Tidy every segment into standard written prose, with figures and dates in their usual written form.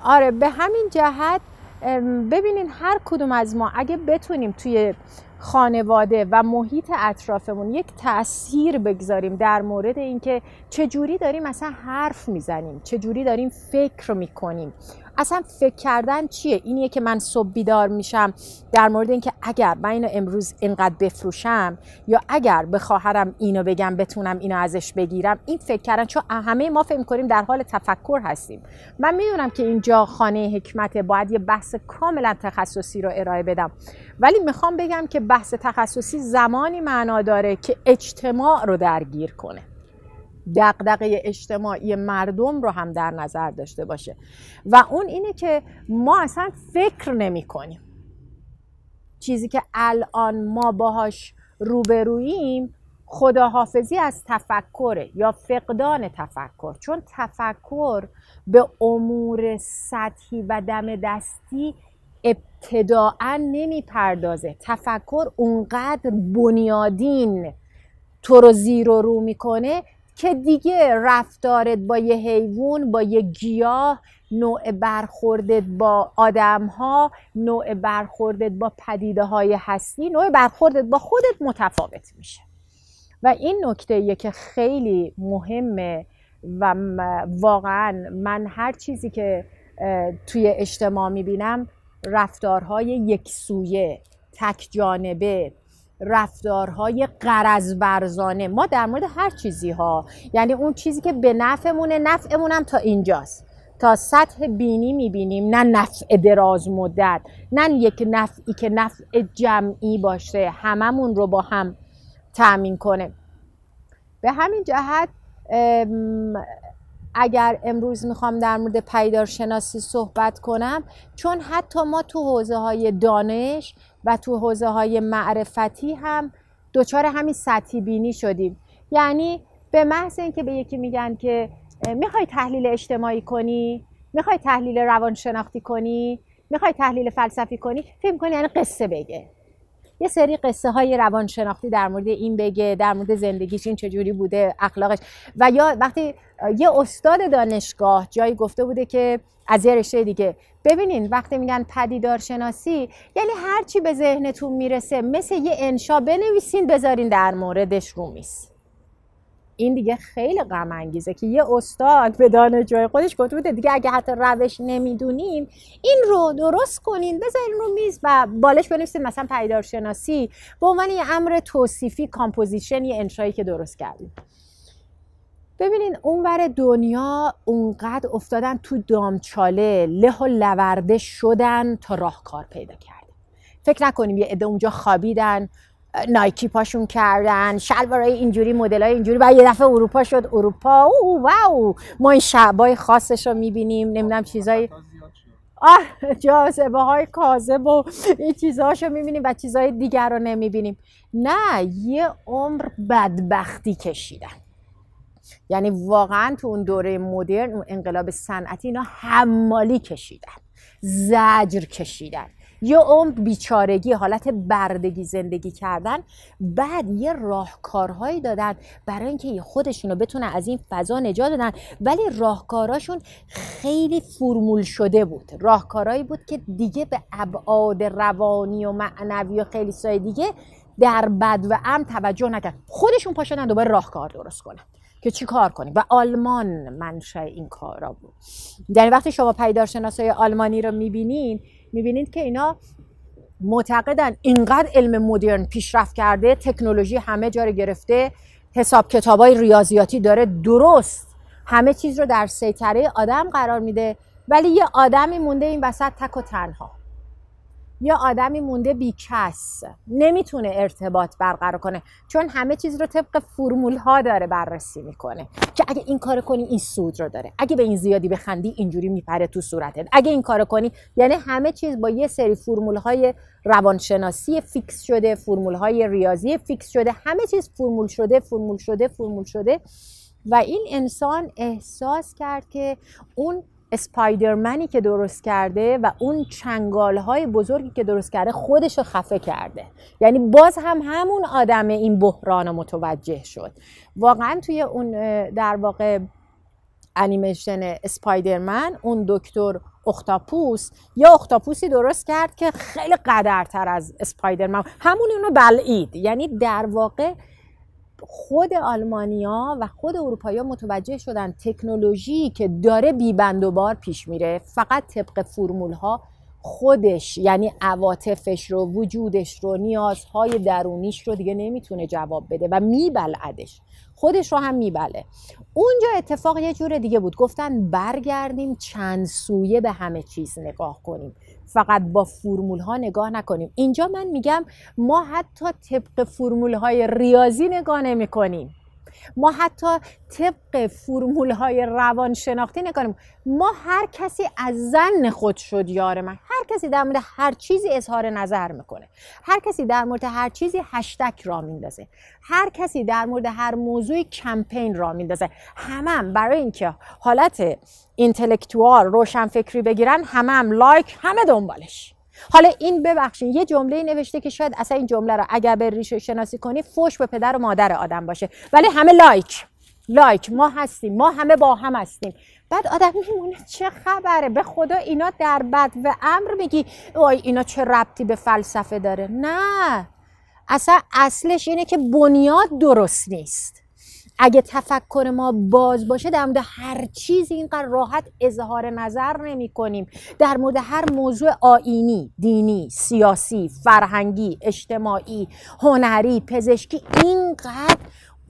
آره به همین جهت ببینین هر کدوم از ما اگه بتونیم توی خانواده و محیط اطرافمون یک تأثیر بگذاریم در مورد اینکه چجوری داریم اصلا حرف میزنیم، چجوری داریم فکر میکنیم، اصلا فکر کردن چیه؟ اینیه که من صبح بیدار میشم در مورد اینکه اگر من اینو امروز اینقدر بفروشم یا اگر به خواهرم اینو بگم بتونم اینو ازش بگیرم. این فکر کردن، چون همه ما فکر کنیم در حال تفکر هستیم. من میدونم که اینجا خانه حکمته، باید یه بحث کاملا تخصصی رو ارائه بدم، ولی میخوام بگم که بحث تخصصی زمانی معنا داره که اجتماع رو درگیر کنه، دغدغه اجتماعی مردم رو هم در نظر داشته باشه و اون اینه که ما اصلا فکر نمی کنیم. چیزی که الان ما باهاش روبروییم خداحافظی از تفکره یا فقدان تفکر، چون تفکر به امور سطحی و دم دستی ابتداعا نمی پردازه. تفکر اونقدر بنیادین تو رو زیر و رو میکنه که دیگه رفتارت با یه حیوان، با یه گیاه، نوع برخوردت با آدم‌ها، نوع برخوردت با پدیده‌های هستی، نوع برخوردت با خودت متفاوت میشه. و این نکته‌ایه که خیلی مهمه و واقعاً من هر چیزی که توی اجتماع میبینم رفتارهای یکسویه، تک جانبه، رفتارهای غرض ورزانه، ما در مورد هر چیزی ها، یعنی اون چیزی که به نفعمونه، نفعمون هم تا اینجاست، تا سطح بینی میبینیم، نه نفع دراز مدت، نه یک نفعی که نفع جمعی باشه هممون رو با هم تأمین کنه. به همین جهت اگر امروز میخوام در مورد پدیدارشناسی صحبت کنم، چون حتی ما تو حوزه های دانش و تو حوزه های معرفتی هم دچار همین سطحی بینی شدیم. یعنی به محض اینکه به یکی میگن که میخوای تحلیل اجتماعی کنی، میخوای تحلیل روانشناختی کنی، میخوای تحلیل فلسفی کنی، فکر می‌کنی یعنی قصه بگه، یه سری قصه های روانشناختی در مورد این بگه، در مورد زندگیش این چجوری بوده، اخلاقش. و یا وقتی یه استاد دانشگاه جایی گفته بوده که از یه رشته دیگه، ببینین وقتی میگن پدیدارشناسی یعنی هر چی به ذهنتون میرسه مثل یه انشا بنویسین بذارین در موردش رومیز. این دیگه خیلی غم انگیزه که یه استاد به دانشجوی خودش گفته بوده دیگه اگه حتی روش نمیدونین این رو درست کنین بذارین رو میز و بالش بنویسین مثلا پدیدارشناسی به عنوان یه امر توصیفی، کامپوزیشن، یه انشایی که درست کردین. ببینین اونور دنیا اونقدر افتادن تو دامچاله، له و لورده شدن تا راهکار پیدا کردن. فکر نکنیم یه عده اونجا خوابیدن، نایکی پاشون کردن، شلوارای اینجوری، مدلای اینجوری، بعد یه دفعه اروپا شد اروپا، واو ما این شعبای خاصش رو میبینیم، نمیدونم چیزای جاذبه های کاذب و این چیزهاشو میبینیم و چیزهای دیگر رو نمیبینیم. نه، یه عمر بدبختی کشیدن. یعنی واقعا تو اون دوره مدرن، اون انقلاب صنعتی، اینا حمالی کشیدن، زجر کشیدن، یه عمر بیچارگی، حالت بردگی زندگی کردن. بعد یه راهکارهایی دادن برای اینکه خودشونو بتونن از این فضا نجات بدن، ولی راهکاراشون خیلی فرمول شده بود. راهکارهایی بود که دیگه به ابعاد روانی و معنوی و خیلی سای دیگه در بد و امن توجه نکرد. خودشون پا شدن دوباره راهکار درست کنن که چی کار کنیم و آلمان منشأ این کارا بود. یعنی وقتی شما پدیدارشناسای آلمانی رو میبینید که اینا معتقدن اینقدر علم مدرن پیشرفت کرده، تکنولوژی همه جا رو گرفته، حساب کتابای ریاضیاتی داره درست همه چیز رو در سیطره آدم قرار میده، ولی یه آدمی مونده این وسط تک و تنها، یا آدمی مونده بیکس، نمیتونه ارتباط برقرار کنه، چون همه چیز رو طبق فرمول ها داره بررسی میکنه که اگه این کار کنی این سود رو داره، اگه به این زیادی بخندی اینجوری میپره تو صورتت، اگه این کار کنی، یعنی همه چیز با یه سری فرمول های روانشناسی فیکس شده، فرمول های ریاضی فیکس شده، همه چیز فرمول شده. و این انسان احساس کرد که اون اسپایدرمنی که درست کرده و اون چنگالهای بزرگی که درست کرده خودشو خفه کرده. یعنی باز هم همون آدم این بحران متوجه شد. واقعا توی اون در واقع انیمیشن اسپایدرمن اون دکتر اختاپوس یا اختاپوسی درست کرد که خیلی قدرتر از اسپایدرمن، همون اونو بلعید. یعنی در واقع خود آلمانیا و خود اروپایی‌ها متوجه شدن تکنولوژی که داره بی‌بند و بار پیش میره، فقط طبق فرمول‌ها خودش، یعنی عواطفش رو، وجودش رو، نیازهای درونیش رو دیگه نمیتونه جواب بده و میبلعدش، خودش رو هم میبله. اونجا اتفاق یه جور دیگه بود، گفتن برگردیم چند سویه به همه چیز نگاه کنیم، فقط با فرمول ها نگاه نکنیم. اینجا من میگم ما حتی طبق فرمول های ریاضی نگاه نمی کنیم، ما حتی طبق فرمول های روانشناختی نگاه نمی کنیم. ما هر کسی از ظن خود شد یار من، هر کسی در مورد هر چیزی اظهار نظر میکنه، هر کسی در مورد هر چیزی هشتگ را میندازه، هر کسی در مورد هر موضوعی کمپین را میندازه. همه برای اینکه حالت اینتלקتوال روشنفکری بگیرن، همه لایک، همه دنبالش. حالا این ببخشین یه جمله نوشته که شاید اصلا این جمله رو اگر به ریشه شناسی کنی فوش به پدر و مادر آدم باشه، ولی همه لایک ما هستیم، ما همه با هم هستیم. بعد آدم میمونه چه خبره، به خدا اینا در بد و امر میگی اوه اینا چه ربطی به فلسفه داره؟ نه، اصلا اصلش اینه که بنیاد درست نیست. اگه تفکر ما باز باشه در مورد هر چیزی اینقدر راحت اظهار نظر نمی کنیم. در مورد هر موضوع آیینی، دینی، سیاسی، فرهنگی، اجتماعی، هنری، پزشکی اینقدر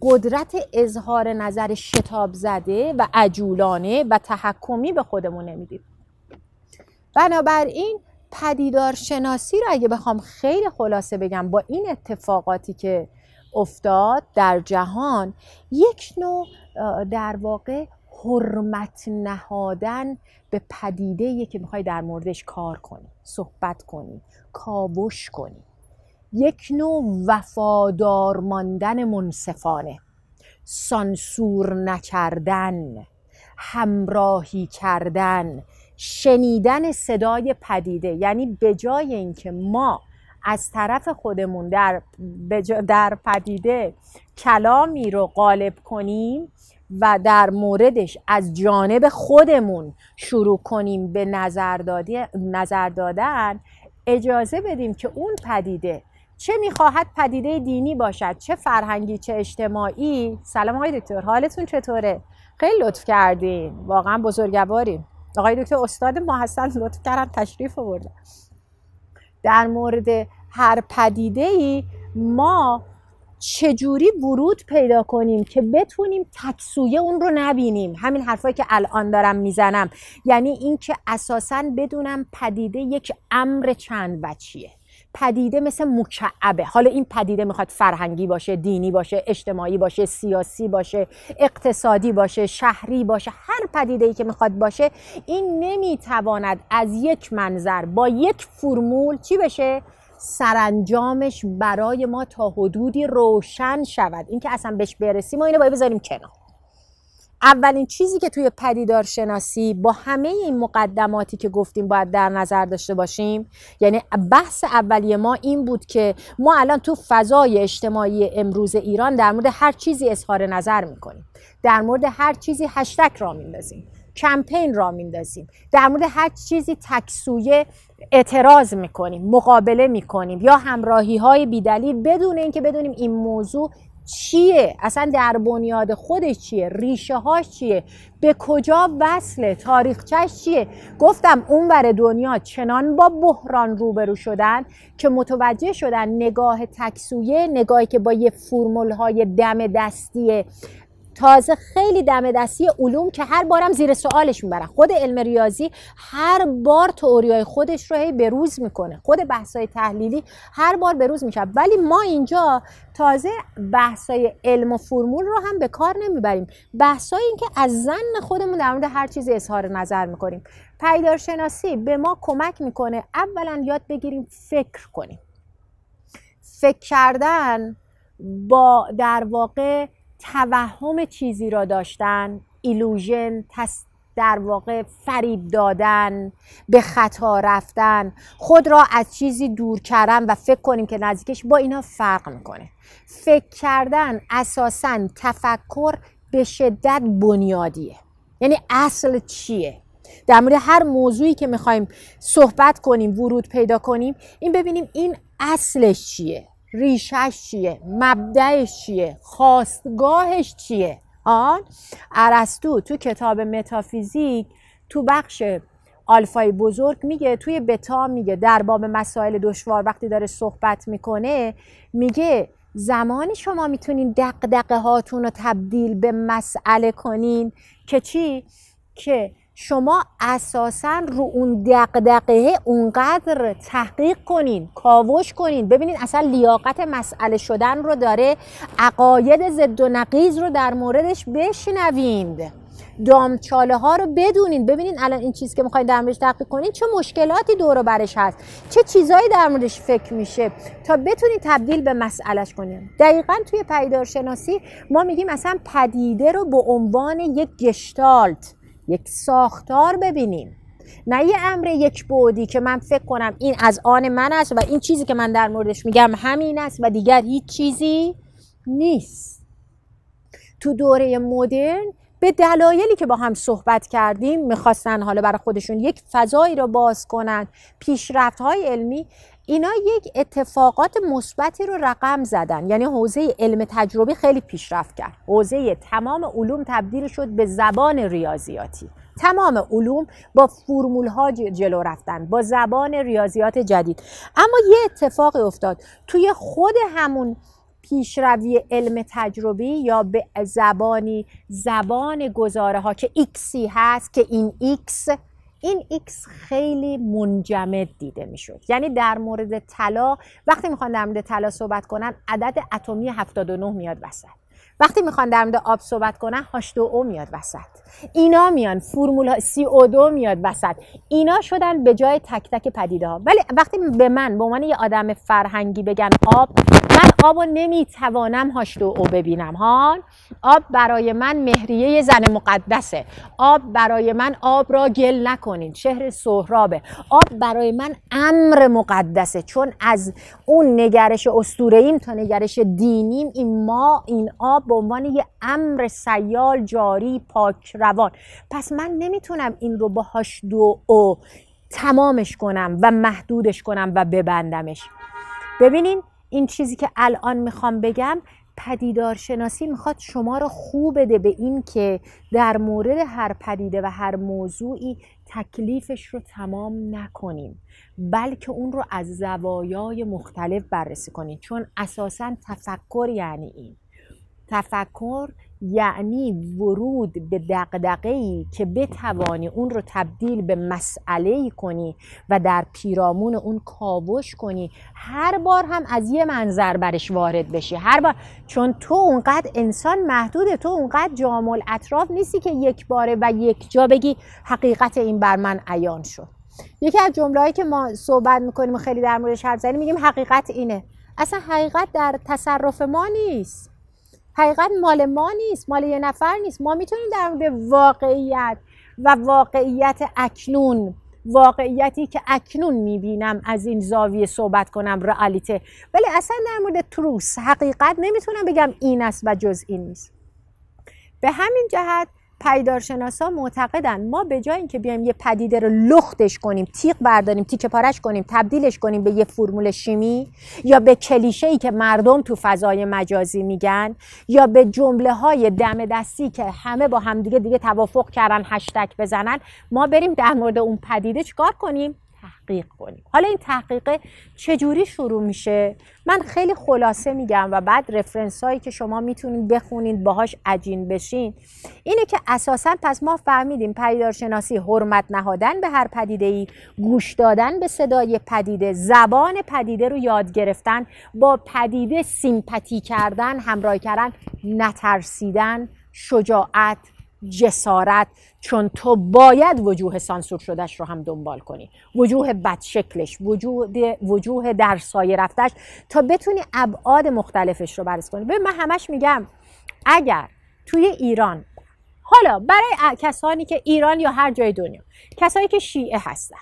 قدرت اظهار نظر شتاب زده و عجولانه و تحکمی به خودمون نمیدیم. بنابراین پدیدار شناسی رو اگه بخوام خیلی خلاصه بگم، با این اتفاقاتی که افتاد در جهان، یک نوع در واقع حرمت نهادن به پدیده‌ای که میخوای در موردش کار کنی، صحبت کنی، کاوش کنی، یک نوع وفادار ماندن منصفانه، سانسور نکردن، همراهی کردن، شنیدن صدای پدیده. یعنی به جای اینکه ما از طرف خودمون در پدیده کلامی رو غالب کنیم و در موردش از جانب خودمون شروع کنیم به نظر دادن، اجازه بدیم که اون پدیده، چه میخواهد پدیده دینی باشد، چه فرهنگی، چه اجتماعی. سلام آقای دکتر، حالتون چطوره؟ خیلی لطف کردین، واقعا بزرگوارین. آقای دکتر استاد ما هستن، لطف کردن تشریف آوردن. در مورد هر پدیده‌ای ما چجوری ورود پیدا کنیم که بتونیم تکسویه اون رو نبینیم. همین حرفایی که الان دارم میزنم، یعنی این که اساساً بدونم پدیده یک امر چند وجهیه. پدیده مثل مکعبه. حالا این پدیده میخواد فرهنگی باشه، دینی باشه، اجتماعی باشه، سیاسی باشه، اقتصادی باشه، شهری باشه، هر پدیده‌ای که میخواد باشه، این نمیتواند از یک منظر با یک فرمول چی بشه؟ سرانجامش برای ما تا حدودی روشن شود. این که اصلا بهش برسیم ما اینو باید بذاریم کنار. اولین چیزی که توی پدیدار شناسی با همه این مقدماتی که گفتیم باید در نظر داشته باشیم، یعنی بحث اولیه ما این بود که ما الان تو فضای اجتماعی امروز ایران در مورد هر چیزی اظهار نظر میکنیم، در مورد هر چیزی هشتگ را میندازیم، کمپین را میندازیم، در مورد هر چیزی تکسویه اعتراض میکنیم، مقابله میکنیم یا همراهی های بیدلیل بدون اینکه بدونیم این موضوع چیه، اصلا در بنیاد خودش چیه، ریشه هاش چیه، به کجا وصله، تاریخچه‌اش چیه. گفتم اونور دنیا چنان با بحران روبرو شدن که متوجه شدن نگاه تکسویه، نگاهی که با یه فرمول های دم دستی، تازه خیلی دم دستی علوم که هر بارم زیر سوالش میبرن. خود علم ریاضی هر بار تئوریای خودش رو هی بروز میکنه، خود بحثای تحلیلی هر بار بروز میشه، ولی ما اینجا تازه بحثای علم و فرمول رو هم به کار نمیبریم، بحثای این که از ظن خودمون در مورد هر چیزی اظهار نظر میکنیم. پدیدارشناسی به ما کمک میکنه اولا یاد بگیریم فکر کنیم. فکر کردن با در واقع توهم چیزی را داشتن، ایلوژن، در واقع فریب دادن، به خطا رفتن، خود را از چیزی دور کردن و فکر کنیم که نزدیکش، با اینا فرق میکنه. فکر کردن اساساً تفکر به شدت بنیادیه. یعنی اصل چیه؟ در مورد هر موضوعی که میخوایم صحبت کنیم، ورود پیدا کنیم، این ببینیم این اصلش چیه، ریشش چیه، مبدأش چیه، خاستگاهش چیه. ارسطو تو کتاب متافیزیک تو بخش آلفای بزرگ میگه، توی بتا میگه در باب مسائل دشوار وقتی داره صحبت میکنه، میگه زمانی شما میتونین دغدغه هاتون رو تبدیل به مسئله کنین که چی؟ که شما اساساً رو اون دغدغه اونقدر تحقیق کنین، کاوش کنین، ببینین اصلا لیاقت مسئله شدن رو داره، عقاید ضد و نقیض رو در موردش بشنوین، دامچاله ها رو بدونین، ببینین الان این چیز که میخواین در موردش تحقیق کنین چه مشکلاتی دور و برش هست، چه چیزایی در موردش فکر میشه تا بتونین تبدیل به مسئلهش کنین. دقیقاً توی پدیدارشناسی ما میگیم اصلا پدیده رو به عنوان یک گشتالت، یک ساختار ببینیم، نه یه امر یک بعدی که من فکر کنم این از آن من است و این چیزی که من در موردش میگم همین است و دیگر هیچ چیزی نیست. تو دوره مدرن به دلایلی که با هم صحبت کردیم میخواستن حالا برای خودشون یک فضایی رو باز کنن، پیشرفت‌های علمی، اینا یک اتفاقات مثبتی رو رقم زدن. یعنی حوزه علم تجربی خیلی پیشرفت کرد، حوزه تمام علوم تبدیل شد به زبان ریاضیاتی، تمام علوم با فرمول‌ها جلو رفتن، با زبان ریاضیات جدید. اما یه اتفاق افتاد توی خود همون پیشروی علم تجربی یا به زبان گزاره ها که ایکسی هست که این ایکس خیلی منجمد دیده میشد. یعنی در مورد طلا وقتی میخوان در مورد طلا صحبت کنن عدد اتمی 79 میاد وسط، وقتی میخوان در مورد آب صحبت کنن H2O میاد وسط، اینا میان فرمول CO2 میاد وسط، اینا شدن به جای تک تک پدیده ها. ولی وقتی به من به عنوان یه آدم فرهنگی بگن آب، من آب رو نمیتوانم H2O ببینم. آب برای من مهریه زن مقدسه، آب برای من آب را گل نکنین شهر سهرابه، آب برای من امر مقدسه، چون از اون نگرش اسطوره‌ایم تا نگرش دینیم این آب به عنوان یه امر سیال جاری پاک روان. پس من نمیتونم این رو با H2O تمامش کنم و محدودش کنم و ببندمش. ببینین این چیزی که الان میخوام بگم، پدیدارشناسی میخواد شما رو خوب بده به این که در مورد هر پدیده و هر موضوعی تکلیفش رو تمام نکنیم، بلکه اون رو از زوایای مختلف بررسی کنیم. چون اساساً تفکر یعنی این، تفکر یعنی ورود به دغدغه‌ای که بتوانی اون رو تبدیل به مسئله‌ای کنی و در پیرامون اون کاوش کنی، هر بار هم از یه منظر برش وارد بشی، هر بار، چون تو اونقدر انسان محدوده، تو اونقدر جامع الاطراف نیستی که یک باره و یک جا بگی حقیقت این بر من عیان شد. یکی از جمله‌هایی که ما صحبت می‌کنیم و خیلی در موردش حرف زدیم میگیم حقیقت اینه. اصلا حقیقت در تصرف ما نیست، حقیقت مال ما نیست، مال یه نفر نیست. ما میتونیم در مورد واقعیت و واقعیت اکنون، واقعیتی که اکنون میبینم از این زاویه صحبت کنم، رئالیته، ولی اصلا در مورد تروس، حقیقت نمیتونم بگم این است و جز این نیست. به همین جهت پدیدارشناسا معتقدن ما به جای اینکه بیایم یه پدیده رو لختش کنیم، تیغ برداریم، تیکه پارش کنیم، تبدیلش کنیم به یه فرمول شیمی یا به کلیشه‌ای که مردم تو فضای مجازی میگن یا به جمله‌های دم دستی که همه با همدیگه دیگه توافق کردن هشتگ بزنن، ما بریم در مورد اون پدیده چیکار کنیم؟ تحقیق کنیم. حالا این تحقیق چجوری شروع میشه؟ من خیلی خلاصه میگم و بعد رفرنس هایی که شما میتونید بخونید باهاش عجین بشین اینه که اساساً پس ما فهمیدیم پدیدارشناسی حرمت نهادن به هر پدیده‌ای، گوش دادن به صدای پدیده، زبان پدیده رو یاد گرفتن، با پدیده سیمپاتی کردن، همراهی کردن، نترسیدن، شجاعت، جسارت، چون تو باید وجوه سانسور شدهش رو هم دنبال کنی، وجوه بدشکلش، وجوه در سایه رفتش، تا بتونی ابعاد مختلفش رو بررسی کنی. من همش میگم اگر توی ایران، حالا برای کسانی که ایران یا هر جای دنیا، کسایی که شیعه هستن،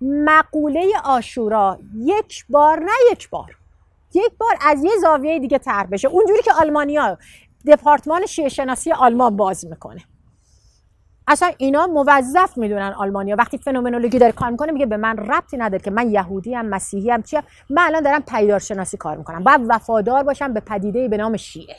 مقوله عاشورا یک بار از یه زاویه دیگه طرح بشه، اونجوری که آلمانیا دپارتمان شیعه شناسی آلمان باز میکنه، اصلا اینا موظف میدونن آلمانیا وقتی فنومنولوژی داره کار میکنه میگه به من ربطی نداره که من یهودی ام، مسیحی ام، چیم، من الان دارم پدیدارشناسی کار میکنم، باید وفادار باشم به پدیده‌ای به نام شیعه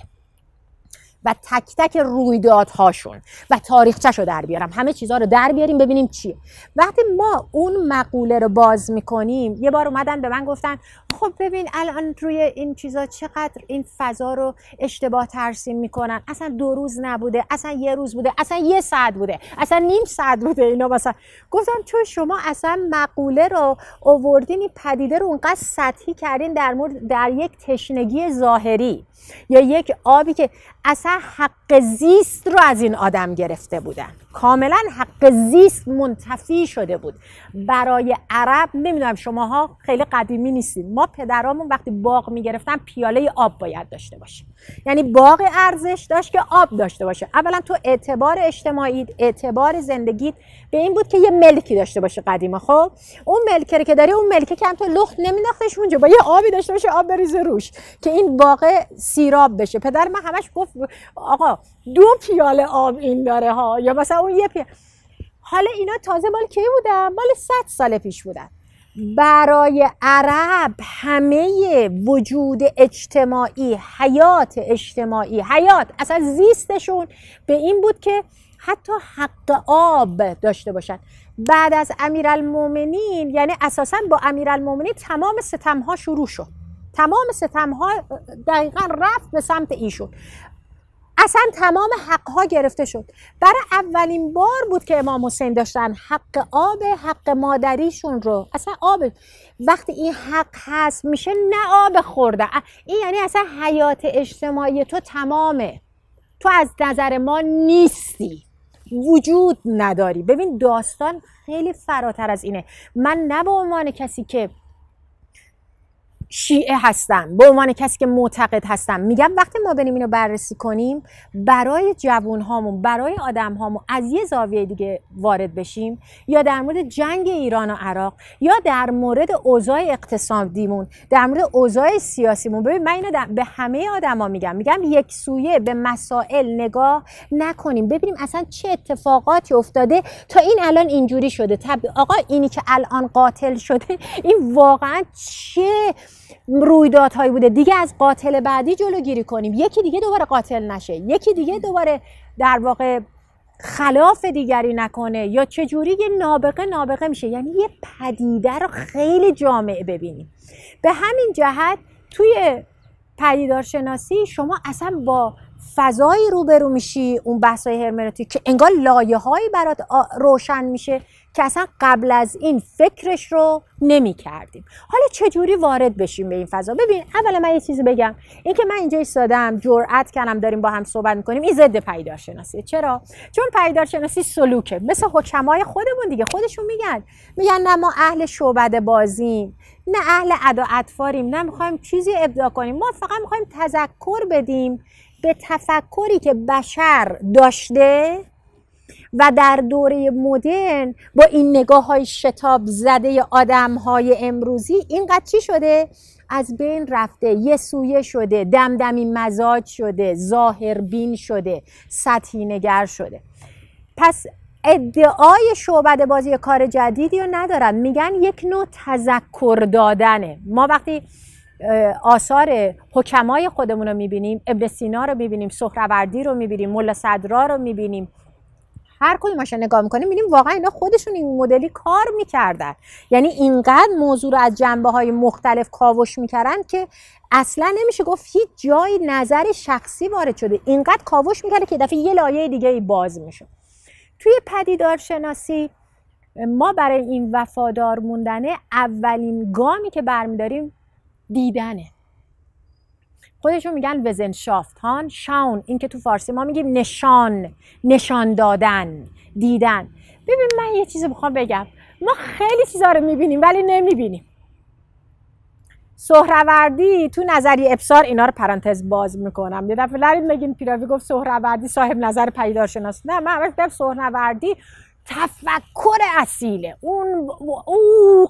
و تک تک رویدادهاشون و تاریخچه‌شو در بیارم، همه چیزها رو در بیاریم ببینیم چیه. وقتی ما اون مقوله رو باز میکنیم، یه بار اومدن به من گفتن خب ببین الان روی این چیزا چقدر این فضا رو اشتباه ترسیم میکنن، اصلا 2 روز نبوده، اصلا 1 روز بوده، اصلا 1 ساعت بوده، اصلا نیم ساعت بوده. اینا مثلا گفتم چون شما اصلا مقوله رو آوردین این پدیده رو اونقدر سطحی کردین در یک تشنگی ظاهری یا یک آبی که اصلا حق زیست رو از این آدم گرفته بودن، کاملا حق زیست منتفی شده بود. برای عرب، نمیدونم شماها خیلی قدیمی نیستید، ما پدرامون وقتی باغ میگرفتن پیاله آب باید داشته باشه، یعنی باغ ارزش داشت که آب داشته باشه. اولا تو اعتبار اجتماعی، اعتبار زندگیت به این بود که یه ملکی داشته باشه قدیما. خب اون ملکه که داری، اون ملکه که هم تو لخت نمینداختش اونجا، با یه آبی داشته باشه، آب بریزه روش که این باغ سیراب بشه. پدر من همش گفت آقا 2 پیاله آب این داره ها، یا مثلا اون 1 پیاله. حالا اینا تازه مال کی بودن؟ مال 100 سال پیش بودن. برای عرب همه وجود اجتماعی، حیات اجتماعی، حیات اصلا زیستشون به این بود که حتی حق آب داشته باشن. بعد از امیرالمومنین، یعنی اساسا با امیرالمومنین تمام ستم‌ها شروع شد، تمام ستم‌ها دقیقاً رفت به سمت ایشون، اصلا تمام حقها گرفته شد. برای اولین بار بود که امام حسین داشتن حق آب، حق مادریشون رو، اصلا آب وقتی این حق هست میشه نه آب خورده، این یعنی اصلا حیات اجتماعی تو تمامه، تو از نظر ما نیستی، وجود نداری. ببین داستان خیلی فراتر از اینه. من نه به عنوان کسی که شیعه هستم، به عنوان کسی که معتقد هستم، میگم وقتی ما بریم اینو بررسی کنیم برای جوون هامون، برای آدم هامون از یه زاویه دیگه وارد بشیم، یا در مورد جنگ ایران و عراق، یا در مورد اوضاع اقتصادیمون، در مورد اوضاع سیاسیمون. ببین من اینو به همه آدما میگم یک سویه به مسائل نگاه نکنیم، ببینیم اصلا چه اتفاقاتی افتاده تا این الان اینجوری شده. آقا اینی که الان قاتل شده این واقعا چه رویدادهایی بوده؟ دیگه از قاتل بعدی جلوگیری کنیم، یکی دیگه دوباره قاتل نشه، یکی دیگه دوباره در واقع خلاف دیگری نکنه، یا چجوری یه نابغه میشه. یعنی یه پدیده رو خیلی جامع ببینیم. به همین جهت توی پدیدارشناسی شما اصلا با فضایی روبرو میشی، اون بحثای هرمنوتیک که انگار لایه‌هایی برات روشن میشه که اصلا قبل از این فکرش رو نمی کردیم. حالا چجوری وارد بشیم به این فضا؟ ببین اولا من یه چیزی بگم، این که من اینجا ایستادم جرأت کردم داریم با هم صحبت میکنیم، این ضد پدیدارشناسیه. چرا؟ چون پدیدارشناسی سلوکه، مثل حکمای خودمون دیگه، خودشون میگن نه ما اهل شعبده بازیم، نه اهل ادا اطفاریم، نه میخوایم چیزی ابداع کنیم، ما فقط میخوایم تذکر بدیم به تفکری که بشر داشته و در دوره مدرن با این نگاه های شتاب زده آدم های امروزی اینقدر چی شده؟ از بین رفته، یه سویه شده، دمدمی مزاج شده، ظاهر بین شده، سطحی نگر شده. پس ادعای شعبده بازی کار جدیدی رو ندارن، میگن یک نوع تذکر دادنه. ما وقتی آثار حکمای خودمون رو میبینیم، ابن سینا رو میبینیم، سهروردی رو میبینیم، ملا صدرا رو میبینیم، هر کدومش رو نگاه میکنیم میبینیم واقعا اینا خودشون این مدلی کار میکردن. یعنی اینقدر موضوع رو از جنبه های مختلف کاوش میکردن که اصلا نمیشه گفت هیچ جایی نظر شخصی وارد شده، اینقدر کاوش میکرده که دفعه یه لایه دیگه باز میشه. توی پدیدارشناسی ما برای این وفادار موندنه اولین گامی که برمیداریم دیدنه. خودشون میگن وزنشافت هان شاون، این که تو فارسی ما میگیم نشان دادن، دیدن. ببین من یه چیزی میخوام بگم، ما خیلی چیزا رو میبینیم ولی نمیبینیم. سهروردی تو نظریه ابصار، اینا رو پرانتز باز میکنم، یه دفعه نرید بگین پیراوی گفت سهروردی صاحب نظر پدیدارشناس. نه، من گفتم سهروردی تفکر اصیله. اون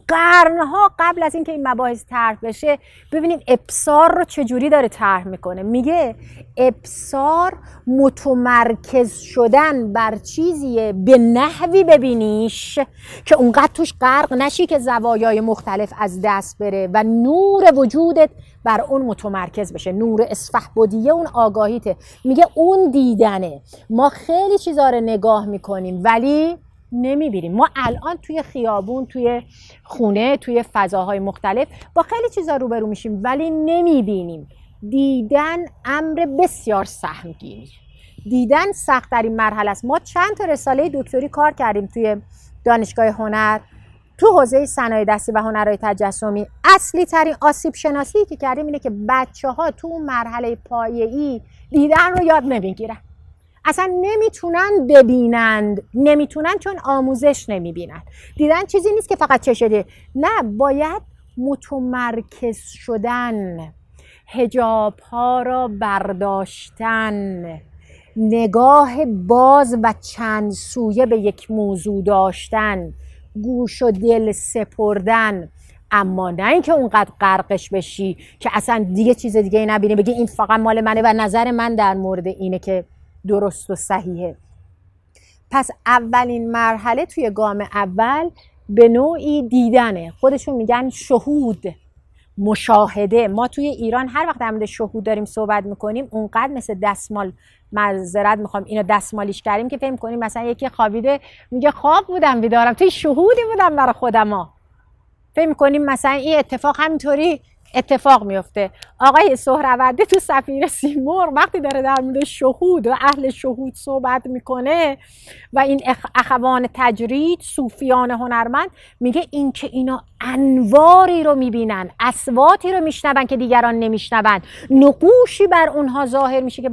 قرنها قبل از اینکه این مباحث طرح بشه، ببینید ابصار رو چجوری داره طرح میکنه. میگه ابصار متمرکز شدن بر چیزیه به نحوی ببینیش که اونقدر توش غرق نشی که زوایای مختلف از دست بره و نور وجودت بر اون متمرکز بشه. نور اصفهبدیه اون آگاهیته. میگه اون دیدنه. ما خیلی چیزا رو نگاه میکنیم ولی نمیبینیم. ما الان توی خیابون، توی خونه، توی فضاهای مختلف با خیلی چیزا روبرو میشیم ولی نمیبینیم. دیدن امر بسیار سهمگینی. دیدن سخت ترین مرحله است. ما چند تا رساله دکتری کار کردیم توی دانشگاه هنر، تو حوزه صنایع دستی و هنرهای تجسمی. اصلی ترین آسیب شناسی که کردیم اینه که بچه‌ها تو اون مرحله پایه‌ای دیدن رو یاد نمیگیرن. اصلا نمیتونن ببینند، نمیتونن چون آموزش نمیبینن. دیدن چیزی نیست که فقط چشه، نه، باید متمرکز شدن، حجاب ها را برداشتن، نگاه باز و چند سویه به یک موضوع داشتن، گوش و دل سپردن. اما نه اینکه اونقدر غرقش بشی که اصلا دیگه چیز دیگه نبینی، بگی این فقط مال منه و نظر من در مورد اینه که درست و صحیحه. پس اولین مرحله توی گام اول به نوعی دیدنه. خودشون میگن شهود، مشاهده. ما توی ایران هر وقت در مورد شهود داریم صحبت میکنیم اونقدر مثل دستمال، معذرت میخوام اینو دستمالیش کردیم که فکر کنیم مثلا یکی خوابیده میگه خواب بودم بیدارم، توی شهودی بودم برای خودم. فکر میکنیم مثلا این اتفاق همینطوری اتفاق میفته. آقای سهروردی تو سفیر سیمرغ وقتی داره در مورد شهود و اهل شهود صحبت میکنه و این اخوان تجرید، صوفیان هنرمند، میگه این که اینا انواری رو میبینن، اصواتی رو میشنون که دیگران نمیشنون، نقوشی بر اونها ظاهر میشه که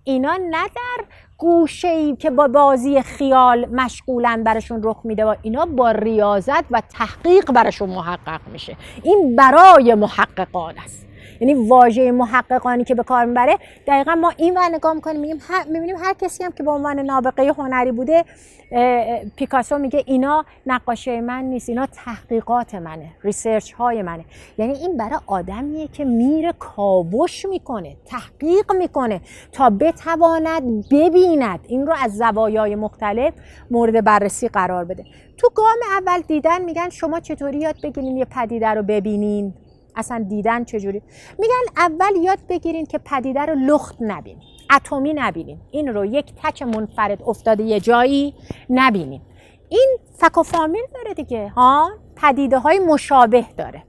اینا نه در گوشه‌ای که با بازی خیال مشغولن براشون رخ میده، و اینا با ریاضت و تحقیق براشون محقق میشه. این برای محققان است. یعنی واژه محققانی که به کار میبره دقیقا ما این ور نگاه میکنیم، میبینیم هر کسی هم که به عنوان نابغه هنری بوده، پیکاسو میگه اینا نقاشی من نیست، اینا تحقیقات منه، ریسرچ های منه. یعنی این برای آدمیه که میره کاوش میکنه، تحقیق میکنه تا بتواند ببیند، این رو از زوایای مختلف مورد بررسی قرار بده. تو گام اول دیدن میگن شما چطوری یاد بگیرین یه پدیده رو ببینین؟ اصلا دیدن چجوری؟ میگن اول یاد بگیرین که پدیده رو لخت نبینین، اتمی نبینین، این رو یک تک منفرد افتاده یه جایی نبینین. این فک و فامیل داره دیگه، ها، پدیده های مشابه داره،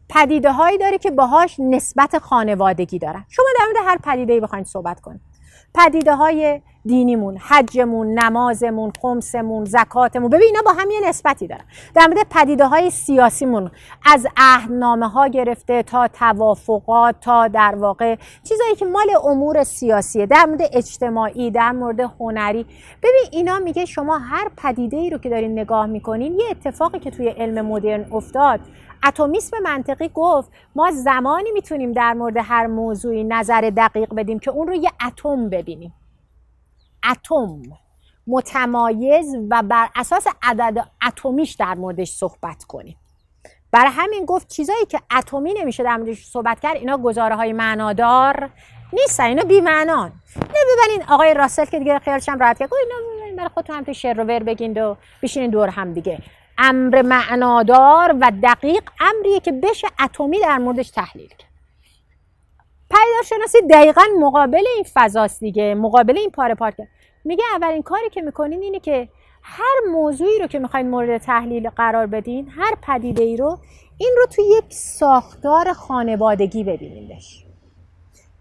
پدیده هایی داره که باهاش نسبت خانوادگی دارن. شما در مورد هر پدیده‌ای بخواید صحبت کنید، پدیده های دینیمون، حجمون، نمازمون، خمسمون، زکاتمون، ببین اینا با هم یه نسبتی دارن. در مورد پدیده های سیاسیمون، از عهدنامه ها گرفته تا توافقات، تا در واقع چیزایی که مال امور سیاسیه، در مورد اجتماعی، در مورد هنری، ببین اینا میگه شما هر پدیده ای رو که دارین نگاه میکنین، یه اتفاقی که توی علم مدرن افتاد، اتمیسم منطقی گفت ما زمانی میتونیم در مورد هر موضوعی نظر دقیق بدیم که اون رو یه اتم ببینیم، اتم متمایز، و بر اساس عدد اتمیش در موردش صحبت کنیم. برای همین گفت چیزایی که اتمی نمیشه در موردش صحبت کرد، اینا گزاره های معنادار نیستن، اینا بی معنان. نه ببینین آقای راسل که دیگه خیالش هم راحت کرد، اینا برای خودتون هم توی شعر رو ور بگین و بشینین دور هم دیگه. امر معنادار و دقیق امریه که بشه اتمی در موردش تحلیل کرد. پدیدارشناسی دقیقاً مقابل این فضاست دیگه، مقابل این پاره کرد. میگه اولین کاری که میکنین اینه که هر موضوعی رو که میخواین مورد تحلیل قرار بدین، هر پدیده‌ای رو، این رو توی یک ساختار خانوادگی ببینیدش.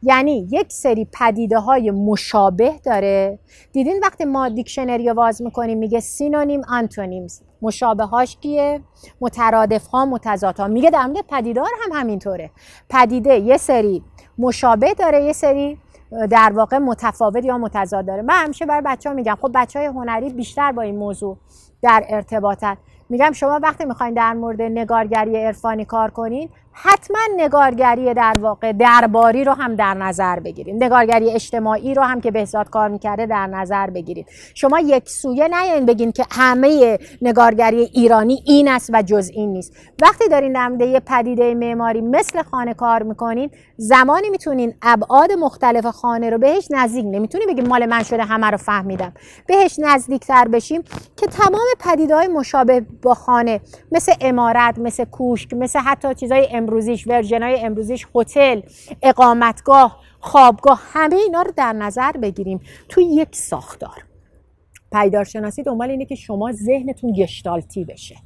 یعنی یک سری پدیده های مشابه داره. دیدین وقتی ما دیکشنری رو باز میکنیم میگه سینونیم، آنتونیمز، مشابه هاش کیه؟ مترادف ها، متضاد ها. میگه در مورد پدیده هم همینطوره. پدیده یه سری مشابه داره، یه سری در واقع متفاوت یا متضاد داره. من همیشه برای بچه‌ها میگم، خب بچهای هنری بیشتر با این موضوع در ارتباطن، میگم شما وقتی میخواین در مورد نگارگری عرفانی کار کنین، حتما نگارگری در واقع درباری رو هم در نظر بگیرید، نگارگری اجتماعی رو هم که بهزاد کار میکرده در نظر بگیرید. شما یک سویه نیاین بگین که همه نگارگری ایرانی این است و جز این نیست. وقتی دارین در مورد یه پدیده معماری مثل خانه کار میکنین، زمانی میتونین ابعاد مختلف خانه رو بهش نزدیک، نمیتونی بگیم مال من شده همه رو فهمیدم، بهش نزدیکتر بشیم که تمام پدیده‌های مشابه با خانه مثل عمارت، مثل کوشک، مثل حتی چیزای امروزیش، ورژن‌های امروزیش، هتل، اقامتگاه، خوابگاه، همه اینا رو در نظر بگیریم توی یک ساختار. پدیدارشناسی دنبال اینه که شما ذهنتون گشتالتی بشه.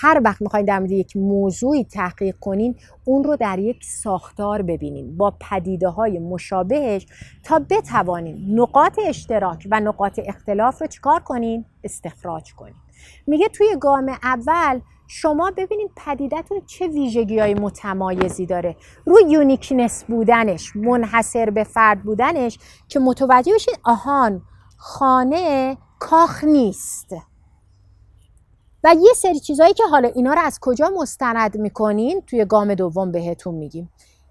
هر وقت میخواین در مورد یک موضوعی تحقیق کنین، اون رو در یک ساختار ببینین با پدیده‌های مشابهش تا بتوانین نقاط اشتراک و نقاط اختلاف رو چیکار کنین؟ استخراج کنین. میگه توی گام اول شما ببینید پدیده‌تون چه ویژگی‌های متمایزی داره، روی یونیکنس بودنش، منحصر به فرد بودنش، که متوجه بشین آهان خانه کاخ نیست. و یه سری چیزایی که حالا اینا رو از کجا مستند میکنین توی گام دوم بهتون میگیم.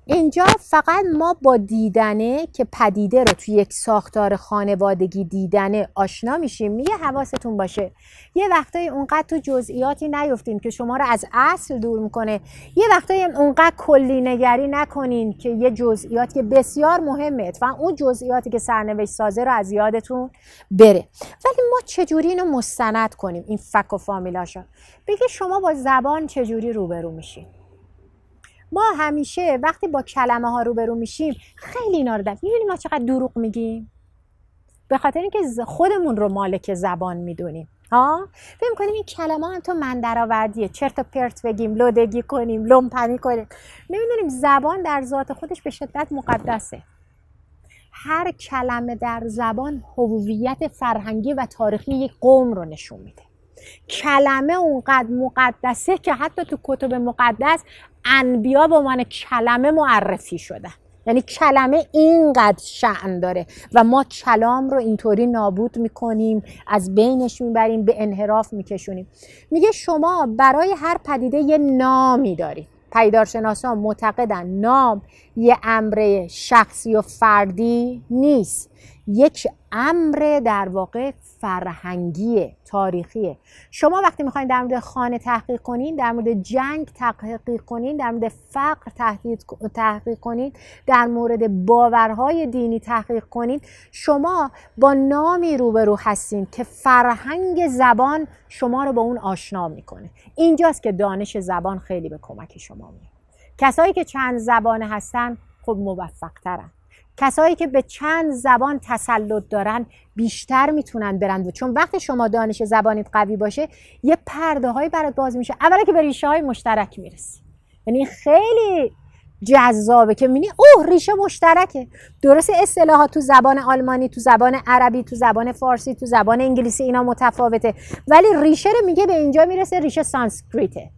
اینجا فقط ما با دیدنه که پدیده رو توی یک ساختار خانوادگی دیدنه آشنا میشیم. میگه حواستون باشه یه وقتایی اونقدر تو جزئیاتی نیفتین که شما رو از اصل دور میکنه، یه وقتایی اونقدر کلی نگری نکنین که یه جزئیاتی که بسیار مهمه اتفاقا اون جزئیاتی که سرنوشت سازه رو از یادتون بره. ولی ما چجوری اینو مستند کنیم این فک و فامیلاشو؟ بگه شما با زبان چجوری روبرو میشین. ما همیشه وقتی با کلمه ها روبرو میشیم خیلی اینا رو میبینیم ما چقدر دروغ میگیم، به خاطر اینکه خودمون رو مالک زبان میدونیم. فکر می‌کنیم این کلمه هم تو من درآوردیه، چرت و پرت بگیم، لودگی کنیم، لومپنی کنیم. نمیدونیم زبان در ذات خودش به شدت مقدسه. هر کلمه در زبان هویت فرهنگی و تاریخی یک قوم رو نشون میده. کلمه اونقدر مقدسه که حتی تو کتب مقدس انبیا با عنوان کلمه معرفی شده. یعنی کلمه اینقدر شأن داره و ما کلام رو اینطوری نابود میکنیم، از بینش میبریم، به انحراف میکشونیم. میگه شما برای هر پدیده یه نامی دارید. پدیدارشناسان معتقدن نام یه امر شخصی و فردی نیست، یک امر در واقع فرهنگیه، تاریخیه. شما وقتی میخواین در مورد خانه تحقیق کنین، در مورد جنگ تحقیق کنین، در مورد فقر تحقیق کنین، در مورد باورهای دینی تحقیق کنین، شما با نامی روبرو هستین که فرهنگ زبان شما رو با اون آشنا میکنه. اینجاست که دانش زبان خیلی به کمک شما میاد. کسایی که چند زبانه هستن خب موفق ترن. کسایی که به چند زبان تسلط دارن بیشتر میتونن برن، چون وقتی شما دانش زبانیت قوی باشه یه پرده هایی برات باز میشه. اولا که به ریشه های مشترک میرسی، یعنی خیلی جذابه که میبینی اوه ریشه مشترکه. درسته اصطلاحات تو زبان آلمانی، تو زبان عربی، تو زبان فارسی، تو زبان انگلیسی اینا متفاوته، ولی ریشه رو میگه به اینجا میرسه ریشه سانسکریته،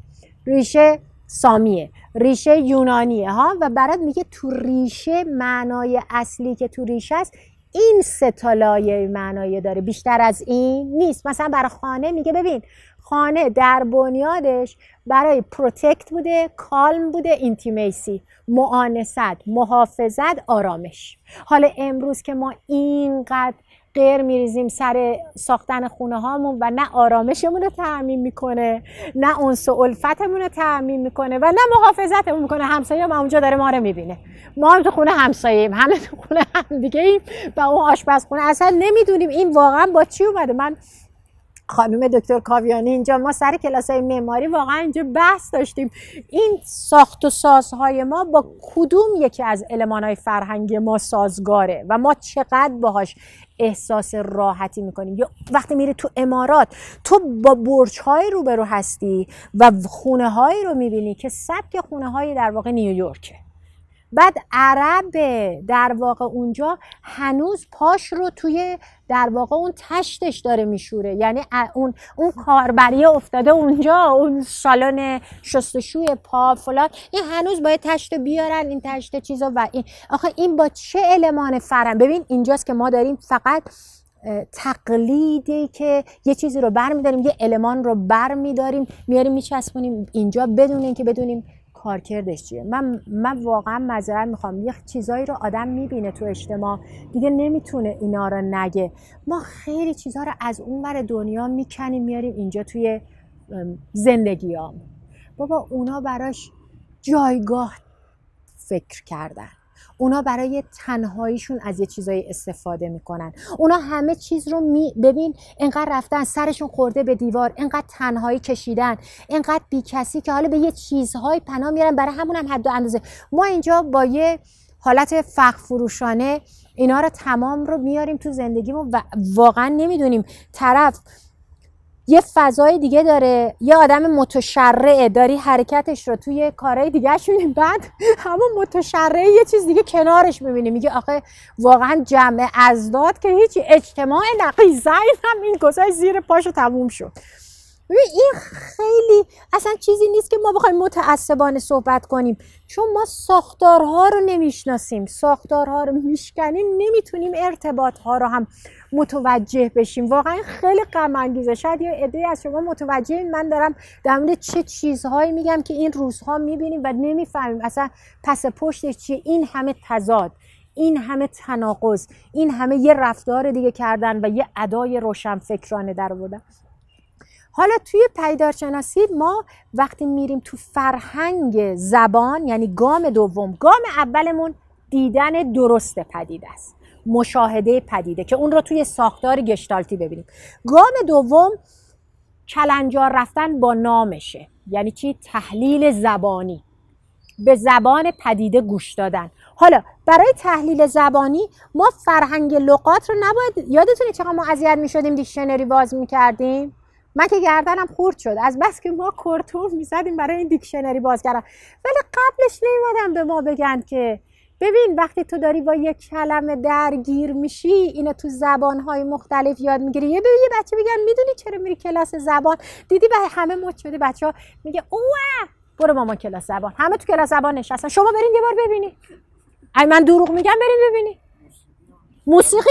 ریشه سامیه، ریشه یونانیه و برات میگه تو ریشه معنای اصلی که تو ریشه است این سه تا لایه معنایی داره، بیشتر از این نیست. مثلا برای خانه میگه ببین خانه در بنیادش برای پروتکت بوده، کالم بوده، اینتیمیسی، مؤانست، محافظت، آرامش. حالا امروز که ما اینقدر غیر میریزیم سر ساختن خونه هامون و نه آرامشمون رو تأمین میکنه، نه انس و الفتمون رو تأمین میکنه و نه محافظتمون میکنه. همسایه هم اونجا داره ما رو میبینه، ما هم تو خونه همسایه‌ایم، همه تو خونه هم دیگه ایم و اون آشپزخونه اصلا نمیدونیم این واقعا با چی اومده. من خانم دکتر کاویانی اینجا ما سر کلاسای معماری واقعا اینجا بحث داشتیم این ساخت و سازهای ما با کدوم یکی از المان‌های فرهنگی ما سازگاره و ما چقدر باهاش احساس راحتی میکنیم. یا وقتی میری تو امارات تو با برج‌های روبرو هستی و خونه‌هایی رو میبینی که سبک خونه‌های در واقع نیویورکه، بعد عرب در واقع اونجا هنوز پاش رو توی در واقع اون تشتش داره میشوره، یعنی اون کاربریه افتاده اونجا، اون سالن شستشوی پا فلان، این هنوز باید تشت بیارن، این تشت چیزا و این آخه این با چه المان فرهنگ. ببین اینجاست که ما داریم فقط تقلیدی که یه چیزی رو برمی‌داریم، یه المان رو برمی‌داریم میاریم میچسبونیم اینجا بدون اینکه بدونیم کارکردش چیه. من واقعا معذرت میخوام، یه چیزایی رو آدم میبینه تو اجتماع دیگه نمیتونه اینا رو نگه. ما خیلی چیزها رو از اون ور دنیا میکنیم میاریم اینجا توی زندگیام. بابا اونا براش جایگاه فکر کردن، اونا برای تنهاییشون از یه چیزایی استفاده میکنن، اونا همه چیز رو ببین انقدر رفتن سرشون خورده به دیوار، انقدر تنهایی کشیدن، انقدر بی کسی که حالا به یه چیزهای پناه میارن، برای همون هم حد و اندازه. ما اینجا با یه حالت فخر فروشانه اینا رو تمام رو میاریم تو زندگیمون و واقعا نمیدونیم طرف یه فضای دیگه داره، یه آدم متشرعه، داری حرکتش رو توی کارهای دیگه‌ش می‌بینی، بعد همون متشرعه یه چیز دیگه کنارش می‌بینی، میگه آخه واقعا جمع ازداد که هیچی، اجتماع نقیضین هم این گذاشت زیر پاشو تموم شد. این خیلی اصلا چیزی نیست که ما بخوایم متعصبانه صحبت کنیم، چون ما ساختارها رو نمیشناسیم، ساختارها رو میشکنیم، نمیتونیم ارتباطها رو هم متوجه بشیم. واقعا خیلی غم انگیزه. شاید یه عده از شما متوجهین من دارم در مورد چه چیزهایی میگم که این روزها میبینیم و نمیفهمیم اصلا پس پشتش چیه. این همه تضاد، این همه تناقض، این همه یه رفتار دیگه کردن و یه ادای روشنفکرانه در آوردن. حالا توی پدیدارشناسی ما وقتی میریم تو فرهنگ زبان، یعنی گام دوم، گام اولمون دیدن درست پدیده است، مشاهده پدیده که اون رو توی ساختار گشتالتی ببینیم. گام دوم کلنجار رفتن با نامشه، یعنی چی؟ تحلیل زبانی، به زبان پدیده گوش دادن. حالا برای تحلیل زبانی ما فرهنگ لغات رو نباید، یادتونه چقدر ما اذیت میشدیم دیکشنری باز میکردیم؟ من که گردنم خورد شد از بس که ما کرتون میزدیم برای این دیکشنری باز کردن، ولی قبلش نیومدن به ما بگن که ببین وقتی تو داری با یک کلمه درگیر میشی اینو تو زبانهای مختلف یاد میگیری. یه بچه بگن میدونی چرا میری کلاس زبان؟ دیدی به همه مد شده بچه‌ها میگه اوه برو مامان کلاس زبان، همه تو کلاس زبان نشستن، شما برین یه بار ببینی. ای من دروغ میگم؟ برین ببینی. موسیقی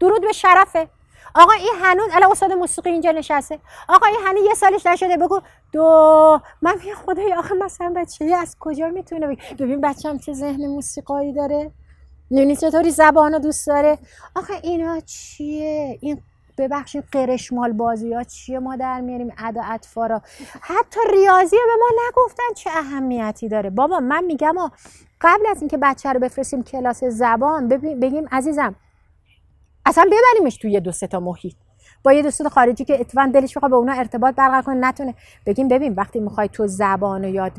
درود به شرفه. آقا این هنوز الان استاد موسیقی اینجا نشسته، آقا این هنوز یه سالش نشده بگو دو. من میگم خدای آخه مثلا بچه‌ای از کجا میتونه ببین بچه‌م چه ذهن موسیقایی داره، یعنی چطوری زبانو دوست داره. آخه اینا چیه؟ این ببخشید قرشمال بازی ها چیه ما در میاریم ادا اطفا را؟ حتی ریاضی به ما نگفتن چه اهمیتی داره. بابا من میگم قبل از اینکه بچه رو بفرستیم کلاس زبان بگیم عزیزم اصلا ببریمش توی یه دو سه تا محیط با یه دوست خارجی که اتفاقا دلش بخواد به اونا ارتباط برقرار کنه نتونه، بگیم ببین وقتی میخوای تو زبان رو یاد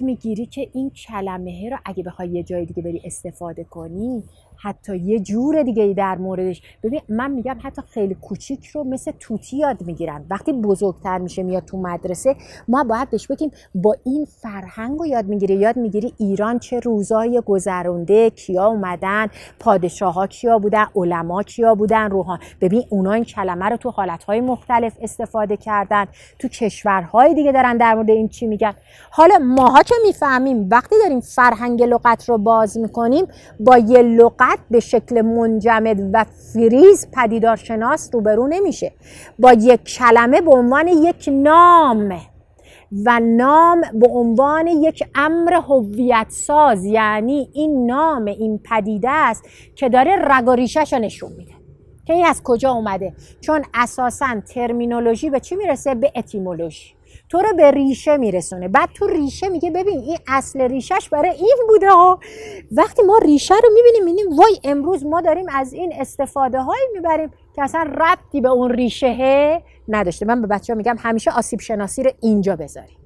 میگیری که این کلمه رو اگه بخوای یه جای دیگه بری استفاده کنی حتی یه جور دیگه در موردش. ببین من میگم حتی خیلی کوچیک رو مثل توتی یاد میگیرن، وقتی بزرگتر میشه میاد تو مدرسه ما باید بهش بگیم با این فرهنگ رو یاد میگیری ایران چه روزای گذرونده، کیا اومدن، پادشاها کیا بودن، علما کیا بودن، روحان. ببین اونا این کلمه رو تو حالتهای مختلف استفاده کردن، تو کشورهای دیگه دارن در مورد این چی میگن. حالا ماها که میفهمیم وقتی داریم فرهنگ لغت رو باز میکنیم با یه لغت به شکل منجمد و فریز پدیدارشناس روبرو نمیشه، با یک کلمه به عنوان یک نام و نام به عنوان یک امر هویت ساز، یعنی این نام این پدیده است که داره رگ و ریشه‌شو نشون میده که این از کجا اومده، چون اساساً ترمینولوژی به چی میرسه؟ به اتیمولوژی، تو رو به ریشه میرسونه. بعد تو ریشه میگه ببین این اصل ریشهش برای این بوده ها. وقتی ما ریشه رو میبینیم وای امروز ما داریم از این استفاده هایی میبریم که اصلا ربطی به اون ریشه نداشته. من به بچه‌ها میگم همیشه آسیب شناسی رو اینجا بذاریم،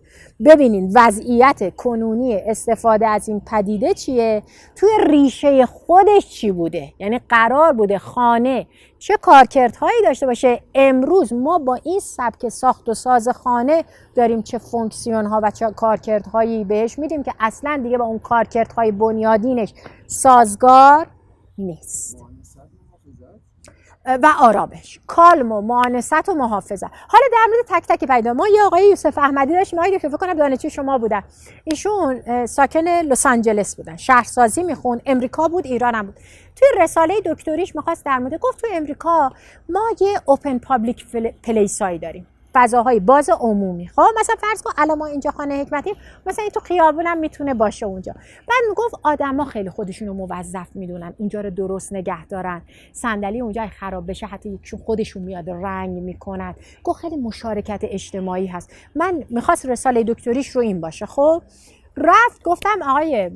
ببینین وضعیت کنونی استفاده از این پدیده چیه، توی ریشه خودش چی بوده، یعنی قرار بوده خانه چه کارکردهایی داشته باشه. امروز ما با این سبک ساخت و ساز خانه داریم چه فونکسیون ها و چه کارکردهایی بهش میدیم که اصلا دیگه با اون کارکردهای بنیادینش سازگار نیست. و آرامش، کالم و مؤانست و محافظت. حالا در مورد تک تک پیدا ما یه آقای یوسف احمدی داشتیم، آقای فکر کنم دانشجوی شما بودن، ایشون ساکن لس آنجلس بودن، شهرسازی میخوند، امریکا بود ایران هم بود. توی رساله دکتریش میخواست در مورد، گفت توی امریکا ما یه اوپن پابلیک پلیس هایی داریم، فضاهای باز عمومی. خب مثلا فرض کن الان ما اینجا خانه حکمتی، مثلا این تو خیابونم میتونه باشه اونجا. بعد میگفت آدما خیلی خودشونو موظف میدونن اونجا رو درست نگه دارن، صندلی اونجا خراب بشه حتی یکشون خودشون میاد رنگ میکنن. گفت خیلی مشارکت اجتماعی هست. من میخواست رساله دکتریش رو این باشه. خب رفت گفتم آقای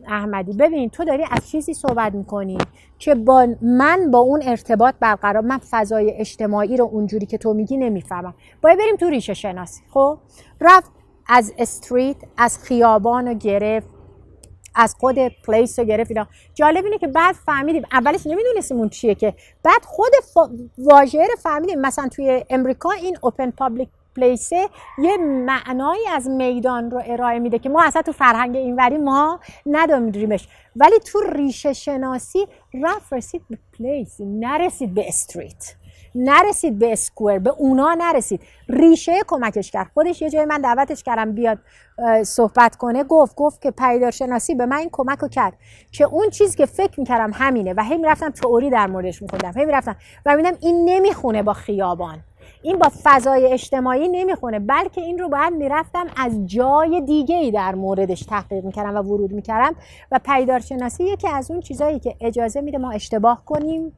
احمدی ببین تو داری از چیزی صحبت میکنی که من با اون ارتباط برقرار، من فضای اجتماعی رو اونجوری که تو میگی نمیفهمم، باید بریم تو ریشه شناسی. خب رفت از استریت، از خیابان رو گرفت، از خود پلیس رو گرفت اینا. جالب اینه که بعد فهمیدیم، اولش نمیدونستیم اون چیه، که بعد خود واژه رو فهمیدیم. مثلا توی امریکا این اوپن پابلیک پلیس یه معنایی از میدان رو ارائه میده که ما اصلا تو فرهنگ اینوری ما نداریمش، ولی تو ریشه شناسی رسید به پلیس، نرسید به استریت، نرسید به اسکوئر، به اونا نرسید، ریشه کمکش کرد. خودش یه جای من دعوتش کردم بیاد صحبت کنه، گفت که پدیدارشناسی به من این کمک رو کرد که اون چیزی که فکر میکردم همینه و هی میرفتم تئوری در موردش میخوندم، هی میرفتم و میدم این نمیخونه با خیابان، این با فضای اجتماعی نمیخونه، بلکه این رو باید میرفتم از جای دیگه‌ای در موردش تحقیق میکردم و ورود میکردم. و پدیدارشناسی یکی از اون چیزایی که اجازه میده ما اشتباه کنیم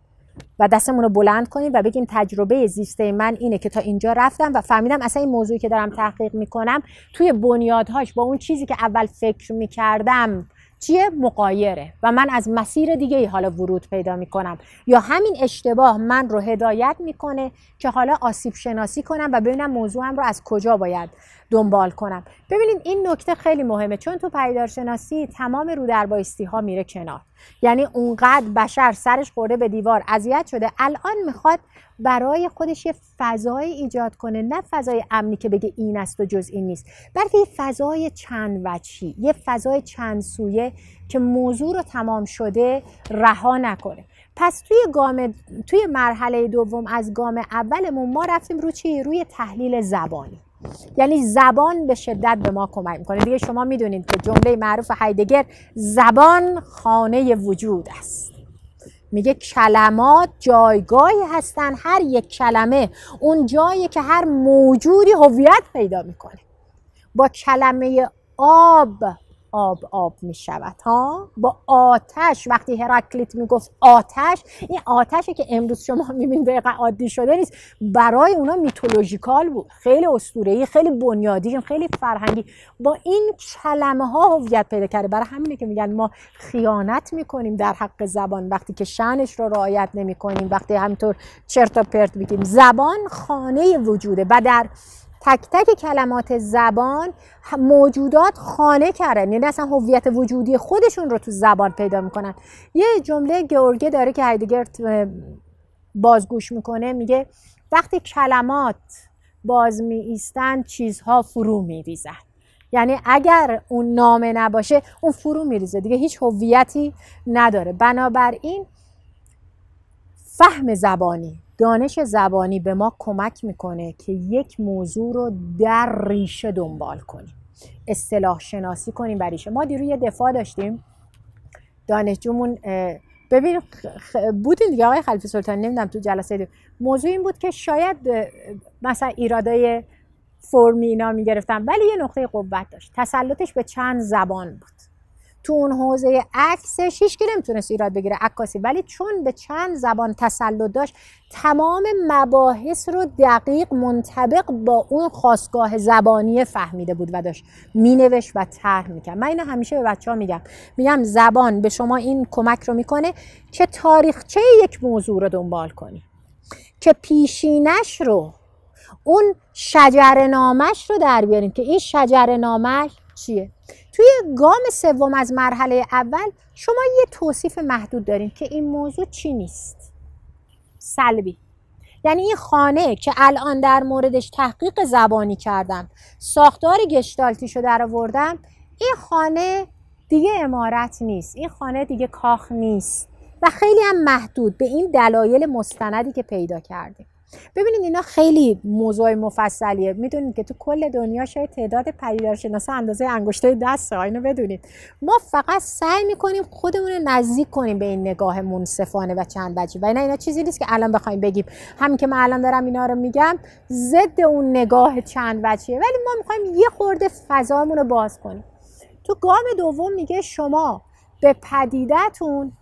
و دستمون رو بلند کنیم و بگیم تجربه زیسته من اینه که تا اینجا رفتم و فهمیدم اصلا این موضوعی که دارم تحقیق میکنم توی بنیادهاش با اون چیزی که اول فکر میکردم چیه، مغایره و من از مسیر دیگه ای حالا ورود پیدا میکنم، یا همین اشتباه من رو هدایت میکنه که حالا آسیب شناسی کنم و ببینم موضوعم رو از کجا باید دنبال کنم. ببینید این نکته خیلی مهمه، چون تو پدیدارشناسی تمام رو در بایستی ها میره کنار. یعنی اونقدر بشر سرش خورده به دیوار، اذیت شده، الان میخواد برای خودش یه فضای ایجاد کنه، نه فضای امنی که بگه این است و جز این نیست، بلکه یه فضای چند وجهی، یه فضای چند سویه که موضوع رو تمام شده رها نکنه. پس توی مرحله دوم از گام اولمون ما رفتیم رو چی؟ روی تحلیل زبانی. یعنی زبان به شدت به ما کمک میکنه. دیگه شما میدونید که جمله معروف هایدگر، زبان خانه وجود است. میگه کلمات جایگاهی هستن، هر یک کلمه اون جایی که هر موجودی هویت پیدا میکنه. با کلمه آب می شود ها، با آتش، وقتی هراکلیت میگفت آتش، این آتشی که امروز شما میبینید دقیقا عادی شده نیست، برای اونا میتولوژیکال بود، خیلی اسطوره‌ای، خیلی بنیادی، خیلی فرهنگی. با این کلمه ها هویت پیدا کرده. برای همینه که میگن ما خیانت میکنیم در حق زبان وقتی که شأنش رو رعایت نمیکنیم، وقتی همینطور چرت و پرت میگیم. زبان خانه وجوده و در تک تک کلمات زبان موجودات خانه کردن، یعنی اصلا هویت وجودی خودشون رو تو زبان پیدا میکنن. یه جمله گورگه داره که هایدگر بازگوش میکنه، میگه وقتی کلمات باز می ایستن چیزها فرو میریزن. یعنی اگر اون نامه نباشه اون فرو میریزه، دیگه هیچ هویتی نداره. بنابراین فهم زبانی، دانش زبانی به ما کمک میکنه که یک موضوع رو در ریشه دنبال کنیم، اصطلاح شناسی کنیم بر ریشه. ما دیروز یه دفاع داشتیم، دانشجومون ببین بودین دیگه آقای خلیفه سلطانی، نمیدونم تو جلسه موضوع این بود که شاید مثلا ایرادای فرمی اینا میگرفتن، ولی یه نقطه قوت داشت، تسلطش به چند زبان بود. تو اون حوزه عکسش هیچ کی نمیتونست ایراد بگیره، عکاسی، ولی چون به چند زبان تسلط داشت تمام مباحث رو دقیق منطبق با اون خاستگاه زبانی فهمیده بود و داشت مینوشت و طرح میکرد. من اینو همیشه به بچه‌ها میگم زبان به شما این کمک رو میکنه که تاریخچه یک موضوع رو دنبال کنی، که پیشینش رو، اون شجره‌نامه‌اش رو در بیارین که این شجره‌نامه چیه. توی گام سوم از مرحله اول شما یه توصیف محدود دارین که این موضوع چی نیست، سلبی. یعنی این خانه که الان در موردش تحقیق زبانی کردم، ساختار گشتالتیشو در آوردم، این خانه دیگه عمارت نیست، این خانه دیگه کاخ نیست و خیلی هم محدود به این دلایل مستندی که پیدا کردیم. ببینید اینا خیلی موضوع مفصلیه. میدونید که تو کل دنیا شاید تعداد پدیدارشناسا اندازه انگشتای دسته، اینو بدونید. ما فقط سعی میکنیم خودمون رو نزدیک کنیم به این نگاه منصفانه و چند وجهی، و اینا چیزی نیست که الان بخوایم بگیم همین که من الان دارم اینا رو میگم ضد اون نگاه چند وجهیه، ولی ما میخوایم یه خورده فضامون رو باز کنیم. تو گام دوم میگه شما به پدیده‌تون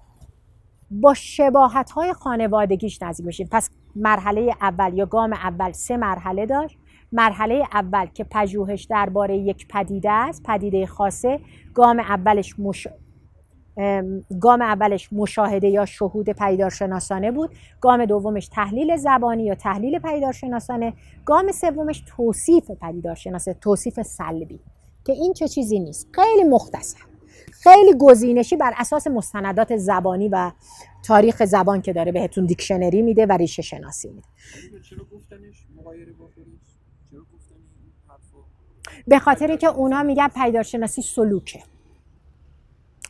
با شباهت‌های خانوادگیش نزدیک بشین. پس مرحله اول یا گام اول 3 مرحله داشت. مرحله اول که پژوهش درباره یک پدیده است، پدیده خاصه، گام اولش مشاهده یا شهود پدیدارشناسانه بود. گام دومش تحلیل زبانی یا تحلیل پدیدارشناسانه. گام سومش توصیف پدیدارشناسه، توصیف سلبی، که این چه چیزی نیست، خیلی مختصر، خیلی گزینشی بر اساس مستندات زبانی و تاریخ زبان که داره بهتون دیکشنری میده و ریشه شناسی میده. چرا گفتنش مغایر با فریز؟ چرا گفتن این حرفو؟ به خاطر اینکه اونا میگن پدیدارشناسی سلوکه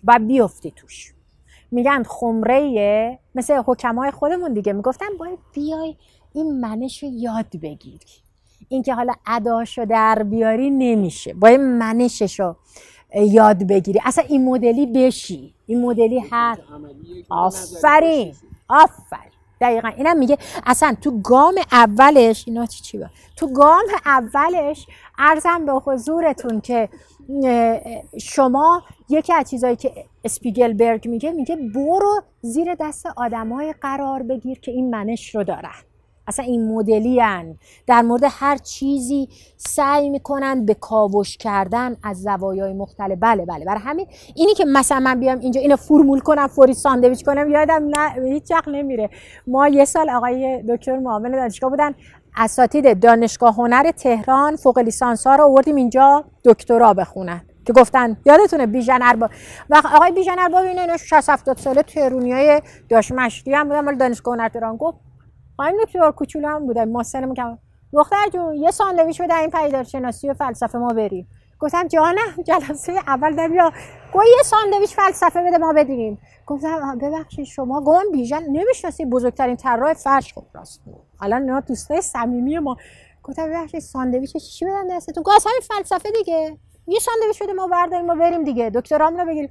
و بیفتی توش. میگن خمره، مثل حکمای خودمون دیگه، میگفتن باید بیای این منش رو یاد بگیری. این که حالا اداشو در بیاری نمیشه، باید منششو یاد بگیری، اصلا این مدلی بشی، این مدلی هر. آفرین دقیقا اینم میگه. اصلا تو گام اولش اینا چی با؟ تو گام اولش عرضم به حضورتون که شما یکی از چیزایی که اسپیگلبرگ میگه برو زیر دست آدمای قرار بگیر که این منش رو دارن، اصلا این مدلی هن. در مورد هر چیزی سعی میکنن به کاوش کردن از زوایای مختلف. بله برای همین اینی که مثلا من بیام اینجا اینو فرمول کنم فوری ساندویچ کنم یادم هیچ وقت نمیره. ما یه سال آقای دکتر معاون دانشگاه بودن، اساتید دانشگاه هنر تهران فوق لیسانس ها رو آوردیم اینجا دکترا بخونن که گفتن یادتونه بیژن ارباب و آقای بیژن ارباب اینا 60 70 ساله تهرونیای داش مشتی هم بودن، مال دانشگاه هنر تهران. گفت خانم دکتر کوچولو هم بودن، ما سنمون کم، دختر جون یه ساندویچ بده این پدیدارشناسی و فلسفه ما بریم. گفتم جانم جلسه اول در بیا گفت یه ساندویچ فلسفه بده ما بدیم. گفتم ببخشید شما گم بیژن نمیشناسی، بزرگترین طراح فرش. خب راست الان اینا دوستای صمیمی ما. گفتم ببخشید ساندویچ چی بدن دستتون؟ گفت همین فلسفه دیگه، یه ساندویچ بده ما برداریم ما بریم دیگه دکترام رو بگیریم.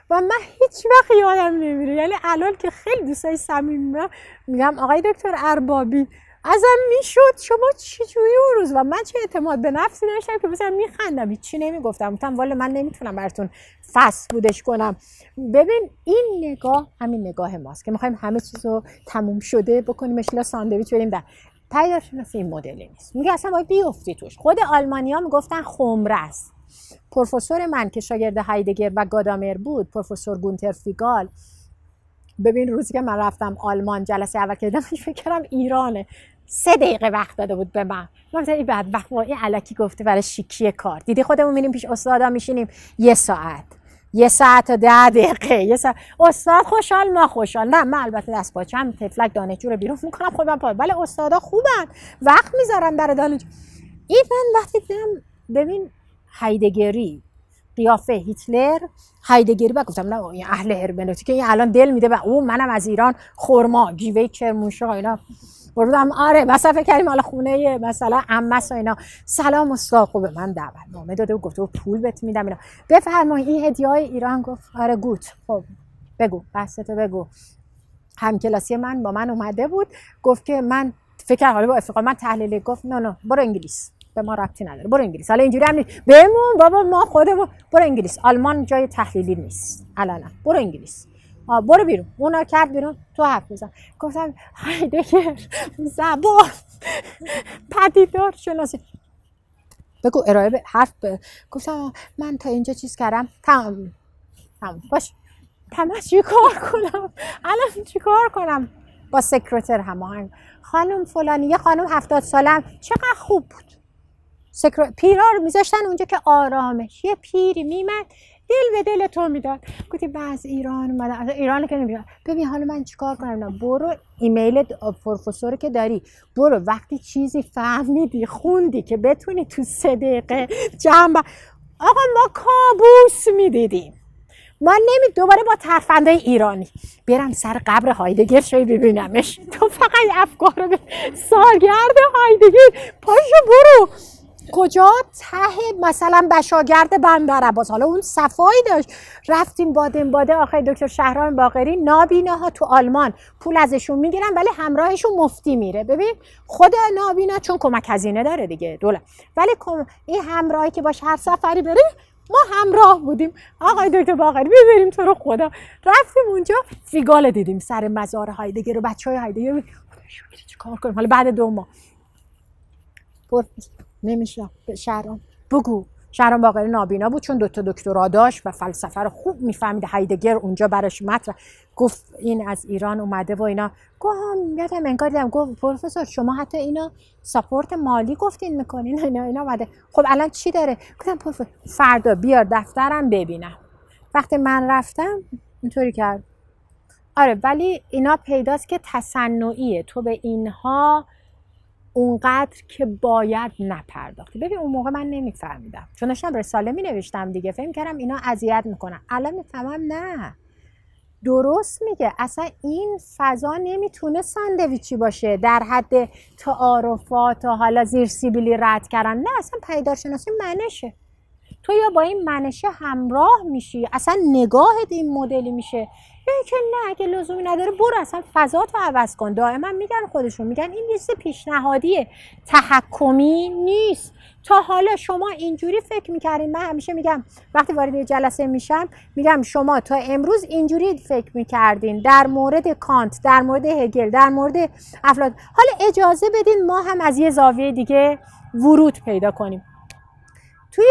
و من هیچ وقت یادم نمیره، یعنی الان که خیلی دوستای صمیمی میگم آقای دکتر اربابی ازم میشد شما چجوری اون روز، و من چه اعتماد به نفسی داشتم که مثلا میخندم هیچی نمیگفتم، گفتم والا من نمیتونم براتون فست بودش کنم. ببین این نگاه همین نگاه ماست که میخوایم همه چیزو تموم شده بکنیم مثلا ساندویچ بریم در. پدیدارشناسی این مدلی نیست، میگه اصلا باید بیفتی توش. خود آلمانی‌ها میگفتن خمره است. پروفسور من که شاگرد هایدگر و گادامر بود، پروفسور گونتر فیگال، ببین روزی که من رفتم آلمان جلسه اول که دیدم فکر کردم ایرانه. 3 دقیقه وقت داده بود به من. گفتم این بدبخت این الکی گفته برای شیکی کار. دیدی خودمون میریم پیش استادا میشینیم 1 ساعت تا 10 دقیقه، 1 ساعت. استاد خوشحال ما خوشحال. نه من البته دست پاچم تفلک دانشجو رو بیرون میکنم خودم پای. ولی استادا خوبن، وقت میذارن برای دانشجو. این من وقتی دیدم ببین هایدگری قیافه هیتلر، هایدگری با گفتم نه این اهل هرمنوتیک، این الان دل میده به او منم از ایران خرما گیوه کرمانشاه اینا بردم. آره مثلا فکر کردیم حالا خونه مثلا عمس و اینا. سلام استاد خوبه، من دعوتنامه داده و گفته پول بهت میدم اینا، بفرمایید این هدیه‌های ایران. گفت آره گوت، خب بگو بحثتو بگو. همکلاسی من با من اومده بود گفت که من فکر حالا با افریقا من تحلیلی، گفت نه برو انگلیس، به ما ربطی نداره، برو انگلیس. حالا اینجوری هم نیست بمون بابا ما خودمون، برو انگلیس، آلمان جای تحلیلی نیست الان، برو انگلیس، برو بیرون. اونا کرد بیرون، تو حرف بزن. گفتم هایدگر زبان پدیدارشناسی بگو ارائه به حرف گفتم من تا اینجا چیز کردم، تمام باش، تمام چیکار کنم الان، چیکار کنم؟ با سکرتر هماهنگ، خانم فلانی، یه خانم 70 سالم چقدر خوب بود، پیرار میذاشتن اونجا که آرامش، یه پیری میمد دل به دل تو میداد. گفتی بعض ایران اومدن، ایران که نمیاد. ببین حالا من چیکار کنم؟ نه برو ایمیل پروفسور که داری، برو وقتی چیزی فهمیدی خوندی که بتونی تو 3 دقیقه جمع. آقا ما کابوس میدیدیم، ما دوباره با ترفندهای ایرانی برم سر قبر هایدگر شوی ببینمش. تو فقط افکار رو سالگرد هایدگر پاشو برو کجا؟ ته مثلا بشاگرد بندرعباس. حالا اون صفایی داشت. رفتیم باده آقای دکتر شهرام باقری، نابیناها تو آلمان پول ازشون میگیرن ولی همراهشون مفتی میره. ببین خود نابینا چون کمک هزینه داره دیگه دولت، ولی این همراهی که باش هر سفری بره، ما همراه بودیم. آقای دکتر باقری ببریم تو رو خدا. رفتیم اونجا فیگال دیدیم سر مزار هایدگر و بچهای هایدگر. چیکار کنیم حالا بعد 2 ماه؟ نمیشه شهرام بگو. شهرام باقری نابینا بود چون 2 تا دکترا داشت و فلسفه رو خوب میفهمید. هایدگر اونجا براش مطرح گفت این از ایران اومده و اینا. گفتم یادم انگار دیدم گفت پروفسور شما حتی اینا ساپورت مالی گفتین میکنین اینا اومده. خب الان چی داره؟ گفتم پروفسور فردا بیار دفترم ببینم. وقتی من رفتم اینطوری کرد. آره ولی اینا پیداست که تصنعیه، تو به اینها اونقدر که باید نپرداختی. ببین اون موقع من نمیفهمیدم چون داشتم رساله می نوشتم دیگه، فهم کردم اینا اذیت میکنن. الان میفهمم نه، درست میگه. اصلا این فضا نمیتونه ساندویچی باشه در حد تعارفات و حالا زیر سیبیلی رد کردن. نه اصلا پدیدارشناسی منشه. تو یا با این منشه همراه میشی، اصلا نگاهت این مدلی میشه، یا که نه اگه لزومی نداره برو اصلا فضا تو عوض کن. دائما میگن خودشون میگن این لیست پیشنهادیه، تحکمی نیست. تا حالا شما اینجوری فکر میکردین؟ من همیشه میگم وقتی وارد یه جلسه میشم میگم شما تا امروز اینجوری فکر میکردین در مورد کانت، در مورد هگل، در مورد افلاطون، حالا اجازه بدین ما هم از یه زاویه دیگه ورود پیدا کنیم. توی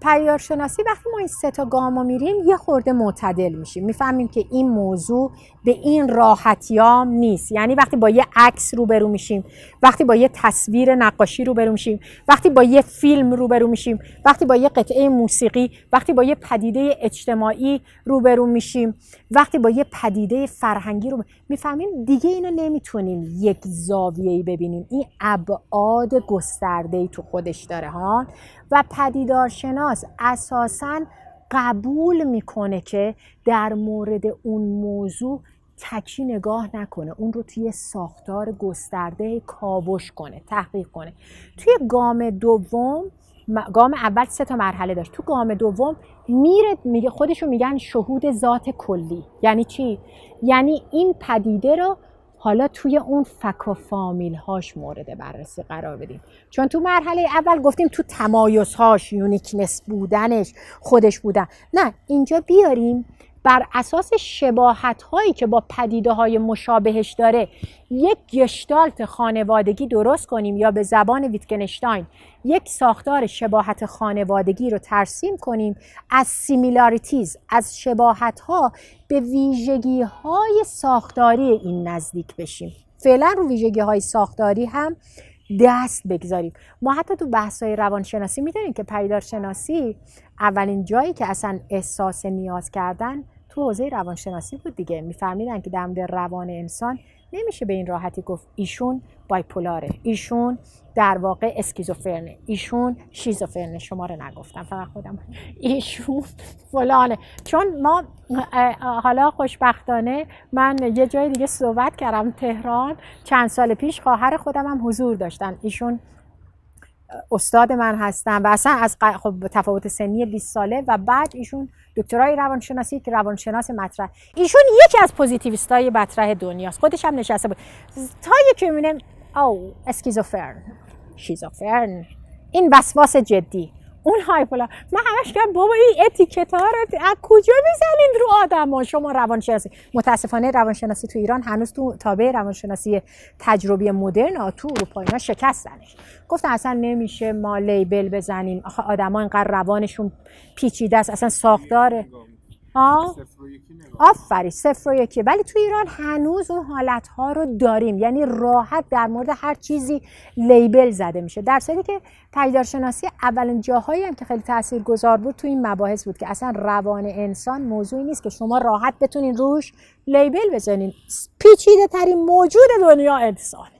پدیدارشناسی وقتی ما این 3 تا گامو میریم یه خورده معتدل میشیم، میفهمیم که این موضوع به این راحتیام نیست. یعنی وقتی با یه عکس روبرو میشیم، وقتی با یه تصویر نقاشی روبرو میشیم، وقتی با یه فیلم روبرو میشیم، وقتی با یه قطعه موسیقی، وقتی با یه پدیده اجتماعی روبرو میشیم، وقتی با یه پدیده فرهنگی رو میفهمیم دیگه اینو نمیتونیم یک زاویه‌ای ببینیم. این ابعاد گسترده‌ای تو خودش داره ها. و پدیدارشناس اساساً قبول میکنه که در مورد اون موضوع تکی نگاه نکنه، اون رو توی ساختار گسترده کاوش کنه، تحقیق کنه. توی گام دوم، گام اول 3 تا مرحله داشت، تو گام دوم میگه خودشو میگن شهود ذات کلی. یعنی چی؟ یعنی این پدیده رو حالا توی اون فک و فامیل هاش مورد بررسی قرار بدیم. چون تو مرحله اول گفتیم تو تمایزهاش، یونیکنس بودنش، خودش بودن. نه، اینجا بیاریم بر اساس شباهت هایی که با پدیده های مشابهش داره یک گشتالت خانوادگی درست کنیم، یا به زبان ویتگنشتاین یک ساختار شباهت خانوادگی رو ترسیم کنیم. از سیمیلاریتیز، از شباهت ها به ویژگی های ساختاری این نزدیک بشیم. فعلا رو ویژگی های ساختاری هم دست بگذاریم. ما حتی تو بحث‌های روانشناسی می‌دونیم که پدیدارشناسی اولین جایی که اصلا احساس نیاز کردن تو حوزه روانشناسی بود دیگه. می‌فهمیدن که در مورد روان انسان نمیشه به این راحتی گفت ایشون بایپولاره، ایشون در واقع اسکیزوفرنه، ایشون شیزوفرنه. شما رو نگفتم، فقط خودم. ایشون فلانه. چون ما حالا خوشبختانه من یه جای دیگه صحبت کردم، تهران، چند سال پیش خواهر خودم هم حضور داشتن. ایشون استاد من هستن و اصلا از خب تفاوت سنی 20 ساله و بعد ایشون دکترای روانشناسی که روانشناس مطرح، ایشون یکی از پوزیتیویستای مطرح دنیاست، خودش هم نشسته بود تا یکی میبینه او اسکیزوفرن، شیزوفرن، این وسواس جدی، اون هایپولا. من همش گفتم بابا این اتیکتا رو از کجا میزنین رو آدما؟ شما روانشناسی، متاسفانه روانشناسی تو ایران هنوز تو تابع روانشناسی تجربی مدرن، تو اروپا اینا شکستنش. گفتن اصلا نمیشه ما لیبل بزنیم، آخه آدما اینقدر روانشون پیچیده است، اصلا ساختاره. آفرین، 0 و 1. ولی تو ایران هنوز اون حالتها رو داریم، یعنی راحت در مورد هر چیزی لیبل زده میشه، در صورتی که پدیدارشناسی اولین جاهایی هم که خیلی تاثیرگذار بود تو این مباحث بود که اصلا روان انسان موضوعی نیست که شما راحت بتونین روش لیبل بزنین. پیچیده ترین موجود دنیا انسانه.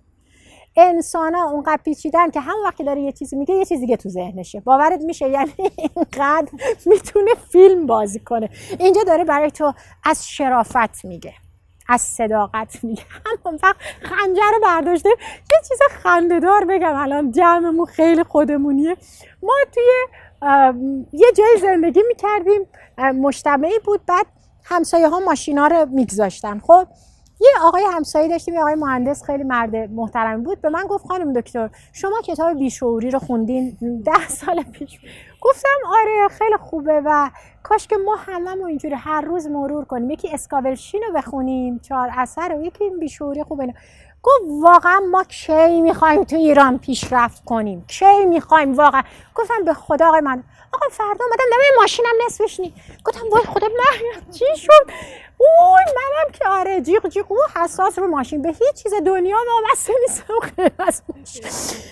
انسانا اونقدر پیچیدن که همون وقتی داره یه چیزی میگه یه چیز دیگه تو ذهنشه. باورت میشه؟ یعنی اینقدر میتونه فیلم بازی کنه. اینجا داره برای تو از شرافت میگه، از صداقت میگه. همون وقت خنجر رو برداشته. یه چیز خنده‌دار بگم، الان جمعمون خیلی خودمونیه. ما توی یه جای زندگی میکردیم، مجتمعی بود، بعد همسایه ها ماشینا رو میگذاشتن. خب یه آقای همسایه داشتیم، یه آقای مهندس خیلی مرد محترمی بود. به من گفت خانم دکتر شما کتاب بیشعوری رو خوندین 10 سال پیش؟ گفتم آره خیلی خوبه و کاش که ما هممون اینجوری هر روز مرور کنیم، یکی اسکاولشین رو بخونیم 4 اثر و یکی بیشعوری خوبه. گفت واقعا ما کی میخوایم تو ایران پیشرفت کنیم؟ کی میخوایم واقعا؟ گفتم به خدا آقای من، آقا فردا اومدم دم ماشینم نصفش نی. گفتم وای خدا من چی شد؟ اوه منم که آره جیغ جیغ او حساس رو ماشین، به هیچ چیز دنیا وابسته نیستم غیر از ماشین.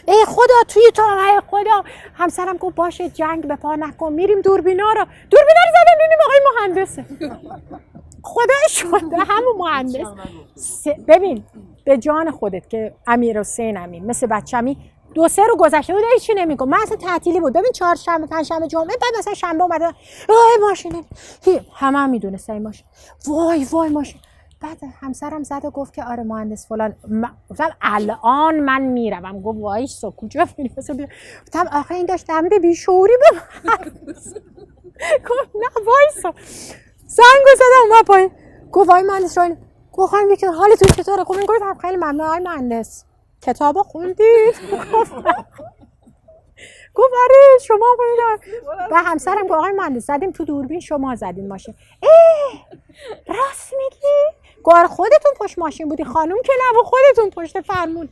ای خدا توی تو، ای خدا. همسرم گفت باشه جنگ به پا نکن، میریم دوربینا رو زدن ببینیم آقای مهندسه. خدا شده همون مهندس. ببین به جان خودت که امیر حسین امین مثل بچه‌می 2-3 رو گذشته بود هیچی نمیگم. من اصلا تعطیلی بود. ببین 4 شنبه 5 شنبه جمعه، بعد مثلا شنبه اومدن وای ماشین همه میدونستن ماشین، وای ماشین. بعد همسرم زد و گفت که آره مهندس فلان. گفتم الان من میرم. گفت وای سو کجا میری؟ گفتم آخه این داشت دمده بیشعوری به من. گفت نه وایسا. زنگو زدم اومد پایین. گفت وای مهندس رو گفت خانم دکتر حالتون چطوره؟ گفتم خیلی ممنون آقای مهندس. کتابو خوندید؟ گفت آره شما خوندید. و همسرم گفت آقای مهندس زدیم تو دوربین شما زدین ماشین. راست میگی؟ گفت خودتون پشت ماشین بودی خانم که نبود، خودتون پشت فرمون.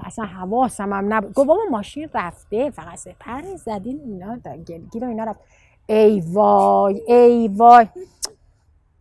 اصلا حواسم هم نبود. گفت بابا ماشین رفته فقط سپر زدین اینا گلگیر و اینا رفت. ای وای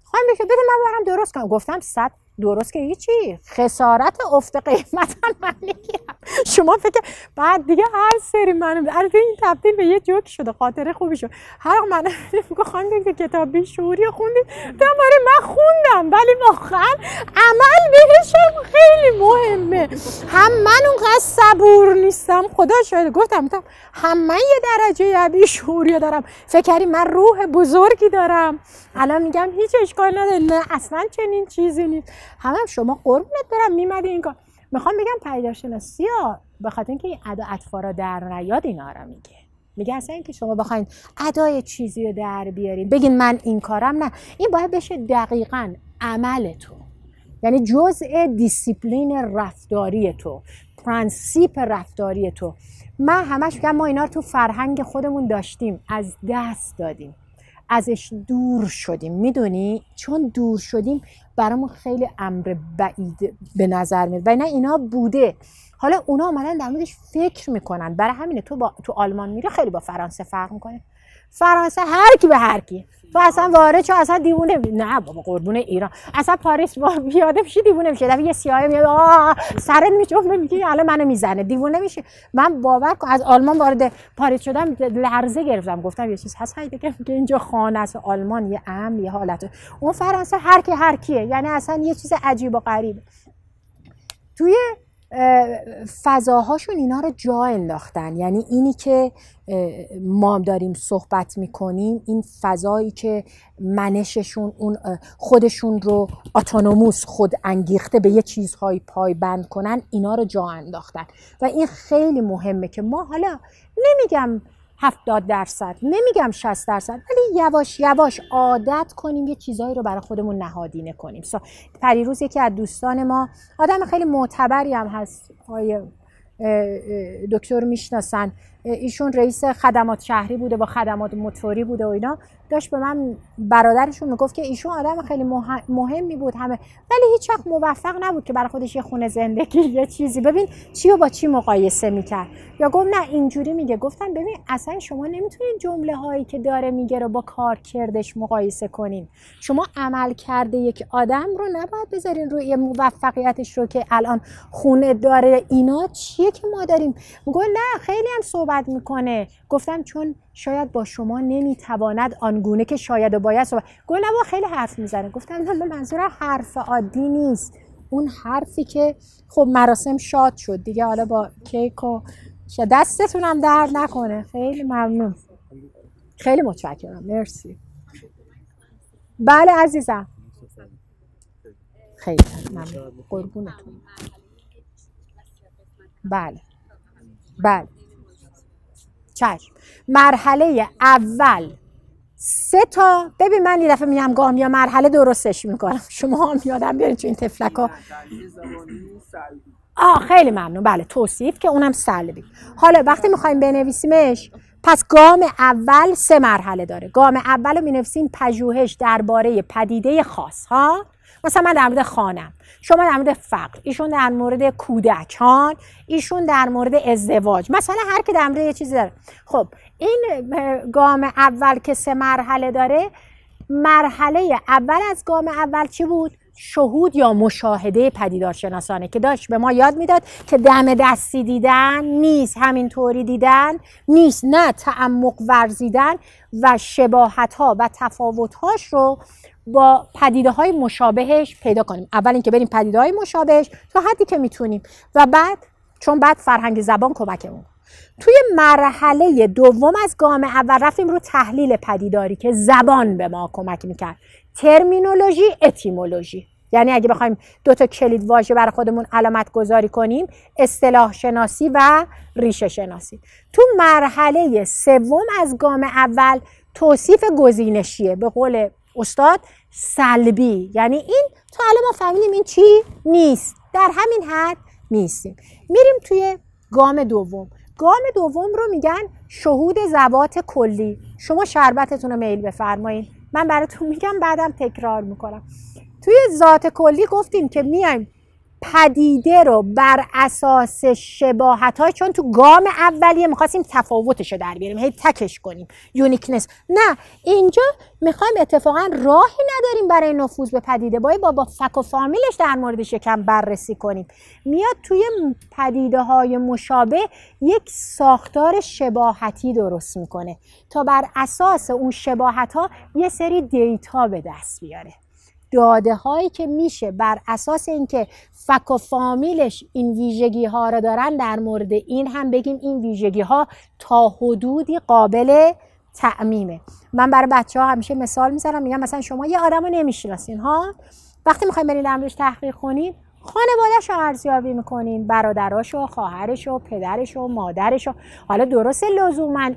خانم دکتر بده من برم درست کنم. گفتم 100 درست که هیچی، خسارت افت قیمت هم من میگیرم. شما فکر بعد دیگه هر سری منو البته این تبدیل به یه جوک شده، خاطره خوبی شد. هر من میگم خانم دکتر کتاب بیشعوری خوندید؟ آره من خوندم ولی واقعا عمل بهش خیلی مهمه. هم من اونقدر صبور نیستم خدا شاید. گفتم هم من یه درجه بیشعوری دارم، فکر کردی من روح بزرگی دارم؟ الان میگم هیچ اشکال نداره، نه اصلا چنین چیزی نیست. هم شما قربونت برم میمدی این کار. میخوام بگم پیداشناسی ها به خاطر اینکه این ادا اطفارا در نیاد اینا رو میگه اصلا اینکه شما بخواین ادای چیزی رو در بیارین بگین من این کارم، نه، این باید بشه دقیقاً عمل تو، یعنی جزء دیسیپلین رفتاری تو، پرنسیپ رفتاری تو. من همش میگم ما اینا رو تو فرهنگ خودمون داشتیم، از دست دادیم، ازش دور شدیم. میدونی چون دور شدیم برامون خیلی امر بعید به نظر میاد و نه اینا بوده. حالا اونا اومدن در موردش فکر میکنن. برای همینه تو آلمان میره خیلی با فرانسه فرق میکنه. فرانسه هر کی به هر کی، تو اصلا وارد شو اصلا دیوونه نه بابا قربون ایران. اصلا پاریس با پیاده میشی دیوونه میشه. دفعه یه سیاه میاد سرت میچوفه میگی الان منو میزنه، دیوونه میشه. من باور کن از آلمان وارد پاریس شدم لرزه گرفتم. گفتم یه چیز هست هایی که اینجا خانه است. آلمان یه امن یه حالت، اون فرانسه هر کیه، یعنی اصلا یه چیز عجیب و غریبه. توی فضاهاشون اینا رو جا انداختن. یعنی اینی که ما داریم صحبت میکنیم، این فضایی که منششون اون خودشون رو اتونوموس، خود انگیخته به یه چیزهای پایبند کنن، اینا رو جا انداختن و این خیلی مهمه که ما حالا نمیگم 70%، نمیگم 60%، ولی یواش یواش عادت کنیم یه چیزایی رو برای خودمون نهادینه کنیم. پریروز یکی از دوستان ما، آدم خیلی معتبری هم هست، دکتر میشناسن، ایشون رئیس خدمات شهری بوده، با خدمات موتوری بوده و اینا، داشت به من برادرشون میگفت که ایشون آدم خیلی مهمی بود همه، ولی هیچ وقت موفق نبود که برای خودش یه خونه زندگی یه چیزی. ببین چی و با چی مقایسه میکرد. یا گفت نه اینجوری میگه. گفتم ببین اصلا شما نمیتونین جمله هایی که داره میگه رو با کارکردش مقایسه کنین. شما عمل کرده یک آدم رو نباید بذارین روی موفقیتش رو که الان خونه داره. اینا چیه که ما داریم؟ میگه نه خیلی هم صحبت میکنه. گفتم چون شاید با شما نمیتواند آنگونه که شاید و باید صحبت. گفت نه با خیلی حرف میزنه. گفتم نه منظورم حرف عادی نیست، اون حرفی که خب مراسم شاد شد دیگه، حالا با کیک و دستتونم درد نکنه. خیلی ممنون، خیلی متشکرم، مرسی. بله عزیزم، خیلی ممنون، قربونتون. بله بله چشم. مرحله اول 3 تا، ببین من یه دفعه میگم گام یا مرحله درستش میکنم، شما هم یادم بیارین چون این تفلکا. خیلی ممنون. بله توصیف که اونم سلبی. حالا وقتی میخوایم بنویسیمش، پس گام اول 3 مرحله داره. گام اول رو مینویسیم پژوهش درباره پدیده خاص ها، مثلا من در مورد خانم، شما در مورد فقر، ایشون در مورد کودکان، ایشون در مورد ازدواج، مثلا هر کی در مورد یه چیزی داره. خب این گام اول که 3 مرحله داره، مرحله اول از گام اول چی بود؟ شهود یا مشاهده پدیدارشناسانه که داشت به ما یاد میداد که دم دستی دیدن نیست، همینطوری دیدن نیست، نه، تعمق ورزیدن و شباهت ها و تفاوت هاش رو با پدیده های مشابهش پیدا کنیم. اول اینکه بریم پدیده های مشابهش تا حدی که میتونیم و بعد چون بعد فرهنگ زبان کمکمون. توی مرحله دوم از گام اول رفتیم رو تحلیل پدیداری که زبان به ما کمک میکرد، ترمینولوژی، اتیمولوژی. یعنی اگه بخوایم 2 تا کلید واژه برای خودمون علامت گذاری کنیم، اصطلاح شناسی و ریشه شناسی. تو مرحله سوم از گام اول توصیف گزینشیه، به قول استاد سلبی، یعنی این تا الان ما فهمیدیم این چی نیست، در همین حد نیستیم. میریم توی گام دوم. گام دوم رو میگن شهود ذوات کلی. شما شربتتون رو میل بفرمایید، من براتون میگم بعدم تکرار میکنم. توی ذات کلی گفتیم که میایم پدیده رو بر اساس شباهت‌های، چون تو گام اولیه می‌خواستیم تفاوتش رو در بیاریم، هی تکش کنیم، یونیکنس. نه، اینجا می‌خوایم اتفاقا راهی نداریم برای نفوذ به پدیده، با فک و فامیلش در موردش یکم بررسی کنیم. میاد توی پدیده‌های مشابه یک ساختار شباهتی درست میکنه تا بر اساس اون شباهت‌ها یه سری دیتا به دست بیاره. داده هایی که میشه بر اساس اینکه فک و فامیلش این ویژگی ها رو دارن، در مورد این هم بگیم این ویژگی ها تا حدودی قابل تعمیمه. من برای بچه ها همیشه مثال میزنم، میگم مثلا شما یه آدم رو نمیشناسین ها، وقتی میخواین برین در موردش تحقیق کنین، خانواده‌شو ارزیابی میکنین، برادراشو، خواهرشو، پدرشو، مادرشو. حالا درسته لزوما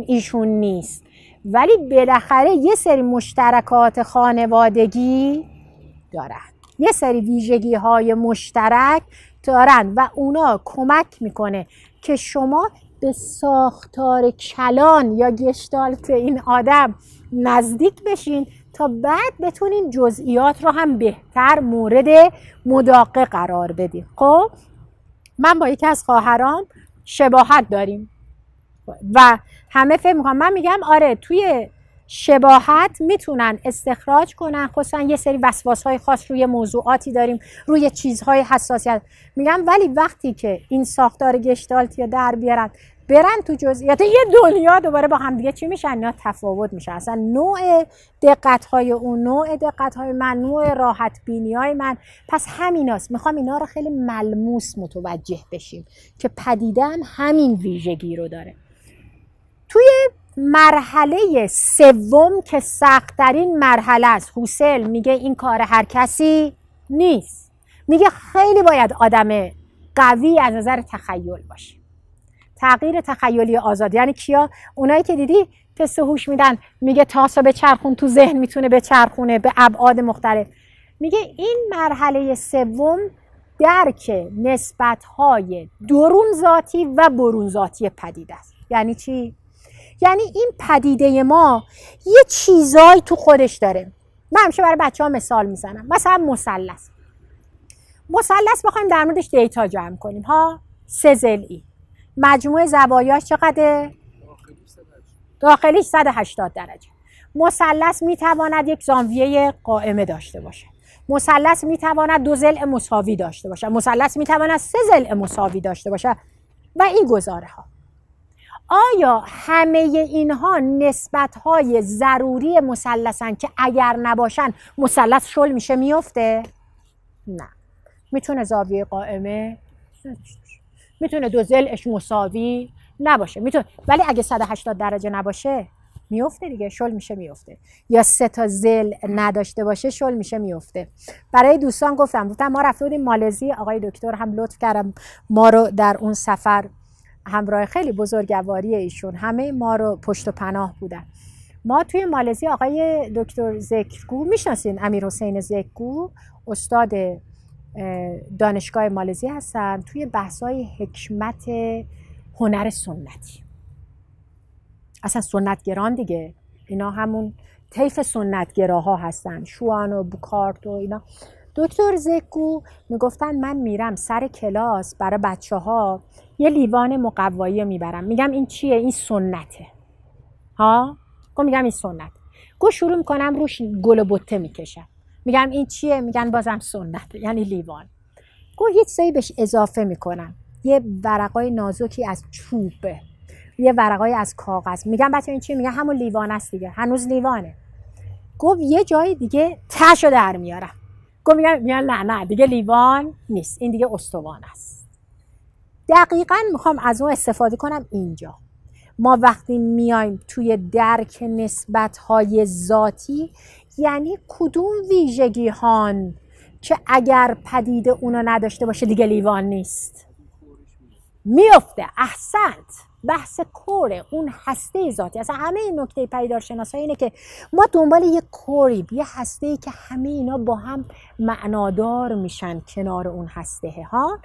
ایشون نیست، ولی بالاخره یه سری مشترکات خانوادگی دارن، یه سری ویژگی های مشترک دارن و اونا کمک میکنه که شما به ساختار کلان یا گشتالت این آدم نزدیک بشین تا بعد بتونین جزئیات رو هم بهتر مورد مداقه قرار بدین. خب من با یکی از خواهرام شباهت داریم و همه فکر میکنم، من میگم آره توی شباهت میتونن استخراج کنن، خصوصا یه سری وسواس‌های خاص روی موضوعاتی داریم، روی چیزهای حساسیت. میگم ولی وقتی که این ساختار گشتالتی رو در بیارن، برن تو جزئیات یه دنیا، دوباره با هم دیگه چی میشن؟ اینا تفاوت میشه. اصلا نوع دقت‌های اون، نوع دقت‌های من، نوع راحت بینی‌های من. پس همیناست، میخوام اینا رو خیلی ملموس متوجه بشیم که پدیده هم همین ویژگی رو داره. توی مرحله سوم که سخت‌ترین مرحله است، هوسل میگه این کار هر کسی نیست. میگه خیلی باید آدم قوی از نظر تخیل باشه. تغییر تخیلی آزاد یعنی کیا؟ اونایی که دیدی تست هوش میدن، میگه تاسو به چرخون، تو ذهن میتونه به چرخونه به ابعاد مختلف. میگه این مرحله سوم درک نسبت‌های درون ذاتی و برون ذاتی پدیده است. یعنی چی؟ یعنی این پدیده ما یه چیزایی تو خودش داره. من همیشه برای بچه‌ها مثال میزنم، مثلا مثلث بخوایم در موردش دیتا جمع کنیم ها، 3 ضلعی، مجموع زوایاش چقدره؟ داخلیش 180 درجه. مثلث میتواند یک زاویه قائمه داشته باشه، مثلث میتواند 2 ضلع مساوی داشته باشه، مثلث میتواند 3 ضلع مساوی داشته باشه و این گزاره ها. آیا همه اینها نسبت‌های ضروری مثلثن که اگر نباشن مثلث شل میشه میفته؟ نه. میتونه زاویه قائمه، میتونه دو ضلعش مساوی نباشه، میتونه، ولی اگه 180 درجه نباشه میفته دیگه، شل میشه میفته. یا 3 تا ضلع نداشته باشه شل میشه میفته. برای دوستان گفتم ما رفته بودیم مالزی، آقای دکتر هم لطف کردم ما رو در اون سفر همراه خیلی بزرگواری ایشون همه ما رو پشت و پناه بودن. ما توی مالزی آقای دکتر ذکرگو میشناسین، امیرحسین ذکرگو استاد دانشگاه مالزی هستن توی بحث‌های حکمت هنر سنتی. اصلا سنتگران دیگه، اینا همون طیف سنتگراها هستن، شوان و بوکارت و اینا. دکتر زکو میگفتن من میرم سر کلاس برای بچه ها یه لیوان مقوایی میبرم، میگم این چیه؟ این سنته ها. میگم این سنت. شروع میکنم روش گل و بته میکشم، میگم این چیه؟ میگن بازم سنته، یعنی لیوان. هیچ چیزی بهش اضافه میکنم، یه ورقای نازکی از چوبه، یه ورقای از کاغذ، میگم بچه این چیه؟ میگن همون لیوان است دیگه، هنوز لیوانه. یه جای دیگه تهشو در میارم، میگن نه دیگه لیوان نیست، این دیگه استوان است. دقیقاً میخوام از اون استفاده کنم. اینجا ما وقتی میایم توی درک نسبت‌های ذاتی، یعنی کدوم ویژگی هان که اگر پدیده اونو نداشته باشه دیگه لیوان نیست میفته. احسنت، بحث کوره، اون هسته ذاتی. اصلا همه این نکته پدیدارشناسا اینه که ما دنبال یه کوری، یه هسته‌ای که همه اینا با هم معنادار میشن کنار اون هسته ها.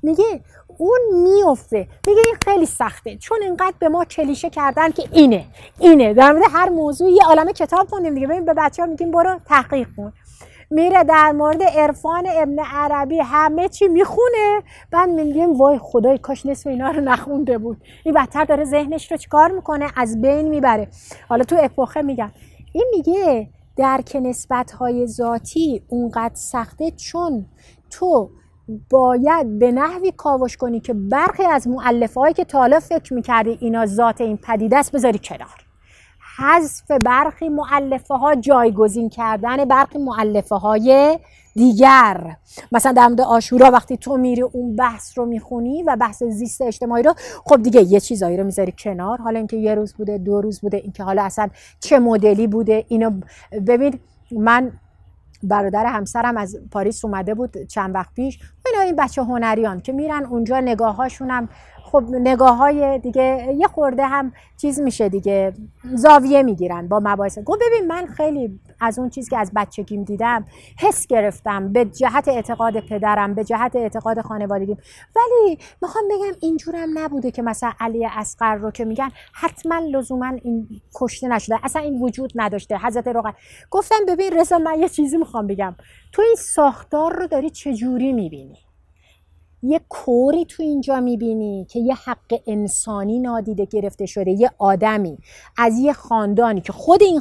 میگه اون میفته، میگه این خیلی سخته چون اینقدر به ما کلیشه کردن که اینه. در مورد هر موضوع یه عالمه کتاب خوندیم دیگه. ببین به بچه‌ها میگیم برو تحقیق کن، میره در مورد عرفان ابن عربی همه چی میخونه، بعد میگیم وای خدای کاش نصف اینا رو نخونده بود. این بدتر داره ذهنش رو چیکار میکنه؟ از بین میبره. حالا تو اپوخه میگن این میگه درک نسبت‌های ذاتی اونقدر سخته چون تو باید به نحوی کاوش کنی که برخی از مؤلفه‌هایی که تا حالا فکر میکردی اینا ذات این پدیده است بذاری کنار. حذف برخی مؤلفه ها، جایگزین کردن برخی مؤلفه های دیگر. مثلا در مورد عاشورا وقتی تو میری اون بحث رو میخونی و بحث زیست اجتماعی رو، خب دیگه یه چیزایی رو میذاری کنار، حالا اینکه یه روز بوده 2 روز بوده، اینکه حالا اصلا چه مدلی بوده. اینو ببین، من برادر همسرم از پاریس اومده بود چند وقت پیش، این بچه هنریان که میرن اونجا نگاهاشون هم خب نگاه‌های دیگه یه خورده هم چیز میشه دیگه، زاویه میگیرن با مباحث. ببین من خیلی از اون چیزی که از بچگیم دیدم حس گرفتم به جهت اعتقاد پدرم، به جهت اعتقاد خانوادگیم، ولی میخوام بگم اینجورم نبوده که مثلا علی اصغر رو که میگن حتما لزوما این کشته نشده، اصلا این وجود نداشته. حضرت رقیه گفتم ببین رضا من یه چیزی میخوام بگم، تو این ساختار رو داری چجوری میبینی؟ یه کوری تو اینجا میبینی که یه حق انسانی نادیده گرفته شده، یه آدمی از یه خاندانی که خود این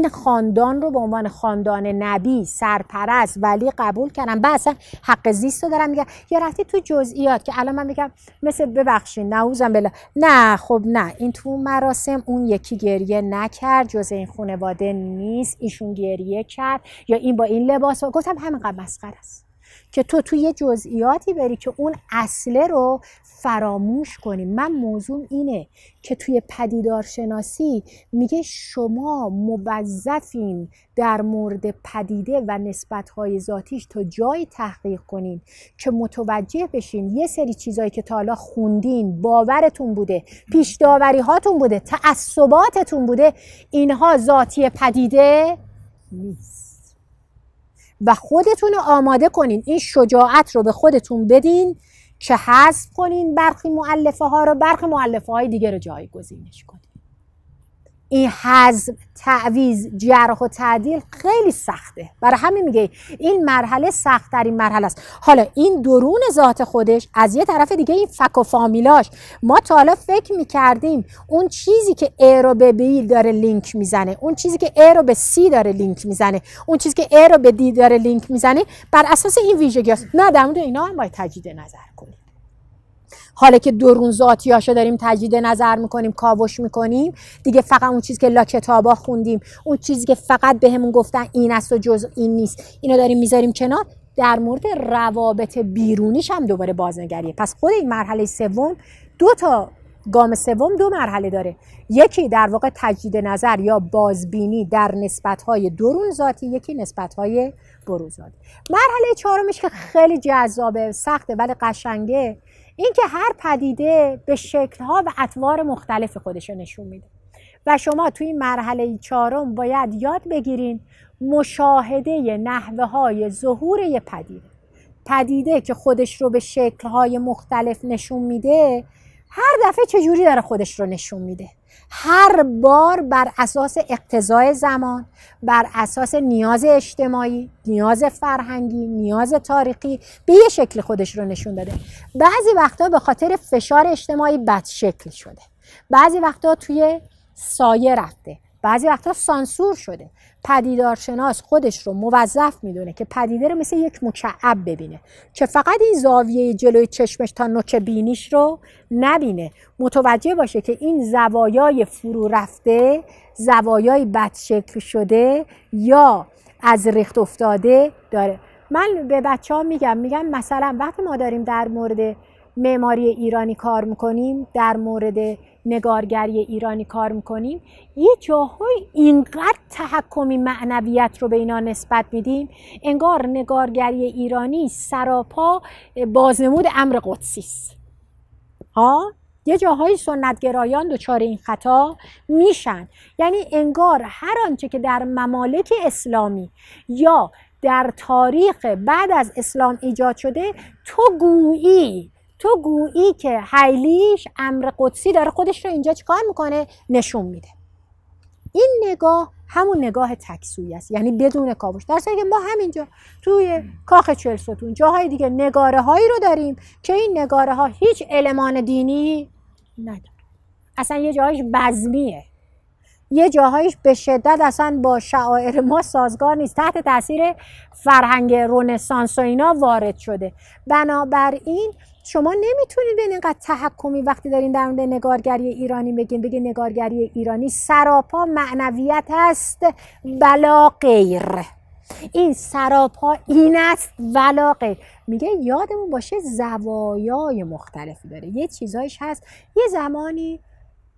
خاندان رو به عنوان خاندان نبی، سرپرست، ولی قبول کردن، اصلا حق زیست رو دارن میگن. یا رفتی تو جزئیات که الان من میگم مثل ببخشین نعوذم بالله، نه خب نه این تو مراسم اون یکی گریه نکرد، جز این خانواده نیست، ایشون گریه کرد، یا این با این لباس. گفتم همینقدر مسخره است که تو توی جزئیاتی بری که اون اصله رو فراموش کنی. من موضوع اینه که توی پدیدارشناسی میگه شما موظفین در مورد پدیده و نسبت‌های ذاتیش تا جایی تحقیق کنین که متوجه بشین یه سری چیزایی که تا حالا خوندین، باورتون بوده، پیش داوری هاتون بوده، تعصباتتون بوده، اینها ذاتی پدیده نیست. و خودتون رو آماده کنین، این شجاعت رو به خودتون بدین که حذف کنین برخی مؤلفه ها رو، برخی مؤلفه های دیگه رو جایگزینش کنین. این حذف، تعویض، جرح و تعدیل خیلی سخته، برای همین میگه این مرحله سخت ترین مرحله است. حالا این درون ذات خودش، از یه طرف دیگه این فک و فامیلاش، ما تا حالا فکر میکردیم اون چیزی که A رو به B داره لینک میزنه، اون چیزی که A رو به C داره لینک میزنه، اون چیزی که A رو به D داره لینک میزنه، بر اساس این ویژگی است. نه، در مورد اینا هم باید تجدید نظر کنیم. حالا که درون ذاتیاشو داریم تجدید نظر میکنیم، کاوش میکنیم دیگه، فقط اون چیزی که لا کتابا خوندیم، اون چیزی که فقط بهمون گفتن این است و جز این نیست، اینو داریم میذاریم کنار. در مورد روابط بیرونیش هم دوباره بازنگریه. پس خود این مرحله سوم گام سوم 2 مرحله داره. یکی در واقع تجدید نظر یا بازبینی در نسبت‌های درون ذاتی، یکی نسبت‌های برون ذاتی. مرحله چهارمش که خیلی جذابه، سخته ولی قشنگه، این که هر پدیده به شکل‌ها و اطوار مختلف خودش رو نشون میده و شما توی مرحله چهارم باید یاد بگیرین مشاهده نحوه‌های ظهور یه پدیده که خودش رو به شکل‌های مختلف نشون میده، هر دفعه چجوری داره خودش رو نشون میده. هر بار بر اساس اقتضای زمان، بر اساس نیاز اجتماعی، نیاز فرهنگی، نیاز تاریخی به یه شکل خودش رو نشون داده. بعضی وقتا به خاطر فشار اجتماعی بد شکل شده، بعضی وقتا توی سایه رفته، بعضی وقتا سانسور شده. پدیدارشناس خودش رو موظف میدونه که پدیده رو مثل یک مکعب ببینه که فقط این زاویه جلوی چشمش تا نوک بینیش رو نبینه، متوجه باشه که این زوایای فرو رفته، زوایای بد شکل شده یا از ریخت افتاده داره. من به بچه‌ها میگم مثلا وقتی ما داریم در مورد معماری ایرانی کار میکنیم، در مورد نگارگری ایرانی کار میکنیم، یه جاهای اینقدر تحکمی معنویت رو به اینا نسبت میدیم انگار نگارگری ایرانی سراپا بازنمود امر قدسی است. یه جاهای سنتگرایان دچار این خطا میشن، یعنی انگار هر آنچه که در ممالک اسلامی یا در تاریخ بعد از اسلام ایجاد شده، تو گویی که حیلیش امر قدسی داره خودش رو اینجا چیکار میکنه؟ نشون میده. این نگاه همون نگاه تکسویی است، یعنی بدون کاوش. در صورتی که ما همینجا توی کاخ 40 ستون جاهای دیگه نگاره هایی رو داریم که این نگاره ها هیچ المان دینی نداره، اصلا یه جاهایش بزمیه، یه جاهایش به شدت اصلا با شعائر ما سازگار نیست، تحت تاثیر فرهنگ رنسانس و اینا وارد شده. بنابراین شما نمیتونید به اینقدر تحکمی وقتی دارین در مورد نگارگری ایرانی بگین نگارگری ایرانی سراپا معنویت است ولا غیر. این سراپا این است ولا غیر. میگه یادمون باشه زوایای مختلفی داره. یه چیزایش هست یه زمانی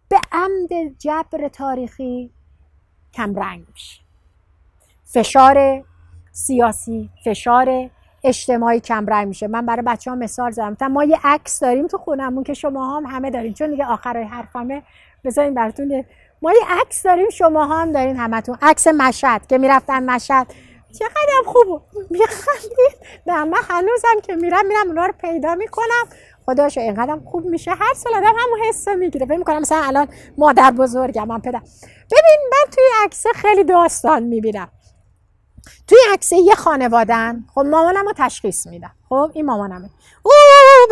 به عمد جبر تاریخی کمرنگ میشه، فشار سیاسی، فشار اجتماعی کمرنگ میشه. من برای بچه‌ها مثال زدم، ما یه عکس داریم تو خونمون که شما هم همه دارین، چون دیگه آخرای حرفمه بذارین براتون. ما یه عکس داریم، شما هم دارین همتون، عکس مشهد که میرفتن مشهد، چقدر خوب میخندید. نه من هنوزم که میرم اونا رو پیدا میکنم، خداشو اینقدرم خوب میشه. هر سال آدم همون حس میگیره، فکر میکنم مثلا الان مادر بزرگم، من پدر. ببین من توی عکس خیلی داستان میبینم. توی عکس یه خانوادن، خب مامانم رو تشخیص میدم، خب این مامانمه،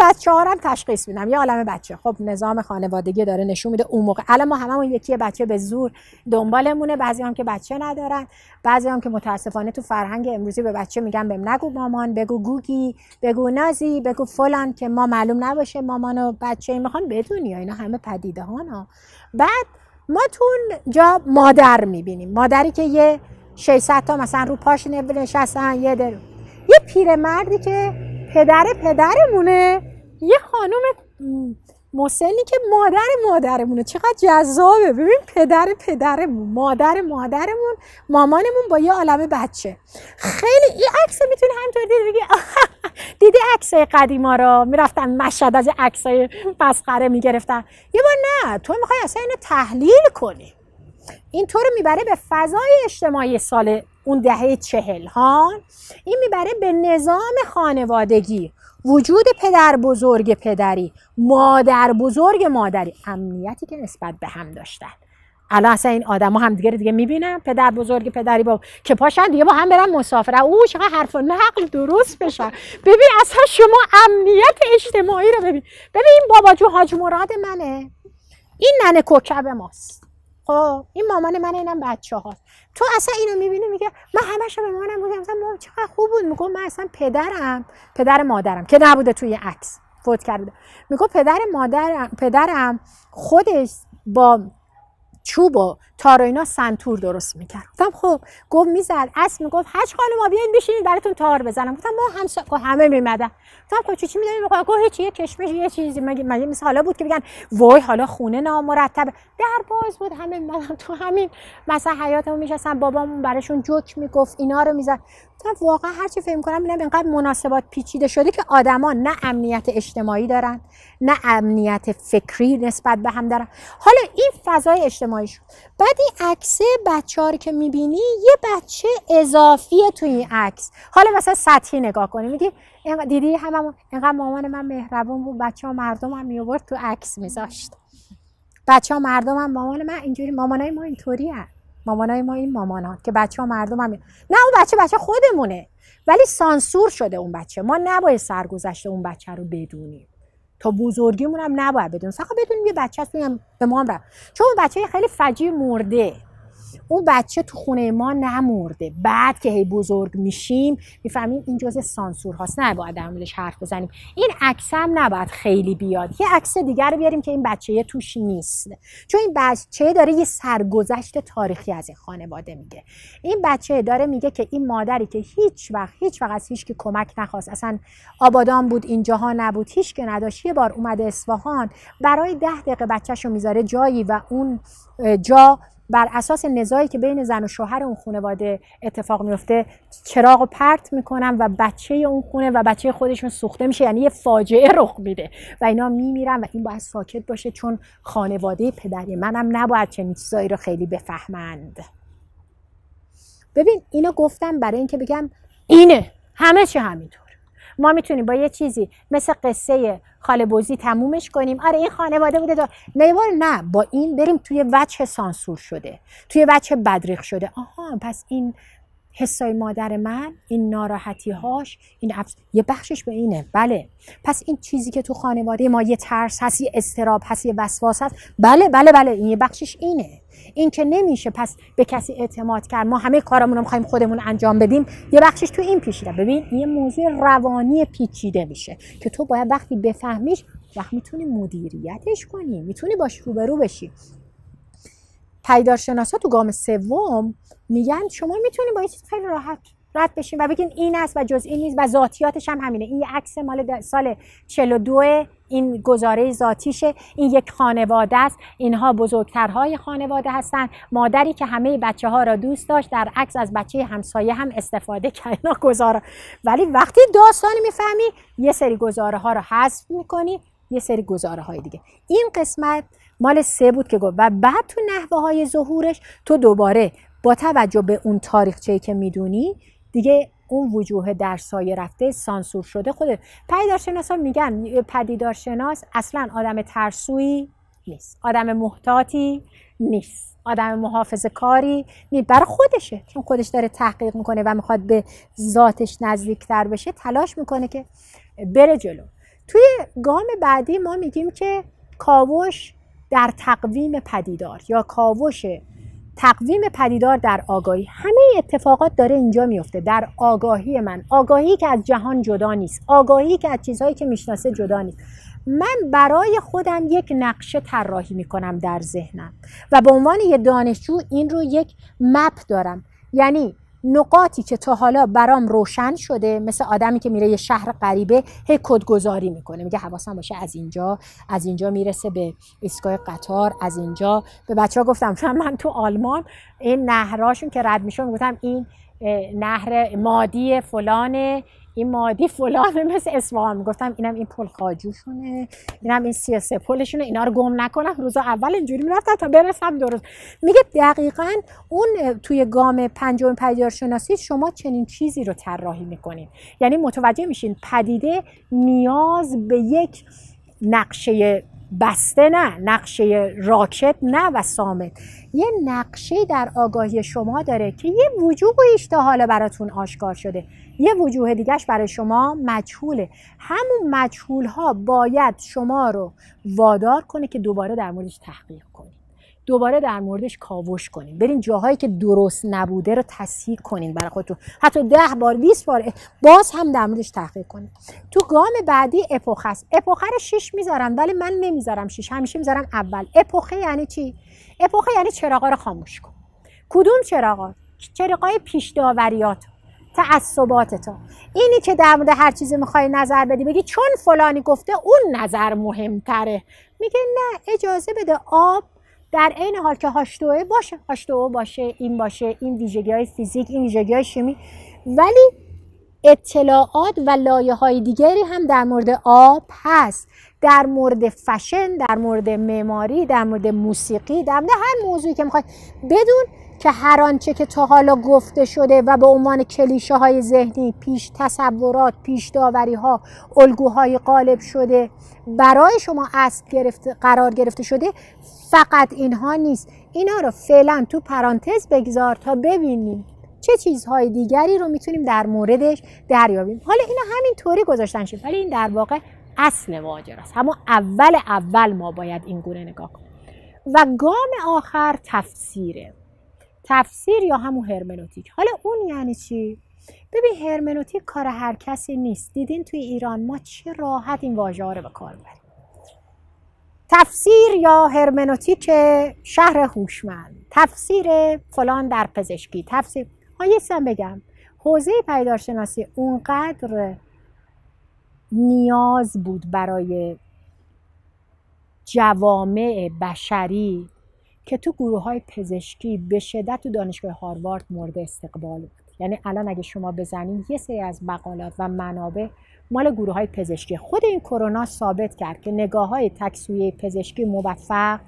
بچه‌ها رو تشخیص میدم، یه عالمه بچه. خب نظام خانوادگی داره نشون میده اون موقع. الان ما هممون یکی بچه به زور دنبالمونه، بعضی هم که بچه ندارن، بعضی هم که متاسفانه تو فرهنگ امروزی به بچه میگن بهم نگو مامان، بگو گوگی، بگو نازی، بگو فلان، که ما معلوم نباشه مامان و بچه میخوان بدونی. اینا همه پدیده ها. بعد ما تو جا مادر میبینیم، مادری که یه 600 تا مثلا رو پاش نشستن، یه پیرمردی که پدرمونه، یه خانم مسنی که مادرمونه. چقدر جذابه. ببین پدرمون، مادرمون، مامانمون با یه عالمه بچه. خیلی این عکس میتونی همینطور دیدی، دیدی عکسای قدیما رو میرفتن مشهد از عکسای مسخره میگرفتن. یه بار نه، تو میخوای اصلا اینو تحلیل کنی، این طور میبره به فضای اجتماعی سال اون دهه 40 ها، این میبره به نظام خانوادگی، وجود پدر بزرگ پدری، مادر بزرگ مادری، امنیتی که نسبت به هم داشتن. الان اصلا این آدما هم دیگه میبینن پدر بزرگ پدری با که پاشن دیگه با هم برن مسافرت، چقدر حرف و نقل درست بشن. ببین اصلا شما امنیت اجتماعی رو ببین این بابا جو حاج مراد منه، این ننه کوکب ماست، خب این مامان من، اینم بچه‌ها. تو اصلا اینو میبینی میگه من همش به مامانم میگم مثلا مامان چقدر خوب بود، میگم من اصلا پدر مادرم که نبوده توی عکس، فوت کرده، میگم پدرم خودش با چوب و تار و اینا سنتور درست میکرد. گفتم خب، گفت میزد اسب میگفت حج خانم بیاین بشینید براتون تار بزنم. گفتم ما همه میمدن. گفتم خب چی میدونی میخوام؟ گفت هیچ، یه کشمش یه چیزی. مگه مثل حالا بود که بگن وای حالا خونه نامرتبه. در باز بود، همه میمدن تو همین مثلا حیاطمون میشستن، بابامون براشون جوک میگفت، اینا رو میزد. گفتم واقعا هر چی فکر می‌کنم ببینم اینقدر مناسبات پیچیده شده که آدما نه امنیت اجتماعی دارن، نه امنیت فکری نسبت به هم دارن. حالا این فضای اجتماعی شد. بعد این عکس بچه‌ها رو که می‌بینی، یه بچه اضافیه تو این عکس. حالا مثلا سطحی نگاه کنی، میگی دیدی هممون اینقدر مامان من مهربون بود، بچه‌ها مردم هم می‌آورد تو عکس می‌ذاشت. بچه‌ها مردم هم مامان من اینجوری، مامانای ما اینطوری هست. مامانای ما این مامانا که بچه‌ها مردم هم نه، اون بچه خودمونه، ولی سانسور شده اون بچه. ما نباید سرگذشت اون بچه رو بدونیم، تا بزرگیمون هم نباید بدونیم. فقط بدونیم یه بچه هست، به ما هم رفت، چون اون بچه خیلی فجیع مرده. اون بچه تو خونه ما نمرده. بعد که هی بزرگ میشیم میفهمیم این جزء سانسور هاست، نباید در موردش حرف بزنیم. این عکس هم نباید خیلی بیاد. یه عکس دیگر رو بیاریم که این بچه توش نیست، چون این بچه داره یه سرگذشت تاریخی از این خانواده میگه. این بچه داره میگه که این مادری که هیچ وقت از هیچ کی کمک نخواست، اصلا آبادان بود، اینجاها نبود، هیچ کی نداشت، یه بار اومده اصفهان، برای 10 دقیقه بچه‌شو میذاره جایی و اون جا بر اساس نزاعی که بین زن و شوهر اون خانواده اتفاق میفته چراغو پرت میکنن و بچه اون خونه و بچه خودشون سوخته میشه. یعنی یه فاجعه رخ میده و اینا میمیرن و این باید ساکت باشه، چون خانواده پدری منم نباید چنین چیزایی رو خیلی بفهمند. ببین اینو گفتم برای اینکه بگم اینه همه چی همینطور. ما میتونیم با یه چیزی مثل قصه خاله بوزی تمومش کنیم. آره این خانواده بوده نه، با این بریم توی وجه سانسور شده، توی وجه بدریخ شده. آها پس این حسای مادر من، این ناراحتی هاش، این یه بخشش به اینه. بله پس این چیزی که تو خانواده ما یه ترس هست، یه اضطراب هست، یه وسواس هست، بله این یه بخشش اینه. این که نمیشه پس به کسی اعتماد کرد، ما همه کارامون رو می‌خوایم خودمون انجام بدیم، یه بخشش تو این پیچیده. ببین این یه موضوع روانی پیچیده میشه که تو باید وقتی بفهمیش وقت میتونی مدیریتش کنی، میتونی باش روبرو بشی. پدیدارشناسا تو گام سوم میگن شما میتونی با این چیز خیلی راحت رد بشین و بگین این است و جز این نیست و ذاتیاتش هم همینه. این یه عکس مال سال 42، این گزاره ذاتیشه، این یک خانواده است، اینها بزرگترهای خانواده هستن، مادری که همه بچه ها را دوست داشت، در عکس از بچه همسایه هم استفاده کرد گزاره. ولی وقتی داستانی میفهمی یه سری گزاره ها رو حذف میکنی، یه سری گزاره های دیگه. این قسمت مال 3 بود که گفت و بعد تو نحوه های ظهورش تو دوباره با توجه به اون تاریخچه‌ای که میدونی دیگه اون وجوه در سایه رفته سانسور شده. خود پدیدارشناسا میگن پدیدارشناس اصلا آدم ترسویی نیست، آدم محتاطی نیست، آدم محافظه‌کاری نیست. برای خودشه، چون خودش داره تحقیق میکنه و میخواد به ذاتش نزدیکتر بشه، تلاش میکنه که بره جلو. توی گام بعدی ما میگیم که کاوش در تقویم پدیدار یا کاوش تقویم پدیدار در آگاهی. همه اتفاقات داره اینجا میفته، در آگاهی من، آگاهی که از جهان جدا نیست، آگاهی که از چیزهایی که میشناسه جدا نیست. من برای خودم یک نقشه طراحی میکنم در ذهنم و به عنوان یه دانشجو این رو یک مپ دارم، یعنی نقاطی که تا حالا برام روشن شده، مثل آدمی که میره یه شهر غریبه هی کدگذاری میکنه، میگه حواسم باشه از اینجا میرسه به ایستگاه قطار، از اینجا. به بچه‌ها گفتم من تو آلمان این نهراشون که رد میشون گفتم این نهر مادی فلانه، این مادی فلانه، مثل اصفهان میگفتم اینم این پل خاجوشونه، اینم این 33 پلشونه، اینا رو گم نکنم. روزا اول اینجوری میرفتم تا برسم درست. میگه دقیقاً اون توی گام 5 پدیدارشناسی شما چنین چیزی رو طراحی میکنین، یعنی متوجه میشین پدیده نیاز به یک نقشه بسته نه، نقشه راکت نه و صامت، یه نقشه در آگاهی شما داره که یه وجوهش تا حالا براتون آشکار شده، یه وجوه دیگهش برای شما مجهوله. همون مجهول ها باید شما رو وادار کنه که دوباره در موردش تحقیق کنید، دوباره در موردش کاوش کنین، برین جاهایی که درست نبوده رو تصحیح کنین برای خودتون، حتی 10 بار 20 بار باز هم در موردش تحقیق کنین. تو گام بعدی اپوخه است. اپوخه رو 6 میذارم ولی من نمیذارم 6، همیشه میذارم اول. اپوخه یعنی چی؟ اپوخه یعنی چراغا رو خاموش کن. کدوم چراغا؟ چراغای پیش داوریات، تعصباتت. اینی که در مورد هر چیزی میخوای نظر بدی بگی چون فلانی گفته اون نظر مهمتره. میگه نه، اجازه بده آب در عین حال که H2O باشه، H2O باشه، این باشه، این ویژگی‌های فیزیک، این ویژگی‌های شیمی، ولی اطلاعات و لایه‌های دیگری هم در مورد آب هست، در مورد فشن، در مورد معماری، در مورد موسیقی، در مورد هر موضوعی که میخوای. بدون که هر آنچه که تا حالا گفته شده و به عنوان کلیشه های ذهنی، پیش تصورات، پیش داوری ها، الگوهای غالب شده برای شما قرار گرفته شده، فقط اینها نیست. اینا رو فعلا تو پرانتز بگذار تا ببینیم چه چیزهای دیگری رو میتونیم در موردش دریابیم. حالا اینا همین طوری گذاشتن شد، ولی این در واقع اصل ماجراست. همون اول ما باید این گونه نگاه کنیم. و گام آخر تفسیره. تفسیر یا همون هرمنوتیک. حالا اون یعنی چی؟ ببین، هرمنوتیک کار هر کسی نیست. دیدین توی ایران ما چه راحت این واژه‌ها رو به کار می‌بریم. تفسیر یا هرمنوتیک شهر هوشمند، تفسیر فلان در پزشکی، تفسیر. یه بگم، حوزه پیدارشناسی اونقدر نیاز بود برای جوامع بشری که تو گروه‌های پزشکی به شدت تو دانشگاه هاروارد مورد استقبال بود. یعنی الان اگه شما بزنین یه سری از مقالات و منابع مال گروه‌های پزشکی. خود این کرونا ثابت کرد که نگاه‌های تکسویه پزشکی موفق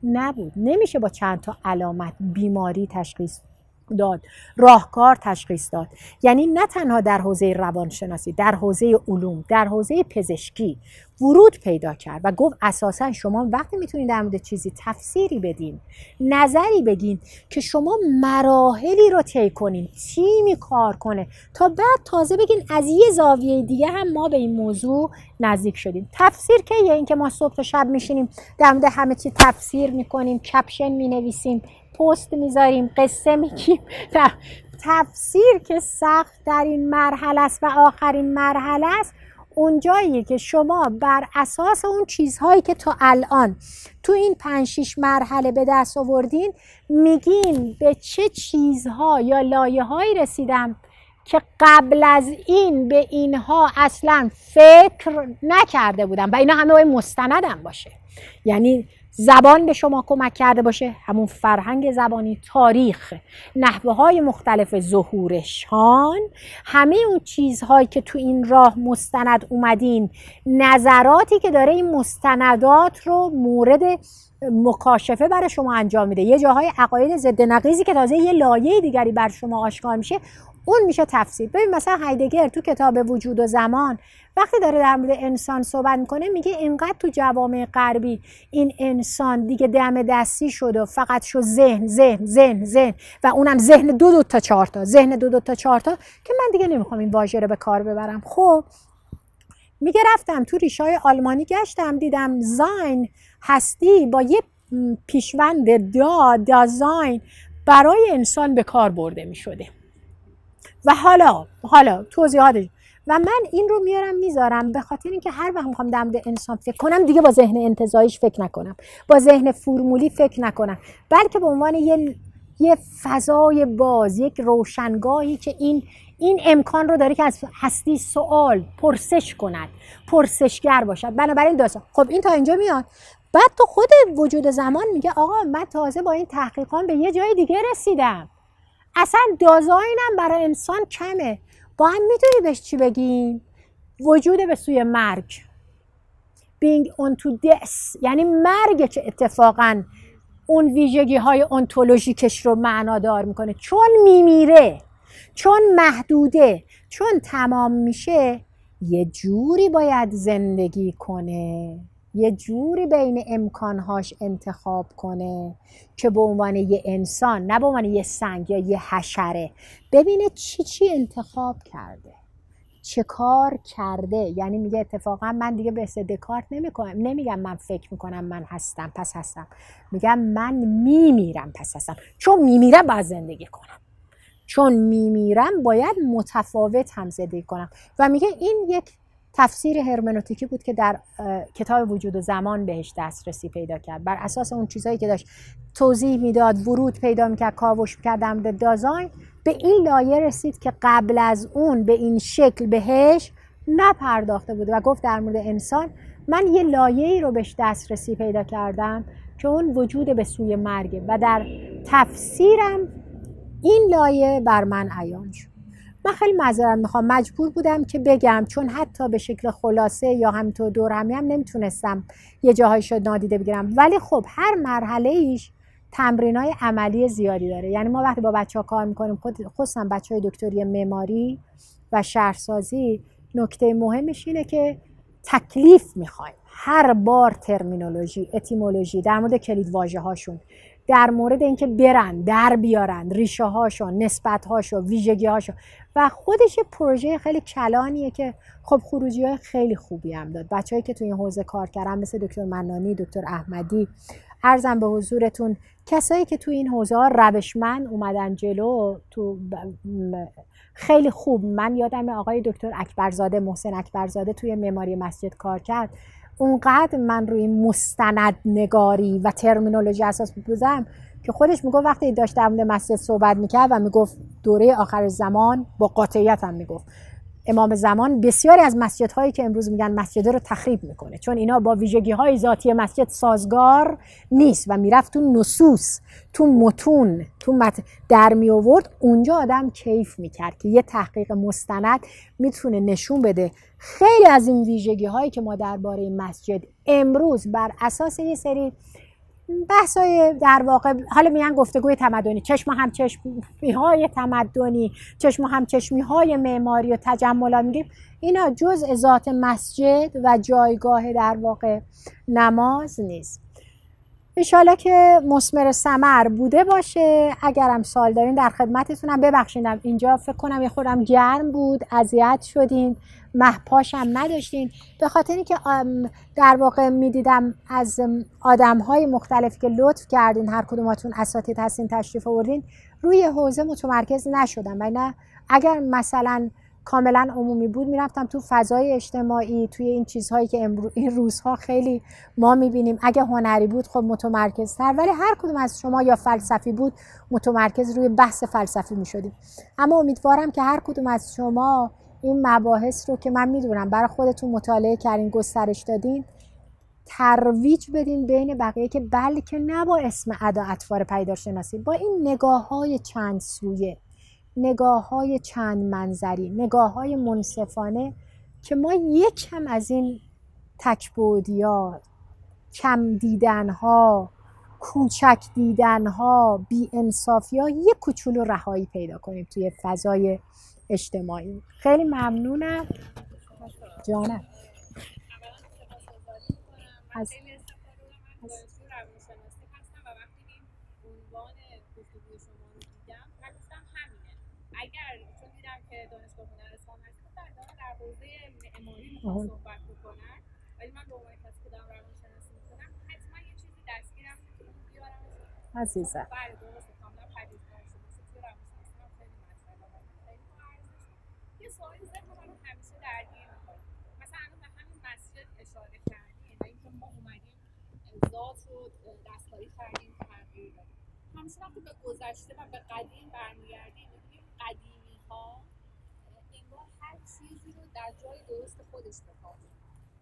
نبود. نمیشه با چند تا علامت بیماری تشخیص داد، راهکار تشخیص داد. یعنی نه تنها در حوزه روانشناسی، در حوزه علوم، در حوزه پزشکی ورود پیدا کرد و گفت اساسا شما وقتی میتونید در مورد چیزی تفسیری بدین، نظری بگین که شما مراحلی رو طی کنین، تیمی کار کنه تا بعد تازه بگین از یه زاویه دیگه هم ما به این موضوع نزدیک شدیم. تفسیر که یه این که ما صبح تا شب میشینیم در مورد همه چی تفسیر میکنیم، کپشن مینویسیم، پست میذاریم، قصه میگیم. تفسیر که سخت در این مرحله است و آخرین مرحله است، اونجاییه که شما بر اساس اون چیزهایی که تا الان تو این 5-6 مرحله به دست آوردین میگین به چه چیزها یا لایه‌هایی رسیدم که قبل از این به اینها اصلا فکر نکرده بودم. و اینا همه باید مستندم باشه. یعنی زبان به شما کمک کرده باشه، همون فرهنگ زبانی، تاریخ، نحوه‌های مختلف ظهورشان، همه اون چیزهایی که تو این راه مستند اومدین، نظراتی که داره این مستندات رو مورد مکاشفه برای شما انجام میده، یه جاهای عقاید ضد نقیضی که تازه یه لایه دیگری بر شما آشکار میشه، اون میشه تفسیر. ببین مثلا هایدگر تو کتاب وجود و زمان وقتی داره در مورد انسان صحبت میکنه میگه اینقدر تو جوامع غربی این انسان دیگه دم دستی شد و فقط شو ذهن و اونم ذهن 2 تا 4 تا، ذهن 2 تا 4 تا که من دیگه نمیخوام این واژه رو به کار ببرم. خب میگه رفتم تو ریشه‌های آلمانی گشتم، دیدم زاین، هستی، با یه پیشوند دازاین برای انسان به کار برده میشده. و حالا توضیحاتش، و من این رو میذارم به خاطر اینکه هر وقت میخوام در مورد انسان فکر کنم دیگه با ذهن انتزاعیش فکر نکنم، با ذهن فرمولی فکر نکنم، بلکه به عنوان یه فضای باز، یک روشنگاهی که این امکان رو داره که از هستی سوال پرسش کند، پرسشگر باشد. بنابراین داستان خب این تا اینجا میاد. بعد تو خود وجود زمان میگه آقا من تازه با این تحقیقان به یه جای دیگه رسیدم، اصلا دازاینم برای انسان کمه. با هم میتونی بهش چی بگیم؟ وجود به سوی مرگ، being unto death، یعنی مرگ که اتفاقا اون ویژگی های انتولوژیکش رو معنادار میکنه. چون میمیره، چون محدوده، چون تمام میشه، یه جوری باید زندگی کنه، یه جوری بین امکانهاش انتخاب کنه که به عنوان یه انسان، نه به عنوان یه سنگ یا یه حشره، ببینه چی انتخاب کرده، چه کار کرده. یعنی میگه اتفاقا من دیگه به حساب دکارت نمیگم من فکر میکنم من هستم پس هستم، میگم من میمیرم پس هستم. چون میمیرم باید زندگی کنم، چون میمیرم باید متفاوت هم زندگی کنم. و میگه این یک تفسیر هرمنوتیکی بود که در کتاب وجود و زمان بهش دسترسی پیدا کرد. بر اساس اون چیزایی که داشت توضیح میداد، ورود پیدا میکرد، کاوش میکرد در مورد دازاین، به این لایه رسید که قبل از اون به این شکل بهش نپرداخته بود و گفت در مورد انسان من یه لایه‌ای رو بهش دسترسی پیدا کردم که اون وجود به سوی مرگه و در تفسیرم این لایه بر من عیان شد. من خیلی معذرت میخوام، مجبور بودم که بگم، چون حتی به شکل خلاصه یا همینطور دور همی هم نمیتونستم یه جاهایش رو نادیده بگیرم. ولی خب هر مرحله ایش تمرینای عملی زیادی داره. یعنی ما وقتی با بچه‌ها کار میکنیم، خصوصا بچه‌های دکتری معماری و شهرسازی، نکته مهمش اینه که تکلیف میخوایم. هر بار ترمینولوژی، اتیمولوژی، در مورد کلید واژه هاشون، در مورد اینکه برن در بیارن ریشه هاشو، نسبت هاشو، ویژگی هاشو، و خودش پروژه خیلی کلانیه که خب خروجی های خیلی خوبی هم داد. بچه‌هایی که توی این حوزه کار کردن مثل دکتر منانی، دکتر احمدی، عرضم به حضورتون، کسایی که توی این حوزه ها روشمند اومدن جلو، تو خیلی خوب. من یادم آقای دکتر اکبرزاده، محسن اکبرزاده، توی معماری مسجد کار کرد. اونقدر من روی مستند نگاری و ترمینولوژی اساس بودم که خودش میگفت وقتی داشت در مورد مسجد صحبت میکرد و میگفت دوره آخر زمان، با قاطعیت هم میگفت امام زمان بسیاری از مسجدهایی که امروز میگن مسجد رو تخریب میکنه، چون اینا با ویژگی‌های ذاتی مسجد سازگار نیست و میرفت تو نصوص، تو متون، در می آورد. اونجا آدم کیف میکرد که یه تحقیق مستند میتونه نشون بده خیلی از این ویژگی‌هایی که ما درباره مسجد امروز بر اساس یه سری بحثای در واقع حالا میگن گفتگوی تمدنی، چشم هم چشمی‌های تمدنی، چشم هم چشمی‌های معماری و تجملات، میگیم اینا جزء ذات مسجد و جایگاه در واقع نماز نیست. انشالله که مثمر ثمر بوده باشه. اگرم سوال دارین در خدمتتونم. ببخشیدم اینجا فکر کنم یه خودم گرم بود، اذیت شدین، مهپاشم نداشتین، به خاطر اینکه در واقع میدیدم از آدم‌های مختلف که لطف کردین، هر کدوماتون اساتید هستین، تشریف آوردین، روی حوزه متمرکز نشدم. و نه اگر مثلا کاملا عمومی بود میرفتم تو فضای اجتماعی، توی این چیزهایی که این روزها خیلی ما میبینیم. اگه هنری بود خب متمرکزتر، ولی هر کدوم از شما یا فلسفی بود متمرکز روی بحث فلسفی میشدیم. اما امیدوارم که هر کدوم از شما این مباحث رو که من میدونم برای خودتون مطالعه کردین، گسترش دادین، ترویج بدین بین بقیه، که بلکه نه با اسم ادا اطوار پیدارشناسی، با این نگاه‌های چند سویه، نگاه‌های چند منظری، نگاه‌های منصفانه، که ما یکم از این تک‌بعدی‌ها، کم دیدن‌ها، کوچک دیدن‌ها، بی‌انصافی‌ها یه کوچولو رهایی پیدا کنیم توی فضای اجتماعی. خیلی ممنونم جانم. از اگر چون دیدم که دانشگاه هنر اسلام هست در حوزه معماری میخوام صحبت بکنن، ولی من به عنوان کسی که دارم روانشناسی میکنم حتما یه چیزی دستگیرم بیارم عزیزم. بله درسته، کاملا پدید روانشناسی توی روانشناسی هم خیلی مسئله و خیلی با ارزشه. یه سوالی ذهن من همیشه درگیر میکنه، مثلا الان به همین مسجد اشاره کردیم و اینکه ما اومدیم ذات رو دستکاری کردیم، تغییر دادیم. همیشه وقتی به گذشته و به قدیم برمیگردیم قدیمی ها انگار هر چیزی رو در جای درست خودش بکنیم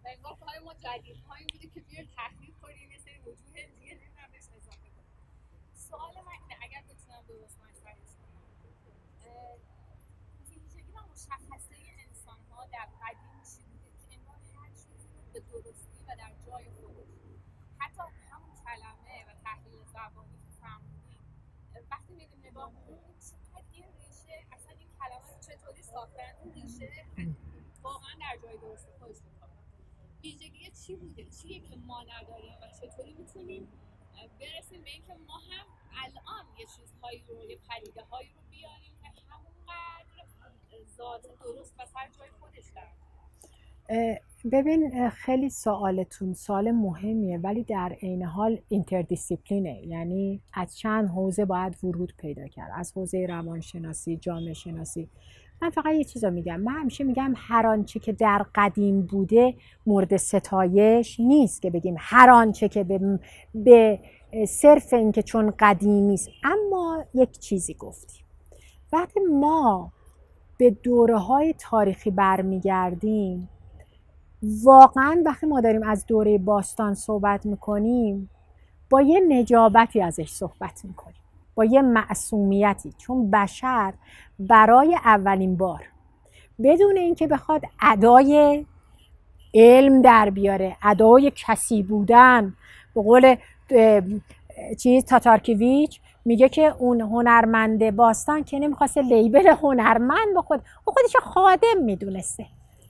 و انگار کار ما جدید هایی بوده که بیایم تحقیق کنیم، یه سری وجوه دیگه هم بهش اضافه کنیم. سوال من اینه اگر بتونم درست مطرحش کنم، ویژگی و مشخصه انسان ها در قدیم چی بوده که انگار هر چیزی رو به درستی و در جای خودش، حتی همون کلمه و تحلیل زبانی که فرمودیم، وقتی میگیم نگاه میکنیم این ریشه، اصلا این کلمه رو چطوری ساختن، این ریشه واقعا در جای درست خودش میکنه. ویژگی چی بوده، چیه که ما نداریم و چطوری میتونیم برسیم به اینکه ما هم الان یه چیزهایی رو، یه پدیده هایی رو بیاریم که همونقدر ذات درست و سر جای خودش دارن. ببین خیلی سوالتون سوال مهمیه، ولی در عین حال اینتردیسیپلینه، یعنی از چند حوزه باید ورود پیدا کرد، از حوزه روانشناسی، جامعه شناسی من فقط یه چیز رو میگم، من همیشه میگم هر آنچه که در قدیم بوده مورد ستایش نیست که بگیم هر آنچه که به صرف این که چون قدیمی است. اما یک چیزی گفتیم، وقتی ما به دوره‌های تاریخی برمیگردیم، واقعا وقتی ما داریم از دوره باستان صحبت میکنیم با یه نجابتی ازش صحبت میکنیم، با یه معصومیتی، چون بشر برای اولین بار بدون اینکه بخواد ادای علم در بیاره، ادای کسی بودن، به قول تاتارکیویچ میگه که اون هنرمند باستان که نمیخواسته لیبل هنرمند به خودش خادم میدونسته،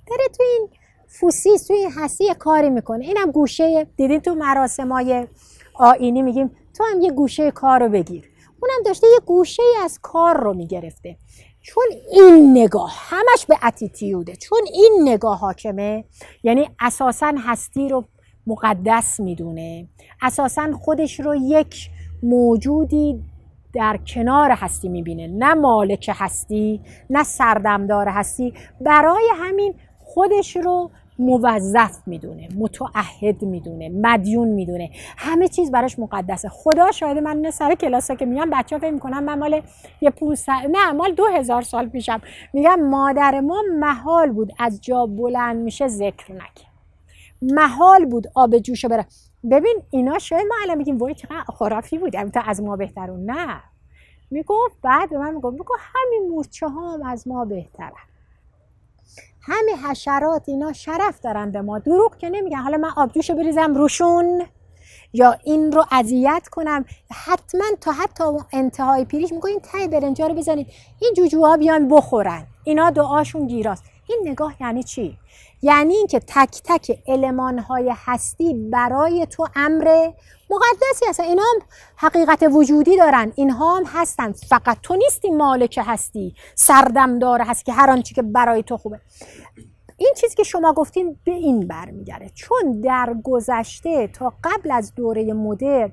داره تو این فوسیس، تو این هستی کاری میکنه. اینم گوشه، دیدین تو مراسمای آیینی میگیم تو هم یه گوشه کار رو بگیر، اونم داشته یه گوشه از کار رو میگرفته. چون این نگاه همش به اتیتیوده، چون این نگاه حاکمه، یعنی اساساً هستی رو مقدس میدونه، اساساً خودش رو یک موجودی در کنار هستی میبینه، نه مالک هستی، نه سردمدار هستی. برای همین خودش رو موظف میدونه، متعهد میدونه، مدیون میدونه، همه چیز براش مقدسه. خدا شاهده، من نه سر کلاسا که میگم بچه‌ها فکر میکنن من مال یه 500 نه مال 2000 سال پیشم، میگم مادر ما محال بود از جا بلند میشه ذکر نکنه، محال بود آب جوشو بره. ببین اینا شاید ما الان میگیم وای چقدر خرافی بود، البته از ما بهترون، نه میگفت، بعد به من میگفت همین مورچه ها هم از ما بهترن، همه حشرات اینا شرف دارن به ما، دروغ که نمیگن. حالا من آبجوشو بریزم روشون یا این رو اذیت کنم، حتما تا حتی انتهای پیریش میگه این ته برنجا رو بزنید این جوجوها بیان بخورن، اینا دعاشون گیراست. این نگاه یعنی چی؟ یعنی اینکه تک تک المان‌های هستی برای تو امر مقدسی هستن، اینا هم حقیقت وجودی دارن، اینها هم هستن، فقط تو نیستی مالک هستی، سردمدار هستی که هر آنچه که برای تو خوبه. این چیزی که شما گفتین به این برمیگره، چون در گذشته تا قبل از دوره مدرن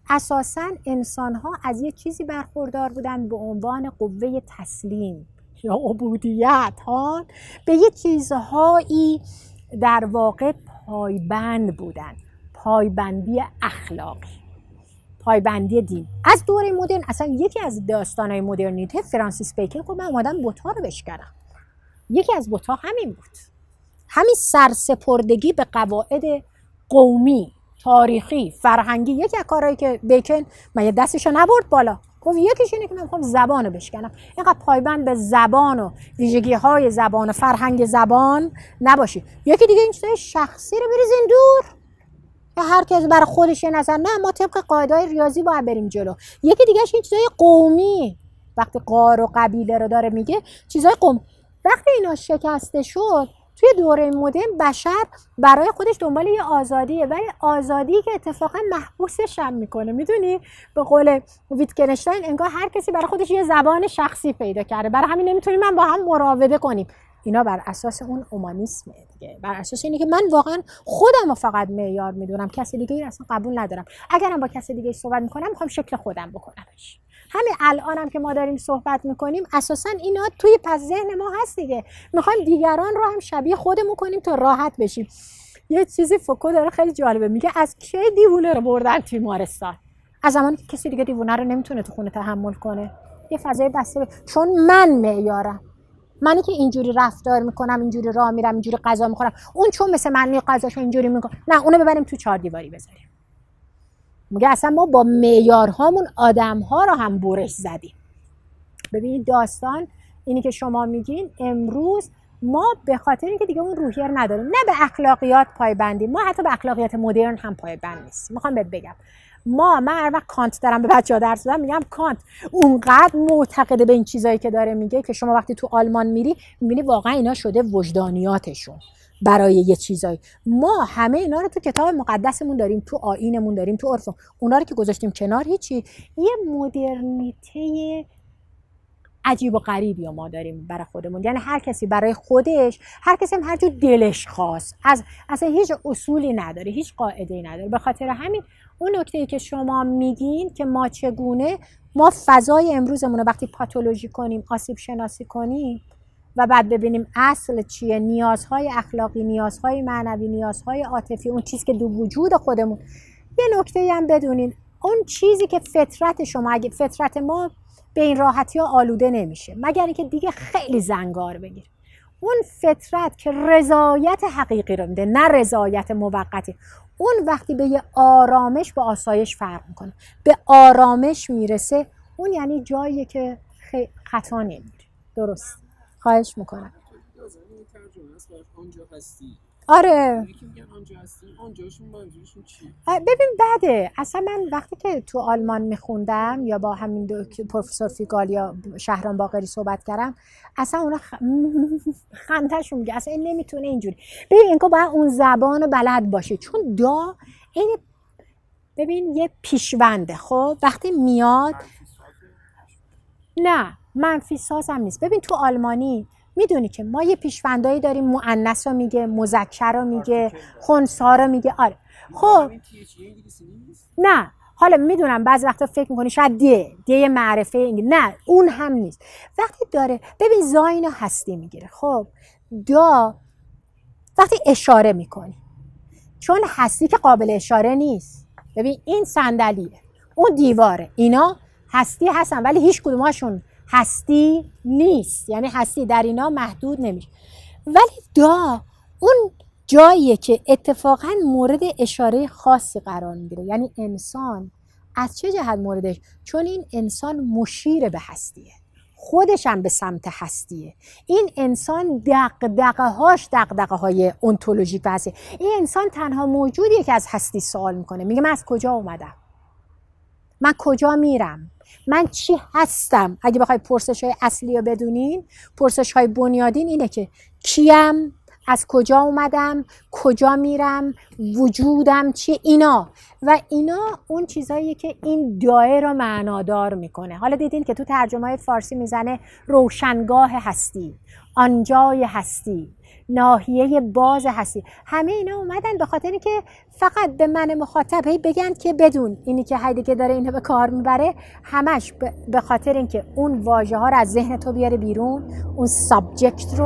اساساً انسان‌ها از یه چیزی برخوردار بودن به عنوان قوه تسلیم یا عبودیت ها، به یه چیزهایی در واقع پایبند بودن، پایبندی اخلاقی، پایبندی دین. از دوره مدرن اصلا یکی از داستانهای مدرنیته فرانسیس بیکن گفت من اومدم بت‌ها رو بشکنم، یکی از بت‌ها همین بود، همین سرسپردگی به قواعد قومی، تاریخی، فرهنگی. یکی از کارهایی که بیکن من دستشو نبرد بالا، گفت یکیش اینه که من میخوام زبانو بشکنم، اینقدر پایبند به زبان و ویژگی‌های زبان و فرهنگ زبان نباشی. یکی دیگه این چیزای شخصی رو بریزین دور، هر کس برای خودش یه نظر، نه ما طبق قاعده‌های ریاضی باید بریم جلو. یکی دیگه‌اش این چیزای قومی، وقتی قار و قبیله رو داره میگه، چیزای قوم، وقتی اینا شکسته شد توی دوره مدرن بشر برای خودش دنبال یه آزادیه، ولی آزادی که اتفاقا محبوسش هم میکنه. میدونی به قول ویتگنشتاین انگار هر کسی برای خودش یه زبان شخصی پیدا کرده، برای همین نمیتونیم من با هم مراوده کنیم. اینا بر اساس اون اومانیسمه دیگه، بر اساس اینه که من واقعا خودم رو فقط معیار میدونم، کسی دیگه این اصلا قبول ندارم. اگرم با کسی دیگه صحبت میکنم میخوام شکل خودم بکنمش. همین الانم که ما داریم صحبت میکنیم اساسا اینا توی پس ذهن ما هست دیگه، میخوایم دیگران رو هم شبیه خودمون کنیم تا راحت بشیم. یه چیزی فوکو داره خیلی جالبه، میگه از کی دیوونه رو بردن بیمارستان؟ از زمانی که کسی دیگه دیوونه رو نمیتونه تو خونه تحمل کنه، یه فضای بسته چون من معیارم، منی که اینجوری رفتار میکنم، اینجوری راه میرم، اینجوری غذا میخورم، اون چون مثل من غذاشو اینجوری میکنه، نه اونو ببریم تو 4 دیواری بذاریم. میگه اصلا ما با معیارهامون آدم‌ها رو هم برش زدیم. ببینید داستان اینی که شما میگین امروز ما به خاطر اینکه دیگه اون روحیه رو نداریم، نه به اخلاقیات پایبندیم، ما حتی به اخلاقیات مدرن هم پایبند نیستیم. میخوام بهت بگم من هر وقت کانت دارم به بچه‌ها درس میدم میگم کانت اونقدر معتقده به این چیزایی که داره میگه که شما وقتی تو آلمان میری میبینی واقعا اینا شده وجدانیاتشون برای یه چیزایی. ما همه اینا رو تو کتاب مقدسمون داریم، تو آیینمون داریم، تو عرف، اونا رو که گذاشتیم کنار هیچی. یه مدرنیته عجیب و غریبی ما داریم برای خودمون، یعنی هر کسی برای خودش، هر کسی هم هر جور دلش خواست، اصلا هیچ اصولی نداره، هیچ قاعده‌ای نداره. به خاطر همین اون نکته‌ای که شما میگین که ما چگونه ما فضای امروزمون رو وقتی پاتولوژی کنیم، آسیب شناسی کنیم، و بعد ببینیم اصل چیه، نیازهای اخلاقی، نیازهای معنوی، نیازهای عاطفی، اون چیزی که دو وجود خودمون. یه نکته هم بدونین، اون چیزی که فطرت شما، اگه فطرت ما به این راحتی ها آلوده نمیشه مگر اینکه دیگه خیلی زنگار بگیر. اون فطرت که رضایت حقیقی رو میده، نه رضایت موقتی، اون وقتی به یه آرامش با آسایش فرق میکنه، به آرامش میرسه، اون یعنی جاییه که خطا نمیره. درست، خواهش میکنم. ترجمه است آنجا هستی. آره یکی میگن آنجا هستی، آنجاشون منظورشون چیه؟ ببین بعده، اصلا من وقتی که تو آلمان میخوندم یا با همین پروفسور فیگال یا شهرام باقری صحبت کردم، اصلا اونا خندهشون میگه اصلا این نمیتونه اینجوری. ببین اینکه باید اون زبان رو بلد باشه، چون دا این ببین یه پیشونده. خب وقتی میاد نه منفی ساز هم نیست. ببین تو آلمانی میدونی که ما یه پیشوندایی داریم، مؤنث رو میگه، مذکر رو میگه، خنثی رو میگه. آره خب نه، حالا میدونم بعضی وقتا فکر میکنی شاید دی معرفه انگلیسی، نه اون هم نیست. وقتی داره ببین زاینو هستی میگیره. خب دا وقتی اشاره میکنی، چون هستی که قابل اشاره نیست. ببین این صندلیه، اون دیواره، اینا هستی هستن ولی هیچ کدوماشون هستی نیست، یعنی هستی در اینا محدود نمیشه. ولی دا اون جاییه که اتفاقا مورد اشاره خاصی قرار میگیره. یعنی انسان از چه جهت موردش؟ چون این انسان مشیر به هستیه، خودش هم به سمت هستیه. این انسان دغدغه های انتولوژیک هستی. این انسان تنها موجودیه که از هستی سوال میکنه، میگه من از کجا اومدم، من کجا میرم، من چی هستم. اگه بخوای پرسش های اصلی رو بدونین، پرسش های بنیادین اینه که کیم، از کجا اومدم، کجا میرم، وجودم چیه، اینا. و اینا اون چیزاییه که این دایره رو معنادار میکنه. حالا دیدین که تو ترجمه های فارسی میزنه روشنگاه هستی، آنجای هستی، ناحیه باز هستی. همه اینا اومدن به خاطر اینکه فقط به من مخاطب هی بگن که بدون اینی که هایده که داره اینو به کار میبره، همش به خاطر اینکه اون واژه ها رو از ذهن تو بیاره بیرون، اون سابجکت رو،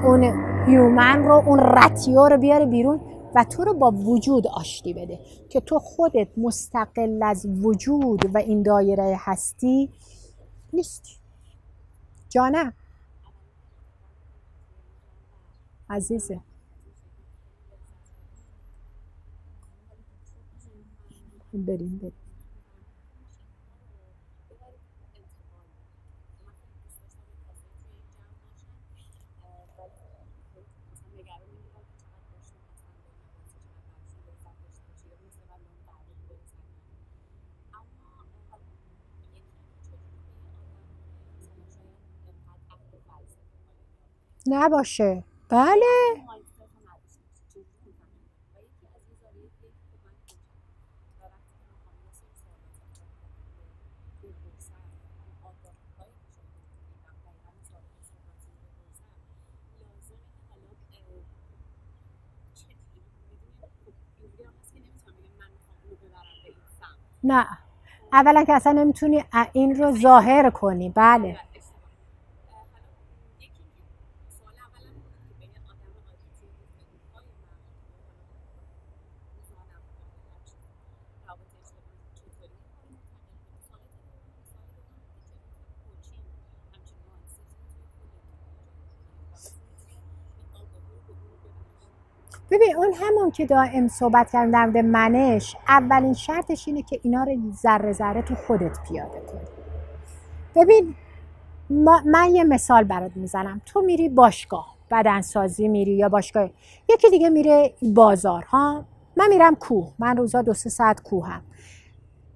اون هیومن رو، اون رتیو رو بیاره بیرون و تو رو با وجود آشتی بده که تو خودت مستقل از وجود و این دایره هستی نیستی. جانم عزیزه، بریم نباشه. بله نه، اولا که اصلا نمیتونی این رو ظاهر کنی. بله ببین اون همون که دائم صحبت کردم در مورد منش، اولین شرطش اینه که اینا رو ذره ذره تو خودت پیاده کنی. ببین من یه مثال برات میزنم. تو میری باشگاه بدنسازی میری یا باشگاه، یکی دیگه میره بازار ها، من میرم کوه، من روزا 2-3 ساعت کوهم.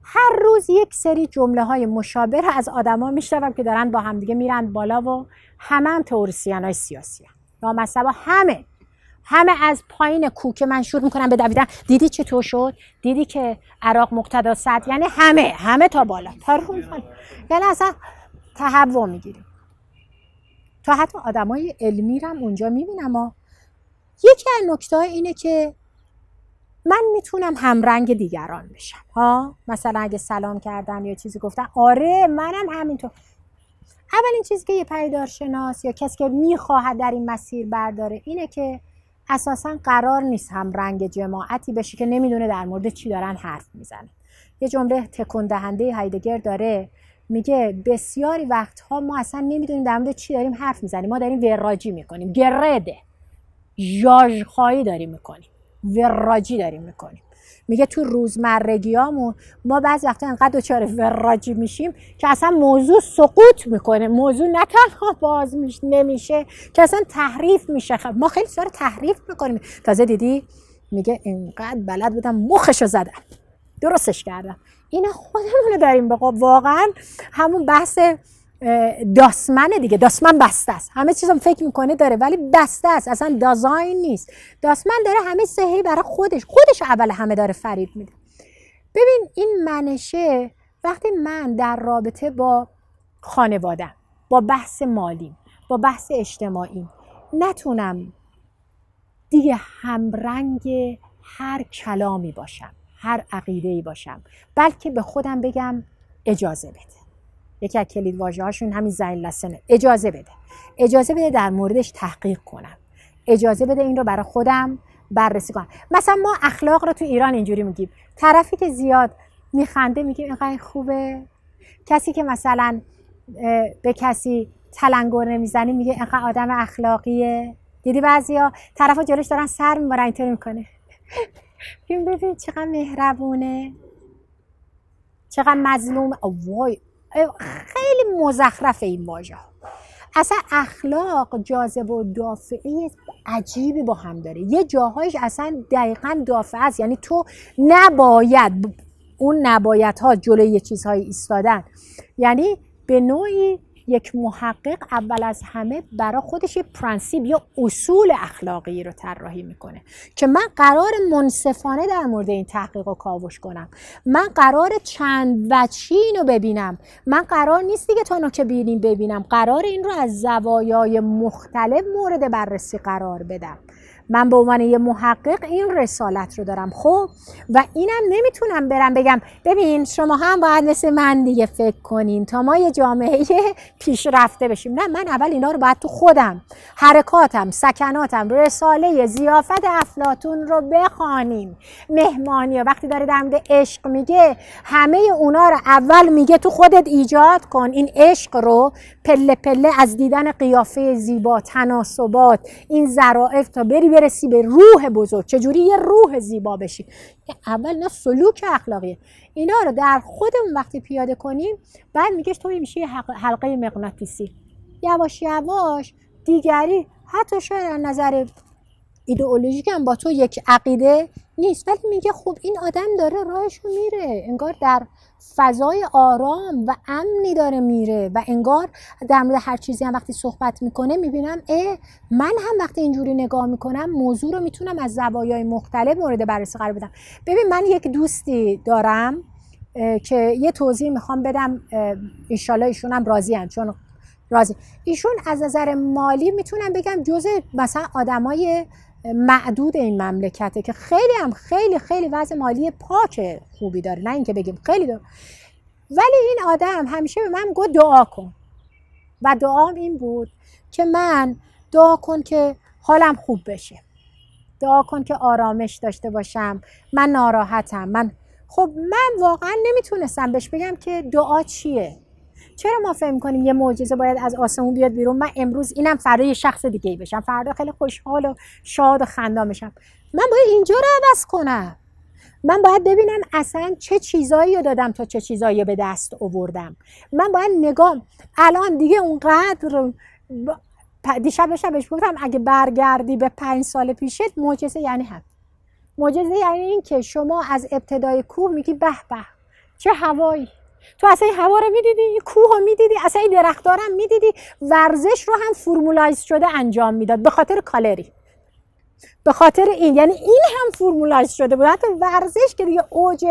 هر روز یک سری جمله های مشابه از آدما میشنوم که دارن با هم دیگه میرن بالا و همه تئوریسین های سیاسی یا مثلا همه از پایین کوه که من شروع میکنم به دویدن، دیدی چطور شد، دیدی که عراق مقتدا صد، یعنی همه تا بالا تا رو میخوان، یعنی اصلا تهوع میگیریم. تا حتی آدمای علمی رو اونجا میبینم. یکی از نکته‌ها اینه که من میتونم همرنگ دیگران بشم ها، مثلا اگه سلام کردن یا چیزی گفتن، آره منم همینطور. اولین چیزی که یه پدیدارشناس یا کسی که میخواهد در این مسیر برداره اینه که اساساً قرار نیست هم رنگ جماعتی بشه که نمیدونه در مورد چی دارن حرف میزنه. یه جمله تکون دهنده هایدگر داره، میگه بسیاری وقتها ما اصلا نمیدونیم در مورد چی داریم حرف میزنیم، ما داریم وراجی میکنیم، گرده ژاژخایی داریم میکنیم، وراجی داریم میکنیم. میگه تو روزمرگیامون ما بعضی وقتا انقدر دچار وراجی میشیم که اصلا موضوع سقوط میکنه، موضوع نه تنها باز نمیشه که اصلا تحریف میشه. ما خیلی سال تحریف میکنیم. تازه دیدی میگه اینقدر بلد بودم مخشو زدم، درستش کردم. اینا خودمونو داریم به واقعا همون بحث داسمنه دیگه. داسمن بسته است، همه چیزم فکر میکنه داره ولی بسته است، اصلا دازاین نیست. داسمن داره همه صحیح برای خودش اول همه داره فریب میده. ببین این منشه وقتی من در رابطه با خانوادم، با بحث مالیم، با بحث اجتماعیم نتونم دیگه همرنگ هر کلامی باشم، هر عقیده‌ای باشم، بلکه به خودم بگم اجازه بده. یکی از کلید واژه‌هاشون همین زین لسنه، اجازه بده. اجازه بده در موردش تحقیق کنم، اجازه بده این رو برای خودم بررسی کنم. مثلا ما اخلاق رو تو ایران اینجوری میگیم، طرفی که زیاد میخنده میگیم اینقدر خوبه، کسی که مثلا به کسی تلنگر نمیزنی میگه اینقدر آدم اخلاقیه. دیدی بعضیا طرفا جلوش دارن سر میبرن اینطوری میکنه ببین چقدر مهربونه، چقدر مظلوم. وای خیلی مزخرفه این واژه. اصلا اخلاق جاذب و دافعه عجیبی با هم داره. یه جاهایش اصلا دقیقاً دافعه است، یعنی تو نباید اون نبایدها جلوی یه چیزهایی ایستادن. یعنی به نوعی یک محقق اول از همه برای خودش یه پرنسیپ یا اصول اخلاقی رو طراحی میکنه که من قرار منصفانه در مورد این تحقیق و کاوش کنم، من قرار چند وجهی اینو ببینم، من قرار نیست دیگه تا نوک بینیم ببینم، قرار این رو از زوایای مختلف مورد بررسی قرار بدم. من به عنوان یه محقق این رسالت رو دارم. خب و اینم نمیتونم برم بگم ببین شما هم باید مثل من دیگه فکر کنین تا ما یه جامعه پیشرفته بشیم. نه، من اول اینا رو باید تو خودم، حرکاتم، سکناتم، رساله ضیافت افلاطون رو بخوانیم. مهمانی وقتی داره در مورد عشق میگه همه اونا رو اول میگه تو خودت ایجاد کن. این عشق رو پله پله از دیدن قیافه زیبا، تناسبات، این ظرافت تا برسی به روح بزرگ، چجوری یه روح زیبا بشی. اول نه سلوک اخلاقیه. اینا رو در خودمون وقتی پیاده کنیم بعد میگه تو میشی حلقه مغناطیسی. یواش یواش دیگری حتی شاید از نظر ایدئولوژیک هم با تو یک عقیده نیست ولی میگه خب این آدم داره راهشو میره، انگار در فضای آرام و امنی داره میره و انگار در مورد هر چیزی هم وقتی صحبت میکنه میبینم من هم وقتی اینجوری نگاه میکنم موضوع رو میتونم از زوایای مختلف مورد بررسی قرار بدم. ببین من یک دوستی دارم که یه توضیح میخوام بدم، انشالله ایشون هم راضی هم، چون راضی ایشون از نظر مالی میتونم بگم جزء مثلا آدمای معدود این مملکته که خیلی هم خیلی وضع مالی پاک خوبی داره، نه اینکه بگیم خیلی داره. ولی این آدم همیشه به من گفت دعا کن و دعام این بود که من دعا کن که حالم خوب بشه، دعا کن که آرامش داشته باشم، من ناراحتم. خب من واقعا نمیتونستم بهش بگم که دعا چیه. چرا ما فهم کنیم یه معجزه باید از آسمون بیاد بیرون، من امروز اینم فردا یه شخص دیگه ای بشم، فردا خیلی خوشحال و شاد و خندان بشم. من باید اینجا رو عوض کنم. من باید ببینم اصلا چه چیزایی رو دادم تا چه چیزایی رو به دست آوردم. من باید نگام الان دیگه اونقدر دیشب بهش گفتم اگه برگردی به 5 سال پیشت معجزه یعنی هم. معجزه یعنی این که شما از ابتدای کوه میگی به به چه هوایی، تو اصلا این هوا رو میدیدی، این کوه رو میدیدی، اصلا این درخت‌ها رو هم میدیدی. ورزش رو هم فرمولایز شده انجام میداد به خاطر کالری، به خاطر این، یعنی این هم فرمولایز شده بود. حتی ورزش که دیگه اوج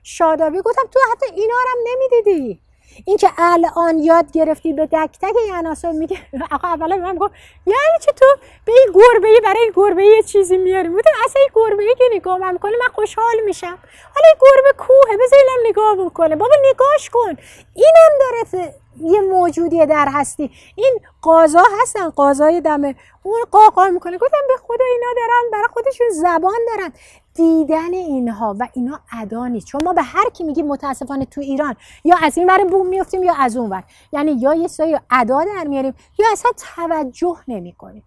شادابی، گفتم تو حتی اینا رو هم نمیدیدی. این که الان یاد گرفتی به تک تک این عناصر میگه. آقا اولا من گفت یعنی چه تو به این گربه‌ای برای این گربه یه چیزی میاری؟ بودم اصلا این گربه‌ای که نگاه میکنه من خوشحال میشم. حالا این گربه کوهه بذار اینم نگاه بکنه، بابا نگاش کن، اینم داره یه موجودیه در هستی. این قازا هستن، قازای دمه اون قاقا میکنه. گفتم به خدا اینا دارن برای خودشون زبان دارن. دیدن اینها و اینا ادا نیست. چون ما به هر کی میگیم متاسفانه تو ایران یا از این ور بوم میفتیم یا از اون ور، یعنی یا یه سری ادا در میاریم یا اصلا توجه نمیکنیم.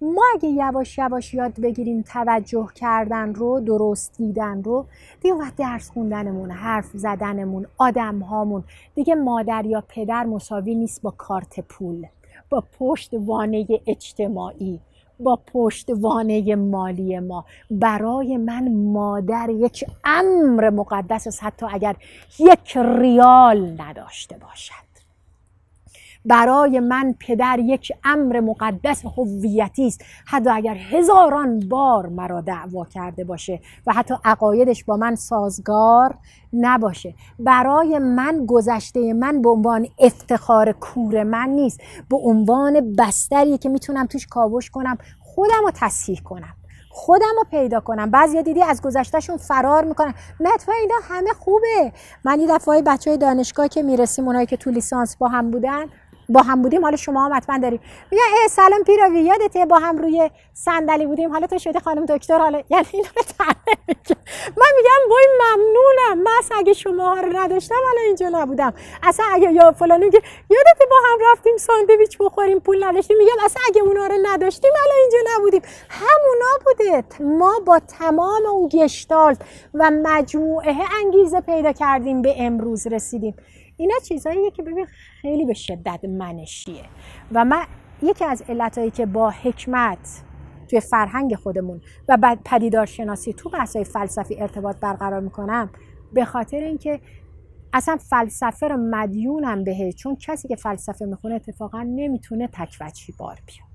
ما اگه یواش یواش یاد بگیریم توجه کردن رو، درست دیدن رو، دیگه وقت درس خوندنمون، حرف زدنمون، آدم هامون دیگه مادر یا پدر مساوی نیست با کارت پول، با پشتوانه اجتماعی، با پشتوانه مالی ما. برای من مادر یک امر مقدس است، حتی اگر 1 ریال نداشته باشد. برای من پدر یک امر مقدس هویتی است، حتی اگر 1000 بار مرا دعوا کرده باشه و حتی عقایدش با من سازگار نباشه. برای من گذشته من به عنوان افتخار کور من نیست، به عنوان بستریه که میتونم توش کاوش کنم، خودم رو تصحیح کنم، خودم رو پیدا کنم. بعضیا دیدی از گذشتهشون فرار میکنن. نه تو اینا همه خوبه. من یه دفعه بچهای دانشگاه که میرسیم، اونایی که تو لیسانس با هم بودیم، حالا شما هم حتما داریم، میگن سلام پیراوی، یادته با هم روی صندلی بودیم، حالا تو شده خانم دکتر، حالا یعنی اینا رو تعریف میکنم. من میگم وای ممنونم، من اصلا اگه شما رو نداشتم حالا اینجا نبودم. اصلا اگه یا فلانی میگه یادته با هم رفتیم ساندویچ بخوریم پول نداشتیم، میگم اصلا اگه اونا رو نداشتیم حالا اینجا نبودیم. همونا بوده. ما با تمام اون گشتالت و مجموعه انگیزه پیدا کردیم به امروز رسیدیم. اینا چیزاییه که ببین خیلی به شدت منشیه. و من یکی از علتایی که با حکمت توی فرهنگ خودمون و بعد پدیدارشناسی تو بحث‌های فلسفی ارتباط برقرار میکنم، به خاطر اینکه اصلا فلسفه رو مدیونم بهش. چون کسی که فلسفه میخونه اتفاقا نمیتونه تک‌وجهی بار بیاره.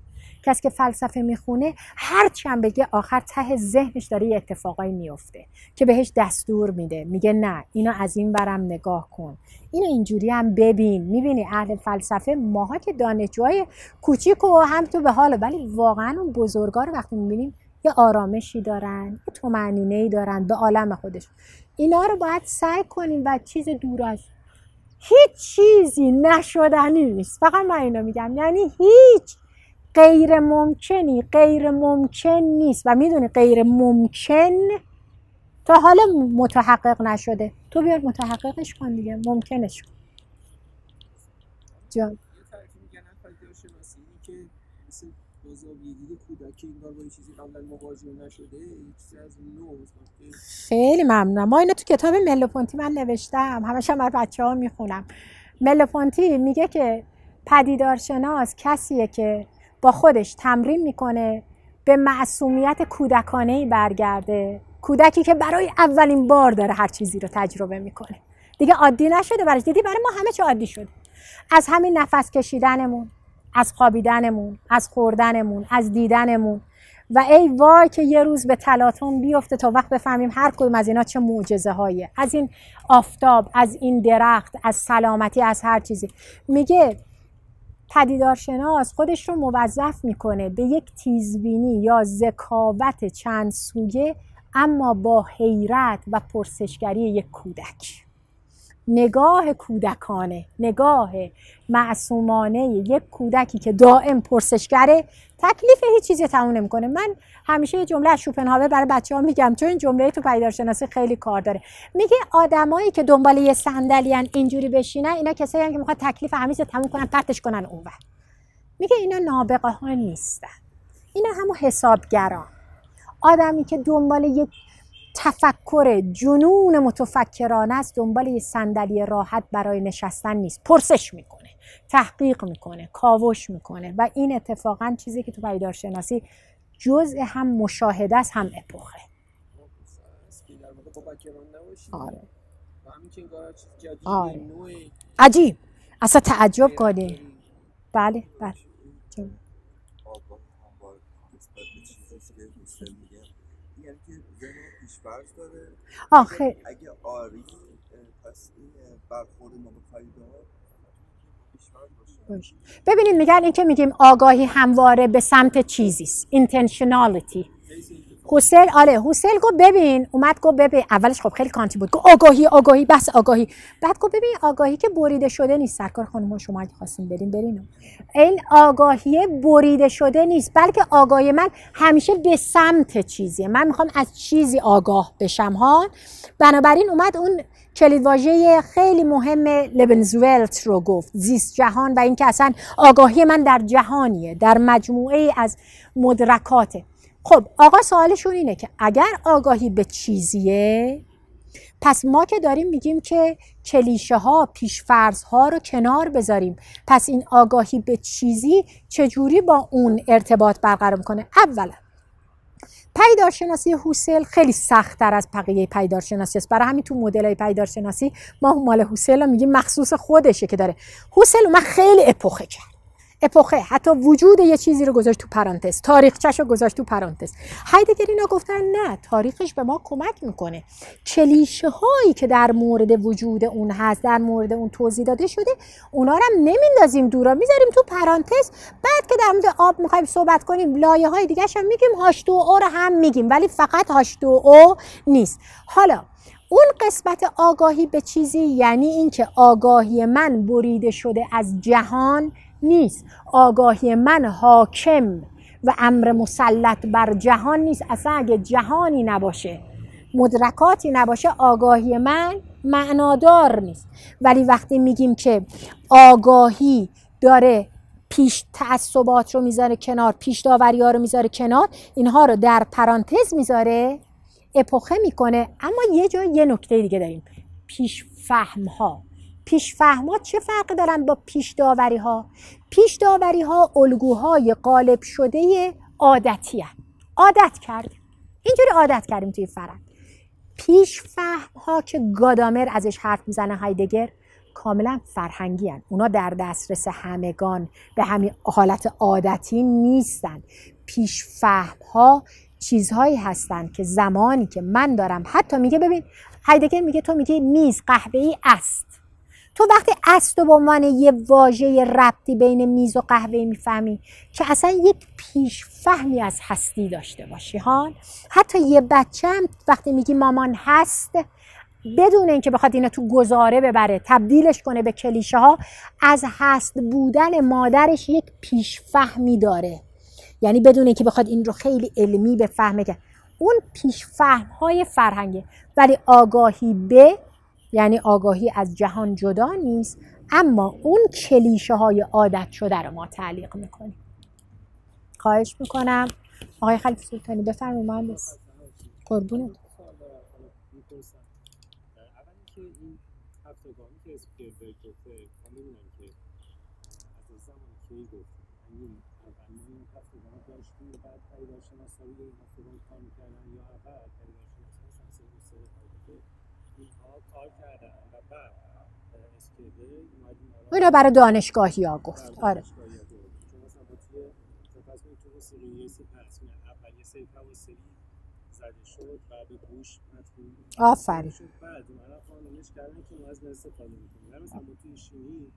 کسی که فلسفه میخونه هر چند بگه آخر ته ذهنش داره یه اتفاقایی میفته که بهش دستور میده، میگه نه اینو از این برم نگاه کن، اینو اینجوری هم ببین. میبینی اهل فلسفه، ماها که دانشجوهای کوچیک و هم تو به حاله، ولی واقعا اون بزرگا رو وقتی میبینیم یه آرامشی دارن، یه طمأنینه‌ای دارن به عالم خودش. اینا رو باید سعی کنیم و چیز دور از هیچ چیزی نشدنی نیست. فقط من اینو میگم، یعنی هیچ غیر ممکن نیست. و میدونی غیر ممکن تا حالا متحقق نشده، تو بیار متحققش کن دیگه، ممکنش کن. جان یه تعریفی میگن پدیدارشناسی اینه که مثل با زاویه دید کودکی انگار با یه چیزی قبلا مواجه نشده، یه چیزی از نو. خیلی ممنونم. ما اینو تو کتاب ملوپونتی من نوشتم، همش هم برای بچه‌ها میخونم. ملوپونتی میگه که پدیدارشناس کسیه که با خودش تمرین میکنه به معصومیت کودکانه‌ای برگرده. کودکی که برای اولین بار داره هر چیزی رو تجربه میکنه، دیگه عادی نشده براش. دیدی برای ما همه چی عادی شده، از همین نفس کشیدنمون، از خوابیدنمون، از خوردنمون، از دیدنمون. و ای وای که یه روز به تلاطم بیفته تا وقت بفهمیم هر کدوم از اینا چه معجزه هاییه، از این آفتاب، از این درخت، از سلامتی، از هر چیزی. میگه پدیدارشناس خودش رو موظف میکنه به یک تیزبینی یا ذکاوت چند سویه، اما با حیرت و پرسشگری یک کودک. نگاه کودکانه، نگاه معصومانه یک کودکی که دائم پرسشگره، تکلیف هیچ چیزی تموم نمیکنه. من همیشه یه جمله از شوپنهاور برای بچه‌ها میگم، چون این جمله تو پدیدارشناسی خیلی کار داره. میگه آدمایی که دنبال یه صندلیان اینجوری بشینن، اینا کسایی که میخواد تکلیف همه چیز تموم کنن پرتش کنن اونور. میگه اینا نابغه ها نیستن، اینا همون حسابگران. آدمی که دنبال یک تفکر جنون متفکرانه است، دنبال یه صندلی راحت برای نشستن نیست، پرسش میکنه، تحقیق میکنه، کاوش میکنه. و این اتفاقا چیزی که تو پدیدارشناسی جزء هم مشاهده است هم اپوخه. آره. و همین که انگار چیز جدید نوع عجیب، اصلا تعجب کنی. بله بله. یعنی که ذهن پیش‌فرض داره. آخه اگه آری پس این برخورد ما به پدیدار پیش‌فرض باشه. ببینید میگن این که میگیم آگاهی همواره به سمت چیزیست، اینتنشنالیتی. حسین حسین گفت ببین، اومد گفت ببین، اولش خب خیلی کانتی بود، گفت آگاهی بس آگاهی، بعد گفت ببین آگاهی که بریده شده نیست. سرکار خانم شما اگه خواستین برین، این آگاهی بریده شده نیست، بلکه آگاهی من همیشه به سمت چیزیه، من میخوام از چیزی آگاه بشم ها. بنابراین اومد اون کلیدواژه خیلی مهم لبنزولت رو گفت، زیست جهان، و اینکه اصلا آگاهی من در جهانیه، در مجموعه از مدرکاته. خب آقا سوالشون اینه که اگر آگاهی به چیزیه، پس ما که داریم میگیم که کلیشه ها، پیشفرض ها رو کنار بذاریم، پس این آگاهی به چیزی چجوری با اون ارتباط برقرار میکنه؟ اولا پیدارشناسی هوسل خیلی سخت‌تر از بقیه پیدارشناسی است، برای همین تو مدل‌های پیدارشناسی ما مال هوسل رو میگیم مخصوص خودشه که داره. هوسل اومد خیلی اپوخه کرد، اپوخه حتی وجود یه چیزی رو گذاشت تو پرانتز، تاریخچه‌ش رو گذاشت تو پرانتز. هایدگر اینا گفتن نه، تاریخش به ما کمک میکنه، کلیشه هایی که در مورد وجود اون هست، در مورد اون توضیح داده شده، اونا رو هم نمیندازیم دورا، میذاریم تو پرانتز. بعد که در مورد آب میخوایم صحبت کنیم، لایه های دیگه هم میگیم، H2O رو هم میگیم، ولی فقط H2O نیست. حالا اون قسمت آگاهی به چیزی یعنی این که آگاهی من بریده شده از جهان نیست، آگاهی من حاکم و امر مسلط بر جهان نیست. اصلا اگه جهانی نباشه، مدرکاتی نباشه، آگاهی من معنادار نیست. ولی وقتی میگیم که آگاهی داره پیش تعصبات رو میذاره کنار، پیش داوری ها رو میذاره کنار، اینها رو در پرانتز میذاره، اپوخه میکنه. اما یه جای یه نکته دیگه داریم، پیش فهم ها. پیش فهم ها چه فرقی دارن با پیش داوری ها؟ پیش داوری ها الگوهای غالب شده عادتی هست، عادت کردیم، اینجوری عادت کردیم توی فرهنگ. پیش فهم ها که گادامر ازش حرف میزنه، هایدگر، کاملا فرهنگی هستند. اونا در دسترس همگان به همین حالت عادتی نیستن. پیش فهم ها چیزهایی هستند که زمانی که من دارم، حتی میگه ببین، هایدگر میگه تو میگه میز قهوه‌ای است، تو وقتی است و به عنوان یه واژه ربطی بین میز و قهوه میفهمی که اصلا یک پیش فهمی از هستی داشته باشی ها. حتی یه بچه هم وقتی میگی مامان هست، بدون اینکه بخواد اینو تو گزاره ببره تبدیلش کنه به کلیشه ها، از هست بودن مادرش یک پیش فهمی داره، یعنی بدون اینکه بخواد این رو خیلی علمی بفهمه، که اون پیش فهم های فرهنگه. ولی آگاهی به یعنی آگاهی از جهان جدا نیست، اما اون کلیشه های عادت شده رو ما تعلیق میکنیم. خواهش میکنم آقای خلیفه سلطانی بفرمایید. مهندس قربونت. اولی که این هفتگانی که اسپیلبرگ گفته، من میدونم که از زمانی که گفت این اولین هفتگان داشتیم، بعد پیداشناسایی این هفتگان کار میکردن، یا اول پیداشناسایی شمسی سر هایدگر اینها کار کردن و بعد اسپیلبرگ اومد این رو برای دانشگاهی ها گفت. آره چون مثلا با توی پس کنید تو سری سپس اول یه سری توسلی زده شد و به گوش مطمئن آفرین. بعد اومدن خانمش کردن که ما از استفاده میکنیم، مثلا با توی شیمی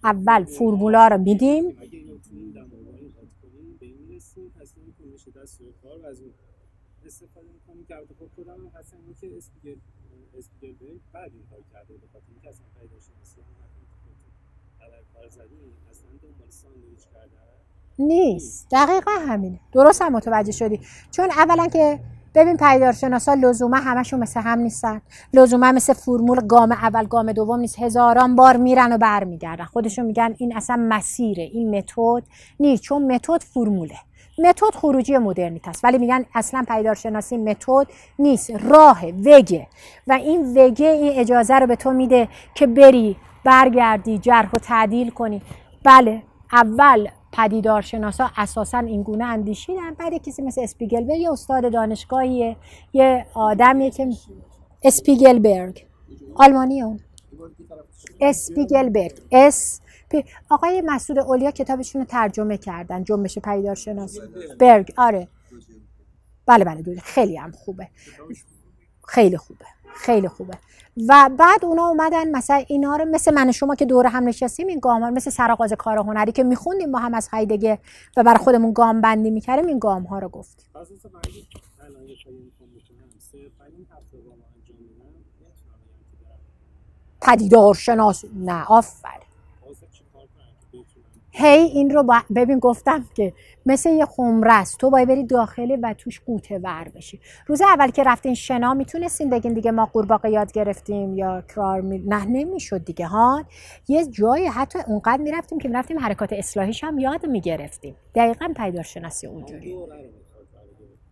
اول فرمولا رو میدیم، اگه اینو تو این دماغایی حد کنیم به این میرسیم، پس این که میشه دست و کار و از اون استفاده میکنیم که البته خودم هم هستن این که اسپیلبرگ بعد این کار کرده، به خاطر اینکه اصلا پیداشناسی هم نکنیم کار زدیم، اصلا دنبال ساندویچ کردن نیست. دقیقا همینه، درست هم متوجه شدی. چون اولا که ببین پیدارشناسا لزوما همشون مثل هم نیستن، لزوما مثل فرمول گام اول گام دوم نیست، هزاران بار میرن و برمیگردن، خودشون میگن این اصلا مسیره، این متد نیست، چون متد فرموله، متد خروجی مدرنیته است، ولی میگن اصلا پیدارشناسی متد نیست، راه وگه، و این وگه این اجازه رو به تو میده که بری برگردی جرح و تعدیل کنی. بله اول پدیدارشناسا اساسا این گونه اندیشیدن، بعد کسی مثل اسپیگلبرگ یه استاد دانشگاهیه، یه آدمیه که اسپیگلبرگ آلمانی، اون اسپیگلبرگ آقای مسعود اولیا کتابشون رو ترجمه کردن، جنبش پدیدارشناسی برگ. آره بله خیلی هم خوبه، خیلی خوبه. خیلی خوبه. و بعد اونا اومدن مثلا اینا رو مثل من و شما که دور هم نشستیم این گام ها مثل سرآغاز کار هنری که میخوندیم با هم از هایدگر و برای خودمون گام بندی میکردیم این گام ها رو گفتیم. اساسا من الان یه کاری میخوام بکنم صرفا این هفته گام انجام بدم نمیتونم بگم که پدیدار شناس نه آفرین. هی این رو ببین گفتم که مثل یه خمره است تو باید بری داخله و توش قوطه ور بشی. روز اول که رفتین شنا میتونستین بگین دیگه ما قورباغه یاد گرفتیم یا نه نمیشد دیگه ها. یه جایی حتی اونقدر میرفتیم که میرفتیم حرکات اصلاحیش هم یاد میگرفتیم. دقیقاً پدیدار شناسی اونجوری.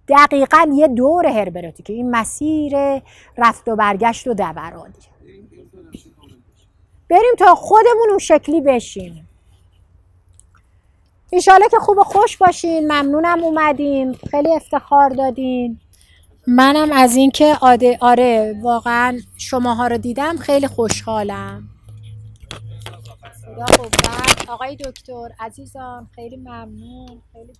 دقیقاً یه دور هربراتیک این مسیر رفت و برگشت و دورانی. بریم تا خودمون اون شکلی بشیم. انشالله که خوب و خوش باشین. ممنونم اومدین، خیلی افتخار دادین. منم از این که آره واقعا شماها رو دیدم خیلی خوشحالم. خدا قوت. آقای دکتر عزیزان خیلی ممنون. خیلی